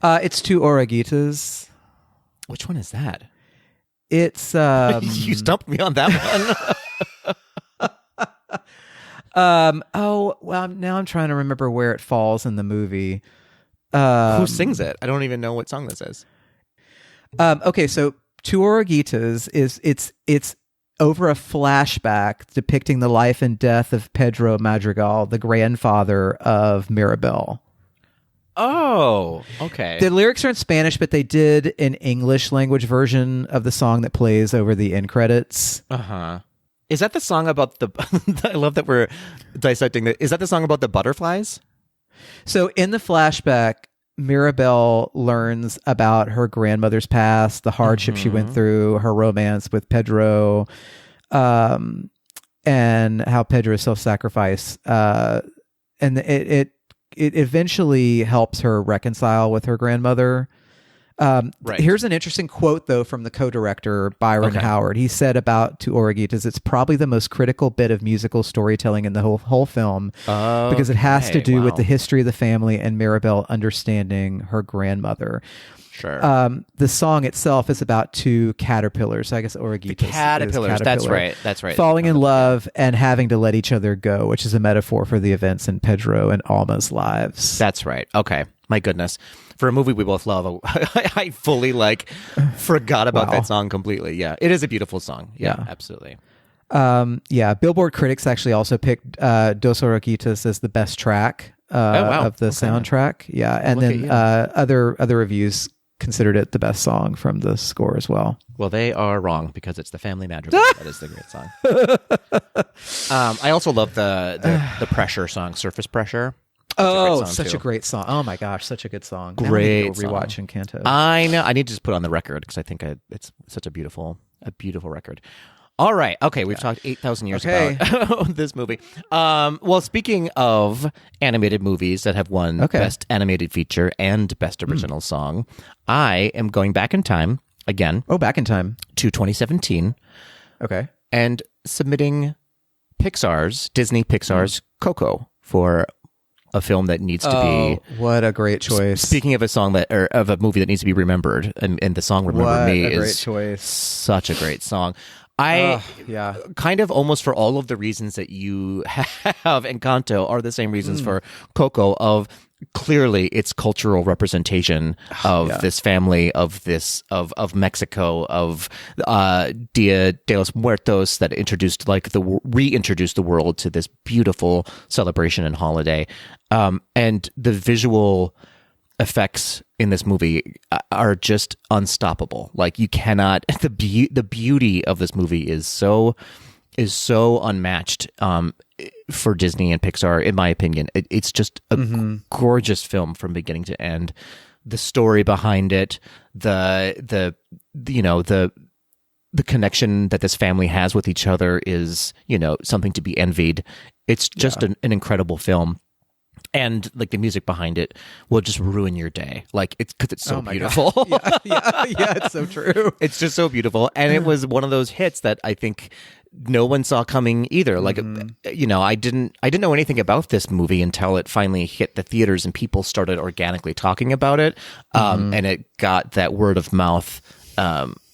[SPEAKER 2] it's Tu Oreguitas.
[SPEAKER 1] Which one is that?
[SPEAKER 2] It's
[SPEAKER 1] you stumped me on that
[SPEAKER 2] one. Oh well, now I'm trying to remember where it falls in the movie.
[SPEAKER 1] Who sings it? I don't even know what song this is.
[SPEAKER 2] Okay, so Tu Oreguitas it's over a flashback depicting the life and death of Pedro Madrigal, the grandfather of Mirabel.
[SPEAKER 1] Oh, okay.
[SPEAKER 2] The lyrics are in Spanish, but they did an English language version of the song that plays over the end credits.
[SPEAKER 1] Uh-huh. Is that the song about the... I love that we're dissecting that. Is that the song about the butterflies?
[SPEAKER 2] So in the flashback, Mirabel learns about her grandmother's past, the hardship she went through, her romance with Pedro, and how Pedro self-sacrificed. And it eventually helps her reconcile with her grandmother. Right. Here's an interesting quote, though, from the co-director, Byron Howard. He said about Tu Oreguitas, it's probably the most critical bit of musical storytelling in the whole film because it has to do with the history of the family and Mirabel understanding her grandmother.
[SPEAKER 1] Sure.
[SPEAKER 2] The song itself is about two caterpillars. I guess Oreguitas.
[SPEAKER 1] Caterpillars. That's right.
[SPEAKER 2] Falling in love and having to let each other go, which is a metaphor for the events in Pedro and Alma's lives.
[SPEAKER 1] That's right. Okay. My goodness. For a movie we both love, I fully forgot about that song completely. Yeah, it is a beautiful song. Yeah. Absolutely.
[SPEAKER 2] Billboard critics actually also picked Dos Oreguitas as the best track of the soundtrack. Yeah, and then other reviews considered it the best song from the score as well.
[SPEAKER 1] Well, they are wrong because it's the Family Madrigal. That is the great song. I also love the pressure song, Surface Pressure.
[SPEAKER 2] Such a great song. Oh my gosh, such a good song.
[SPEAKER 1] Great
[SPEAKER 2] rewatch Encanto.
[SPEAKER 1] I know. I need to just put it on the record because I think it's such a beautiful record. All right. Okay. We've talked 8,000 years about this movie. Well, speaking of animated movies that have won Best Animated Feature and Best Original Song, I am going back in time again.
[SPEAKER 2] Oh, back in time.
[SPEAKER 1] To 2017.
[SPEAKER 2] Okay.
[SPEAKER 1] And submitting Disney Pixar's Coco for a film that needs to be...
[SPEAKER 2] what a great choice.
[SPEAKER 1] Speaking of a song of a movie that needs to be remembered, and the song Remember Me is
[SPEAKER 2] choice.
[SPEAKER 1] Such a great song. I kind of almost for all of the reasons that you have Encanto are the same reasons for Coco of clearly its cultural representation of this family, of Mexico, of Dia de los Muertos that reintroduced the world to this beautiful celebration and holiday. And the visual effects in this movie are just unstoppable. Like you cannot, the beauty of this movie is so unmatched for Disney and Pixar, in my opinion. It's just a gorgeous film from beginning to end. The story behind it, the connection that this family has with each other is, something to be envied. It's just an incredible film. And like the music behind it will just ruin your day. Like it's because it's so beautiful.
[SPEAKER 2] yeah, it's so true.
[SPEAKER 1] It's just so beautiful. And it was one of those hits that I think no one saw coming either. Like, I didn't know anything about this movie until it finally hit the theaters and people started organically talking about it. And it got that word of mouth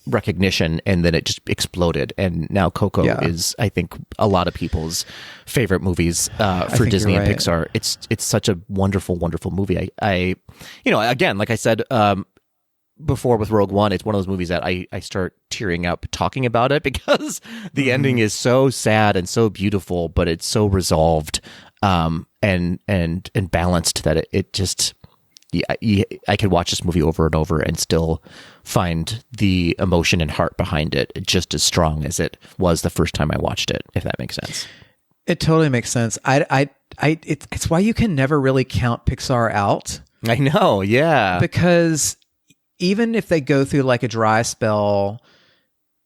[SPEAKER 1] recognition, and then it just exploded. And now Coco is, I think, a lot of people's favorite movies for Disney and Pixar. It's such a wonderful, wonderful movie. I again, like I said before with Rogue One, it's one of those movies that I start tearing up talking about it because the ending is so sad and so beautiful, but it's so resolved and balanced that it just... I could watch this movie over and over and still find the emotion and heart behind it just as strong as it was the first time I watched it, if that makes sense.
[SPEAKER 2] It totally makes sense. It's why you can never really count Pixar out.
[SPEAKER 1] I know, yeah.
[SPEAKER 2] Because even if they go through like a dry spell,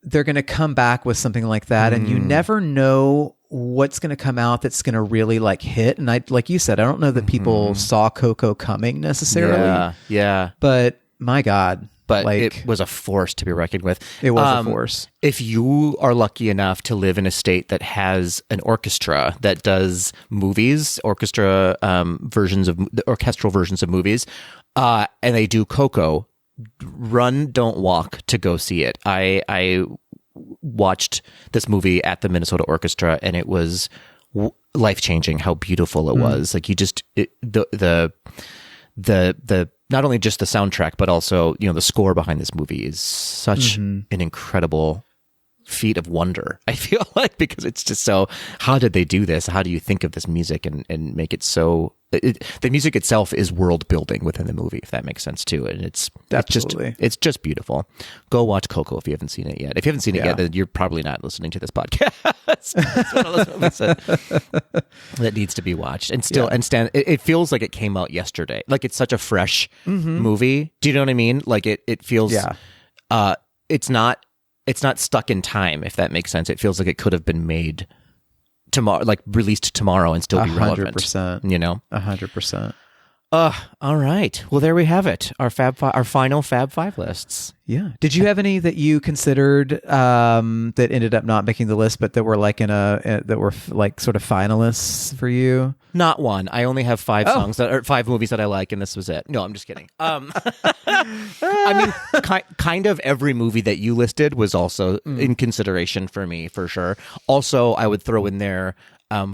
[SPEAKER 2] they're going to come back with something like that, and you never know what's going to come out that's going to really like hit. And I, like you said, I don't know that people saw Coco coming necessarily.
[SPEAKER 1] Yeah.
[SPEAKER 2] But my God.
[SPEAKER 1] But
[SPEAKER 2] like,
[SPEAKER 1] it was a force to be reckoned with.
[SPEAKER 2] It was a force.
[SPEAKER 1] If you are lucky enough to live in a state that has an orchestra that does movies, orchestral versions of movies, and they do Coco, run, don't walk to go see it. I watched this movie at the Minnesota Orchestra, and it was life-changing how beautiful it was. Like, you just the not only just the soundtrack, but also, you know, the score behind this movie is such an incredible feat of wonder, I feel like, because it's just so, how did they do this? How do you think of this music and make it so, the music itself is world building within the movie, if that makes sense too. And it's just beautiful. Go watch Coco if you haven't seen it yet. If you haven't seen it yet, then you're probably not listening to this podcast. It's one of those movies that needs to be watched. And still, it feels like it came out yesterday. Like, it's such a fresh movie. Do you know what I mean? Like, it feels, it's not stuck in time, if that makes sense. It feels like it could have been made tomorrow, like released tomorrow, and still be relevant.
[SPEAKER 2] 100%.
[SPEAKER 1] You know,
[SPEAKER 2] 100%.
[SPEAKER 1] All right. Well, there we have it. Our final Fab Five lists.
[SPEAKER 2] Yeah. Did you have any that you considered that ended up not making the list, but that were like that were like sort of finalists for you?
[SPEAKER 1] Not one. I only have 5 songs or 5 movies that I like, and this was it. No, I'm just kidding. I mean, kind of every movie that you listed was also in consideration for me, for sure. Also, I would throw in there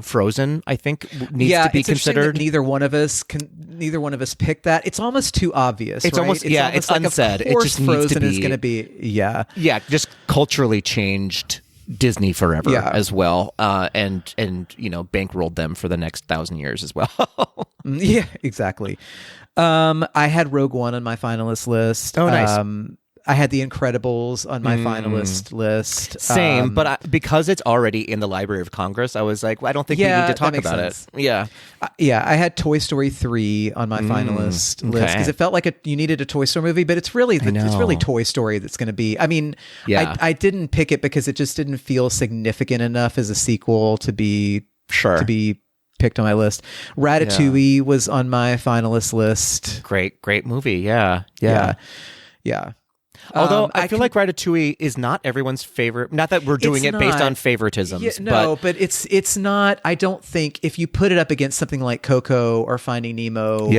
[SPEAKER 1] Frozen, I think, needs to be considered.
[SPEAKER 2] Neither one of us picked that. It's almost too obvious.
[SPEAKER 1] It's
[SPEAKER 2] right?
[SPEAKER 1] almost it's
[SPEAKER 2] like,
[SPEAKER 1] unsaid.
[SPEAKER 2] Of course,
[SPEAKER 1] it just
[SPEAKER 2] Frozen
[SPEAKER 1] needs to be,
[SPEAKER 2] is going to be
[SPEAKER 1] just culturally changed Disney forever as well, and you know, bankrolled them for the next 1,000 years as well.
[SPEAKER 2] Yeah, exactly. I had Rogue One on my finalist list.
[SPEAKER 1] Oh, nice.
[SPEAKER 2] I had The Incredibles on my finalist list.
[SPEAKER 1] Same, but because it's already in the Library of Congress, I was like, well, I don't think we need to talk about it. Yeah.
[SPEAKER 2] I had Toy Story 3 on my finalist list because it felt like you needed a Toy Story movie, but it's really Toy Story that's going to be. I mean, I didn't pick it because it just didn't feel significant enough as a sequel to be picked on my list. Ratatouille was on my finalist list.
[SPEAKER 1] Great movie. Yeah. Although I feel like Ratatouille is not everyone's favorite. Not that we're doing it based on favoritisms.
[SPEAKER 2] But it's not. I don't think if you put it up against something like Coco or Finding Nemo,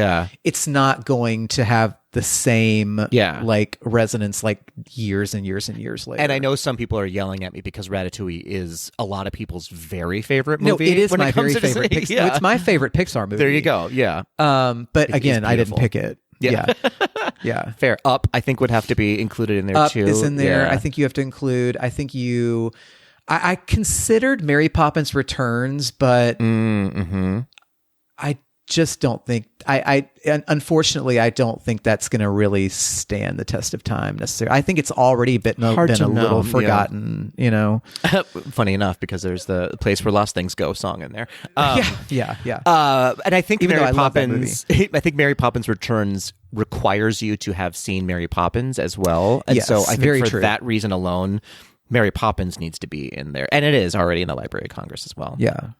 [SPEAKER 2] it's not going to have the same like resonance like years and years and years later.
[SPEAKER 1] And I know some people are yelling at me because Ratatouille is a lot of people's very favorite movie.
[SPEAKER 2] No, it is my very favorite. It's my favorite Pixar movie.
[SPEAKER 1] There you go. Yeah.
[SPEAKER 2] But again, I didn't pick it. Yeah.
[SPEAKER 1] Fair. Up, I think, would have to be included in there
[SPEAKER 2] Up
[SPEAKER 1] too.
[SPEAKER 2] Up is in there.
[SPEAKER 1] Yeah.
[SPEAKER 2] I think you have to include. I think you. I considered Mary Poppins Returns, but I just don't think. Unfortunately, I don't think that's going to really stand the test of time necessarily. I think it's already been a little forgotten. You know.
[SPEAKER 1] Funny enough, because there's the Place Where Lost Things Go song in there.
[SPEAKER 2] Yeah.
[SPEAKER 1] And I think
[SPEAKER 2] Even
[SPEAKER 1] Mary Poppins. I think Mary Poppins Returns requires you to have seen Mary Poppins as well, and so I think for that reason alone, Mary Poppins needs to be in there, and it is already in the Library of Congress as well.
[SPEAKER 2] Yeah.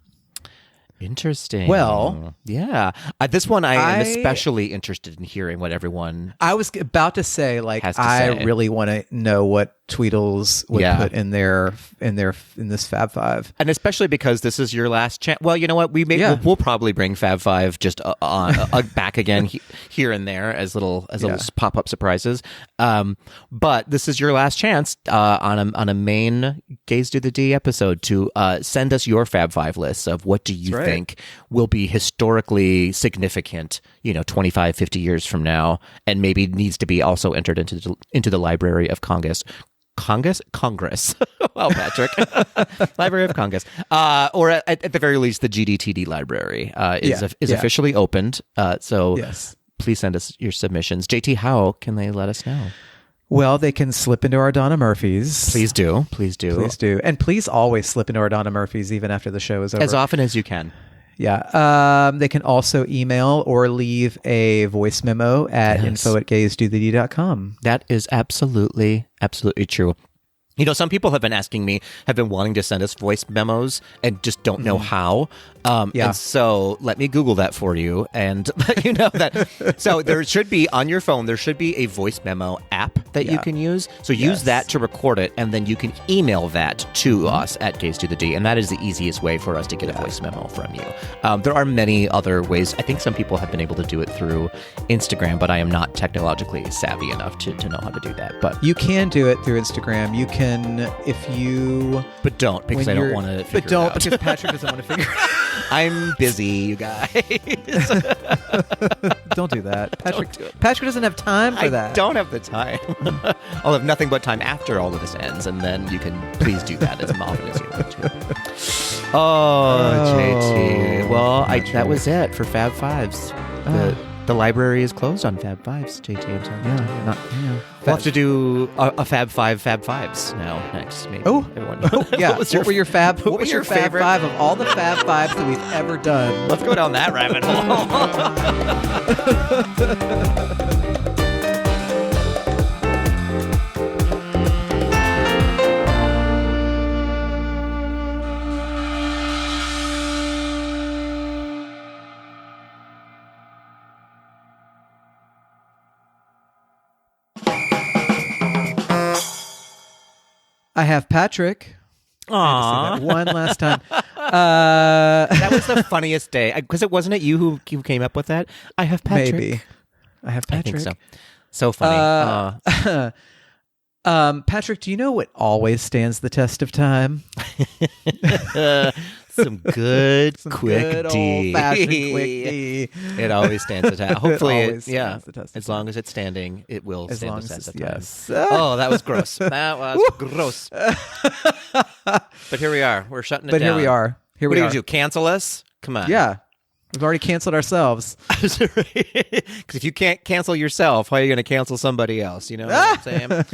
[SPEAKER 1] Interesting.
[SPEAKER 2] Well,
[SPEAKER 1] yeah. This one I am especially interested in hearing what everyone.
[SPEAKER 2] I was about to say, like, I really want to know what Tweedles would put in this Fab Five,
[SPEAKER 1] and especially because this is your last chance. Well, you know what? We'll probably bring Fab Five just back again here and there as little pop up surprises. But this is your last chance on a main Gaze Do the D episode to send us your Fab Five lists of what do you think will be historically significant, 25, 50 years from now, and maybe needs to be also entered into the Library of Congress. Wow, Patrick. Library of Congress. Or at the very least, the GDTD library is officially opened. So please send us your submissions. JT, how can they let us know?
[SPEAKER 2] Well, they can slip into our Donna Murphys.
[SPEAKER 1] Please do.
[SPEAKER 2] And please always slip into our Donna Murphys even after the show is over.
[SPEAKER 1] As often as you can.
[SPEAKER 2] Yeah. They can also email or leave a voice memo at info@gaysdothed.com.
[SPEAKER 1] That is absolutely true. You know, some people have been wanting to send us voice memos and just don't know how. And so let me Google that for you and let you know that. So there should be on your phone, there should be a voice memo app that you can use. So use that to record it, and then you can email that to us at Gays to the D. And that is the easiest way for us to get a voice memo from you. There are many other ways. I think some people have been able to do it through Instagram, but I am not technologically savvy enough to know how to do that. But
[SPEAKER 2] you can do it through Instagram. You can, if you...
[SPEAKER 1] But don't, because I don't want to figure it out.
[SPEAKER 2] Because Patrick doesn't want to figure it out.
[SPEAKER 1] I'm busy, you guys.
[SPEAKER 2] Don't do that. Patrick doesn't have time for that.
[SPEAKER 1] I don't have the time. I'll have nothing but time after all of this ends, and then you can please do that as often as you want to. JT. Well, that was it for Fab Fives. The library is closed on Fab Fives, JT. I'm sorry. We'll have to do a Fab Fives now next. Maybe.
[SPEAKER 2] What were your Fab? What was your Fab Five of all the Fab Fives that we've ever done?
[SPEAKER 1] Let's go down that rabbit hole.
[SPEAKER 2] I have Patrick.
[SPEAKER 1] Aww.
[SPEAKER 2] One last time.
[SPEAKER 1] That was the funniest day. Because it wasn't it you who came up with that? I have Patrick.
[SPEAKER 2] Maybe. I have Patrick.
[SPEAKER 1] I think so. So funny.
[SPEAKER 2] Patrick, do you know what always stands the test of time?
[SPEAKER 1] Some good
[SPEAKER 2] old-fashioned quick D.
[SPEAKER 1] It always stands the test. Hopefully,
[SPEAKER 2] the test
[SPEAKER 1] as long as it's standing, it will stand the test of time.
[SPEAKER 2] Yes.
[SPEAKER 1] Oh, that was gross. That was gross. But here we are. We're shutting it down.
[SPEAKER 2] But here we are.
[SPEAKER 1] What do you do? Cancel us? Come on.
[SPEAKER 2] Yeah. We've already canceled ourselves.
[SPEAKER 1] Because if you can't cancel yourself, how are you going to cancel somebody else? You know what I'm saying?
[SPEAKER 2] Can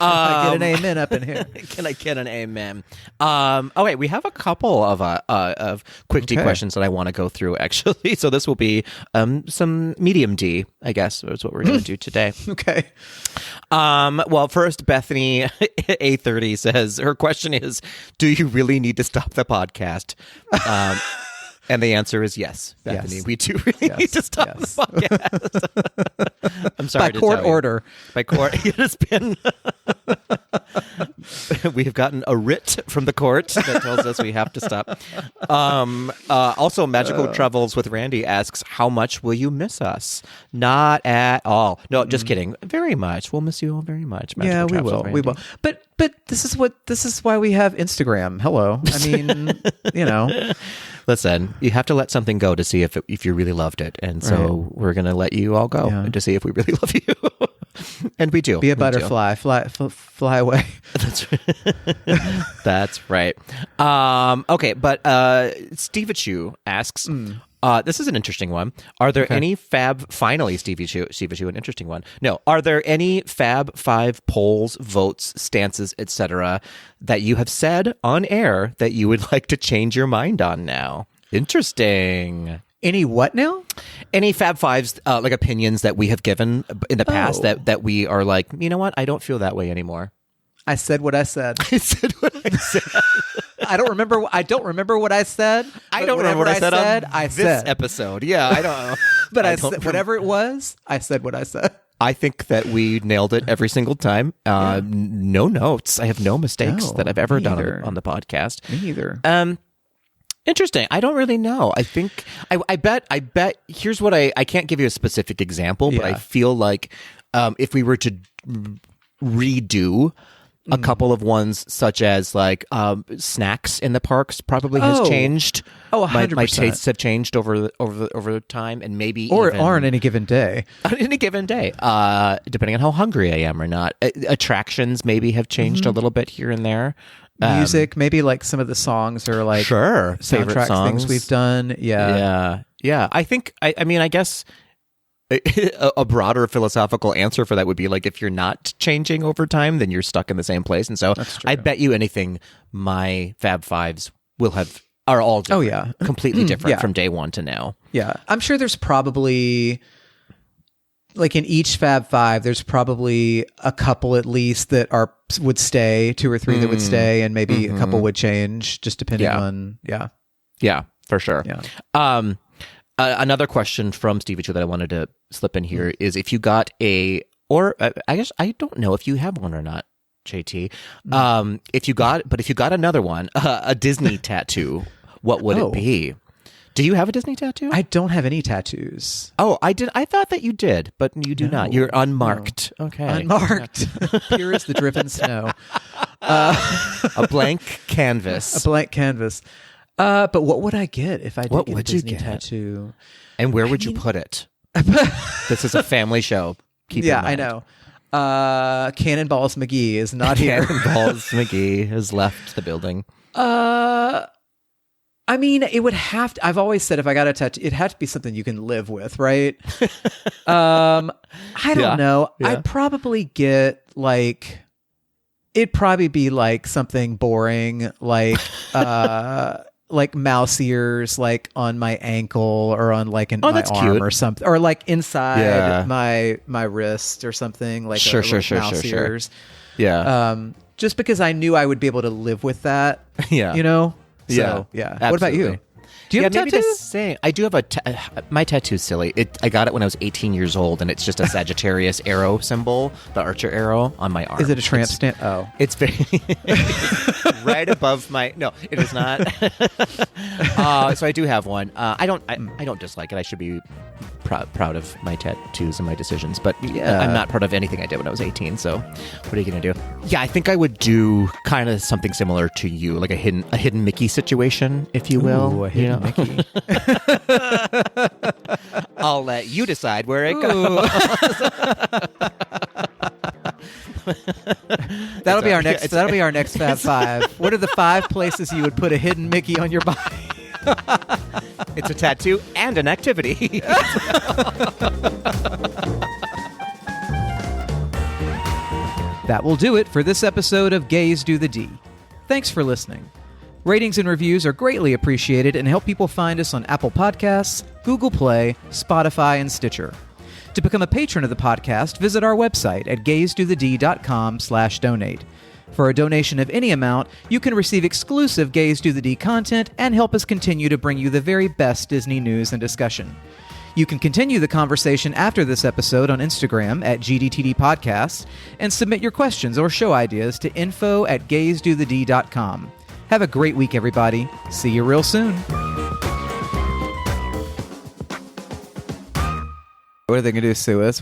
[SPEAKER 2] I get an amen up in here?
[SPEAKER 1] Can I get an amen? Wait, we have a couple of quick D questions that I want to go through, actually. So this will be some medium D, I guess, is what we're going to do today.
[SPEAKER 2] Okay.
[SPEAKER 1] Well, first, Bethany A30 says, her question is, do you really need to stop the podcast? And the answer is yes, Bethany.
[SPEAKER 2] Yes.
[SPEAKER 1] We do really need to stop the podcast. I'm sorry
[SPEAKER 2] By court order.
[SPEAKER 1] By court. It has been... we have gotten a writ from the court that tells us we have to stop. Also, Magical Travels with Randy asks, how much will you miss us? Not at all. No, just kidding. Very much. We'll miss you all very much.
[SPEAKER 2] Yeah, we will. We will. But this is why we have Instagram. Hello. I mean, you know.
[SPEAKER 1] Listen, you have to let something go to see if you really loved it. And so we're going to let you all go to see if we really love you. And we do.
[SPEAKER 2] Be a butterfly. Fly away.
[SPEAKER 1] That's right. That's right. Okay, but Steve Chu asks, this is an interesting one. Are there any finally, Steve Chu, an interesting one. No. Are there any Fab Five polls, votes, stances, etc. that you have said on air that you would like to change your mind on now? Interesting.
[SPEAKER 2] Any what now?
[SPEAKER 1] Any Fab Fives, like opinions that we have given in the past that we are like, you know what? I don't feel that way anymore.
[SPEAKER 2] I said what I said.
[SPEAKER 1] I said what I said.
[SPEAKER 2] I don't remember what I said.
[SPEAKER 1] I don't remember what I said on this episode. Yeah, I don't know.
[SPEAKER 2] But I said whatever it was, I said what I said.
[SPEAKER 1] I think that we nailed it every single time. No notes. I have no mistakes that I've ever done on the podcast.
[SPEAKER 2] Me either.
[SPEAKER 1] Interesting. I don't really know. I think I bet here's what I can't give you a specific example, but I feel like if we were to redo a couple of ones, such as like snacks in the parks, probably has changed.
[SPEAKER 2] 100%.
[SPEAKER 1] My tastes have changed over time, and maybe
[SPEAKER 2] or on any given day.
[SPEAKER 1] On any given day, depending on how hungry I am or not. Attractions maybe have changed a little bit here and there.
[SPEAKER 2] Music, maybe like some of the songs are like
[SPEAKER 1] favorite songs
[SPEAKER 2] things we've done.
[SPEAKER 1] Yeah. I think. I mean, I guess. A broader philosophical answer for that would be like, if you're not changing over time, then you're stuck in the same place. And so I bet you anything my Fab Fives will have are all different.
[SPEAKER 2] Oh, yeah.
[SPEAKER 1] Completely different
[SPEAKER 2] Yeah.
[SPEAKER 1] from day one to now.
[SPEAKER 2] Yeah. I'm sure there's probably, like in each Fab Five, there's probably a couple at least that would stay, 2 or 3 that would stay, and maybe a couple would change, just depending on,
[SPEAKER 1] Yeah, for sure.
[SPEAKER 2] Yeah.
[SPEAKER 1] Another question from Stevie Chu that I wanted to slip in here is if you got I guess I don't know if you have one or not, JT. If you got another one, a Disney tattoo, what would it be? Do you have a Disney tattoo?
[SPEAKER 2] I don't have any tattoos.
[SPEAKER 1] Oh, I did. I thought that you did, but you do not. You're unmarked. No. Okay.
[SPEAKER 2] Unmarked. Pure as the driven snow.
[SPEAKER 1] A blank canvas.
[SPEAKER 2] A blank canvas. But what would I get if I did get a Disney
[SPEAKER 1] get?
[SPEAKER 2] tattoo?
[SPEAKER 1] And where would you put it? This is a family show. Keep in mind.
[SPEAKER 2] I know. Cannonballs McGee is not here.
[SPEAKER 1] Cannonballs McGee has left the building.
[SPEAKER 2] I mean, it would have to. I've always said if I got a tattoo, it had to be something you can live with, right? I don't know.
[SPEAKER 1] Yeah.
[SPEAKER 2] I'd probably get like. It'd probably be like something boring, like like mouse ears, like on my ankle or on like my arm
[SPEAKER 1] cute.
[SPEAKER 2] or something, or like inside my wrist or something, like
[SPEAKER 1] sure,
[SPEAKER 2] mouse ears.
[SPEAKER 1] Yeah.
[SPEAKER 2] Just because I knew I would be able to live with that.
[SPEAKER 1] Yeah.
[SPEAKER 2] You know.
[SPEAKER 1] Yeah.
[SPEAKER 2] So, yeah.
[SPEAKER 1] Absolutely.
[SPEAKER 2] What about you? Do you have a
[SPEAKER 1] maybe
[SPEAKER 2] tattoo?
[SPEAKER 1] the same. I do have my tattoo's silly. I got it when I was 18 years old, and it's just a Sagittarius arrow symbol, the Archer arrow on my arm.
[SPEAKER 2] Is it a tramp stamp? Oh.
[SPEAKER 1] It's very right above my. No, it is not. So I do have one. I don't dislike it. I should be proud of my tattoos and my decisions, but I'm not proud of anything I did when I was 18. So what are you gonna do? Yeah, I think I would do kind of something similar to you, like a hidden Mickey situation, if you will.
[SPEAKER 2] Ooh, a hidden Mickey.
[SPEAKER 1] I'll let you decide where it goes.
[SPEAKER 2] That'll be our next Fab Five. What are the 5 places you would put a hidden Mickey on your body?
[SPEAKER 1] It's a tattoo and an activity.
[SPEAKER 2] That will do it for this episode of Gays Do the D. Thanks for listening. Ratings and reviews are greatly appreciated and help people find us on Apple Podcasts, Google Play, Spotify, and Stitcher. To become a patron of the podcast, visit our website at gaysdothed.com/donate. For a donation of any amount, you can receive exclusive Gays Do the D content and help us continue to bring you the very best Disney news and discussion. You can continue the conversation after this episode on Instagram at GDTD Podcast and submit your questions or show ideas to info@gaysdothed.com. Have a great week, everybody. See you real soon. What are they going to do, sue us?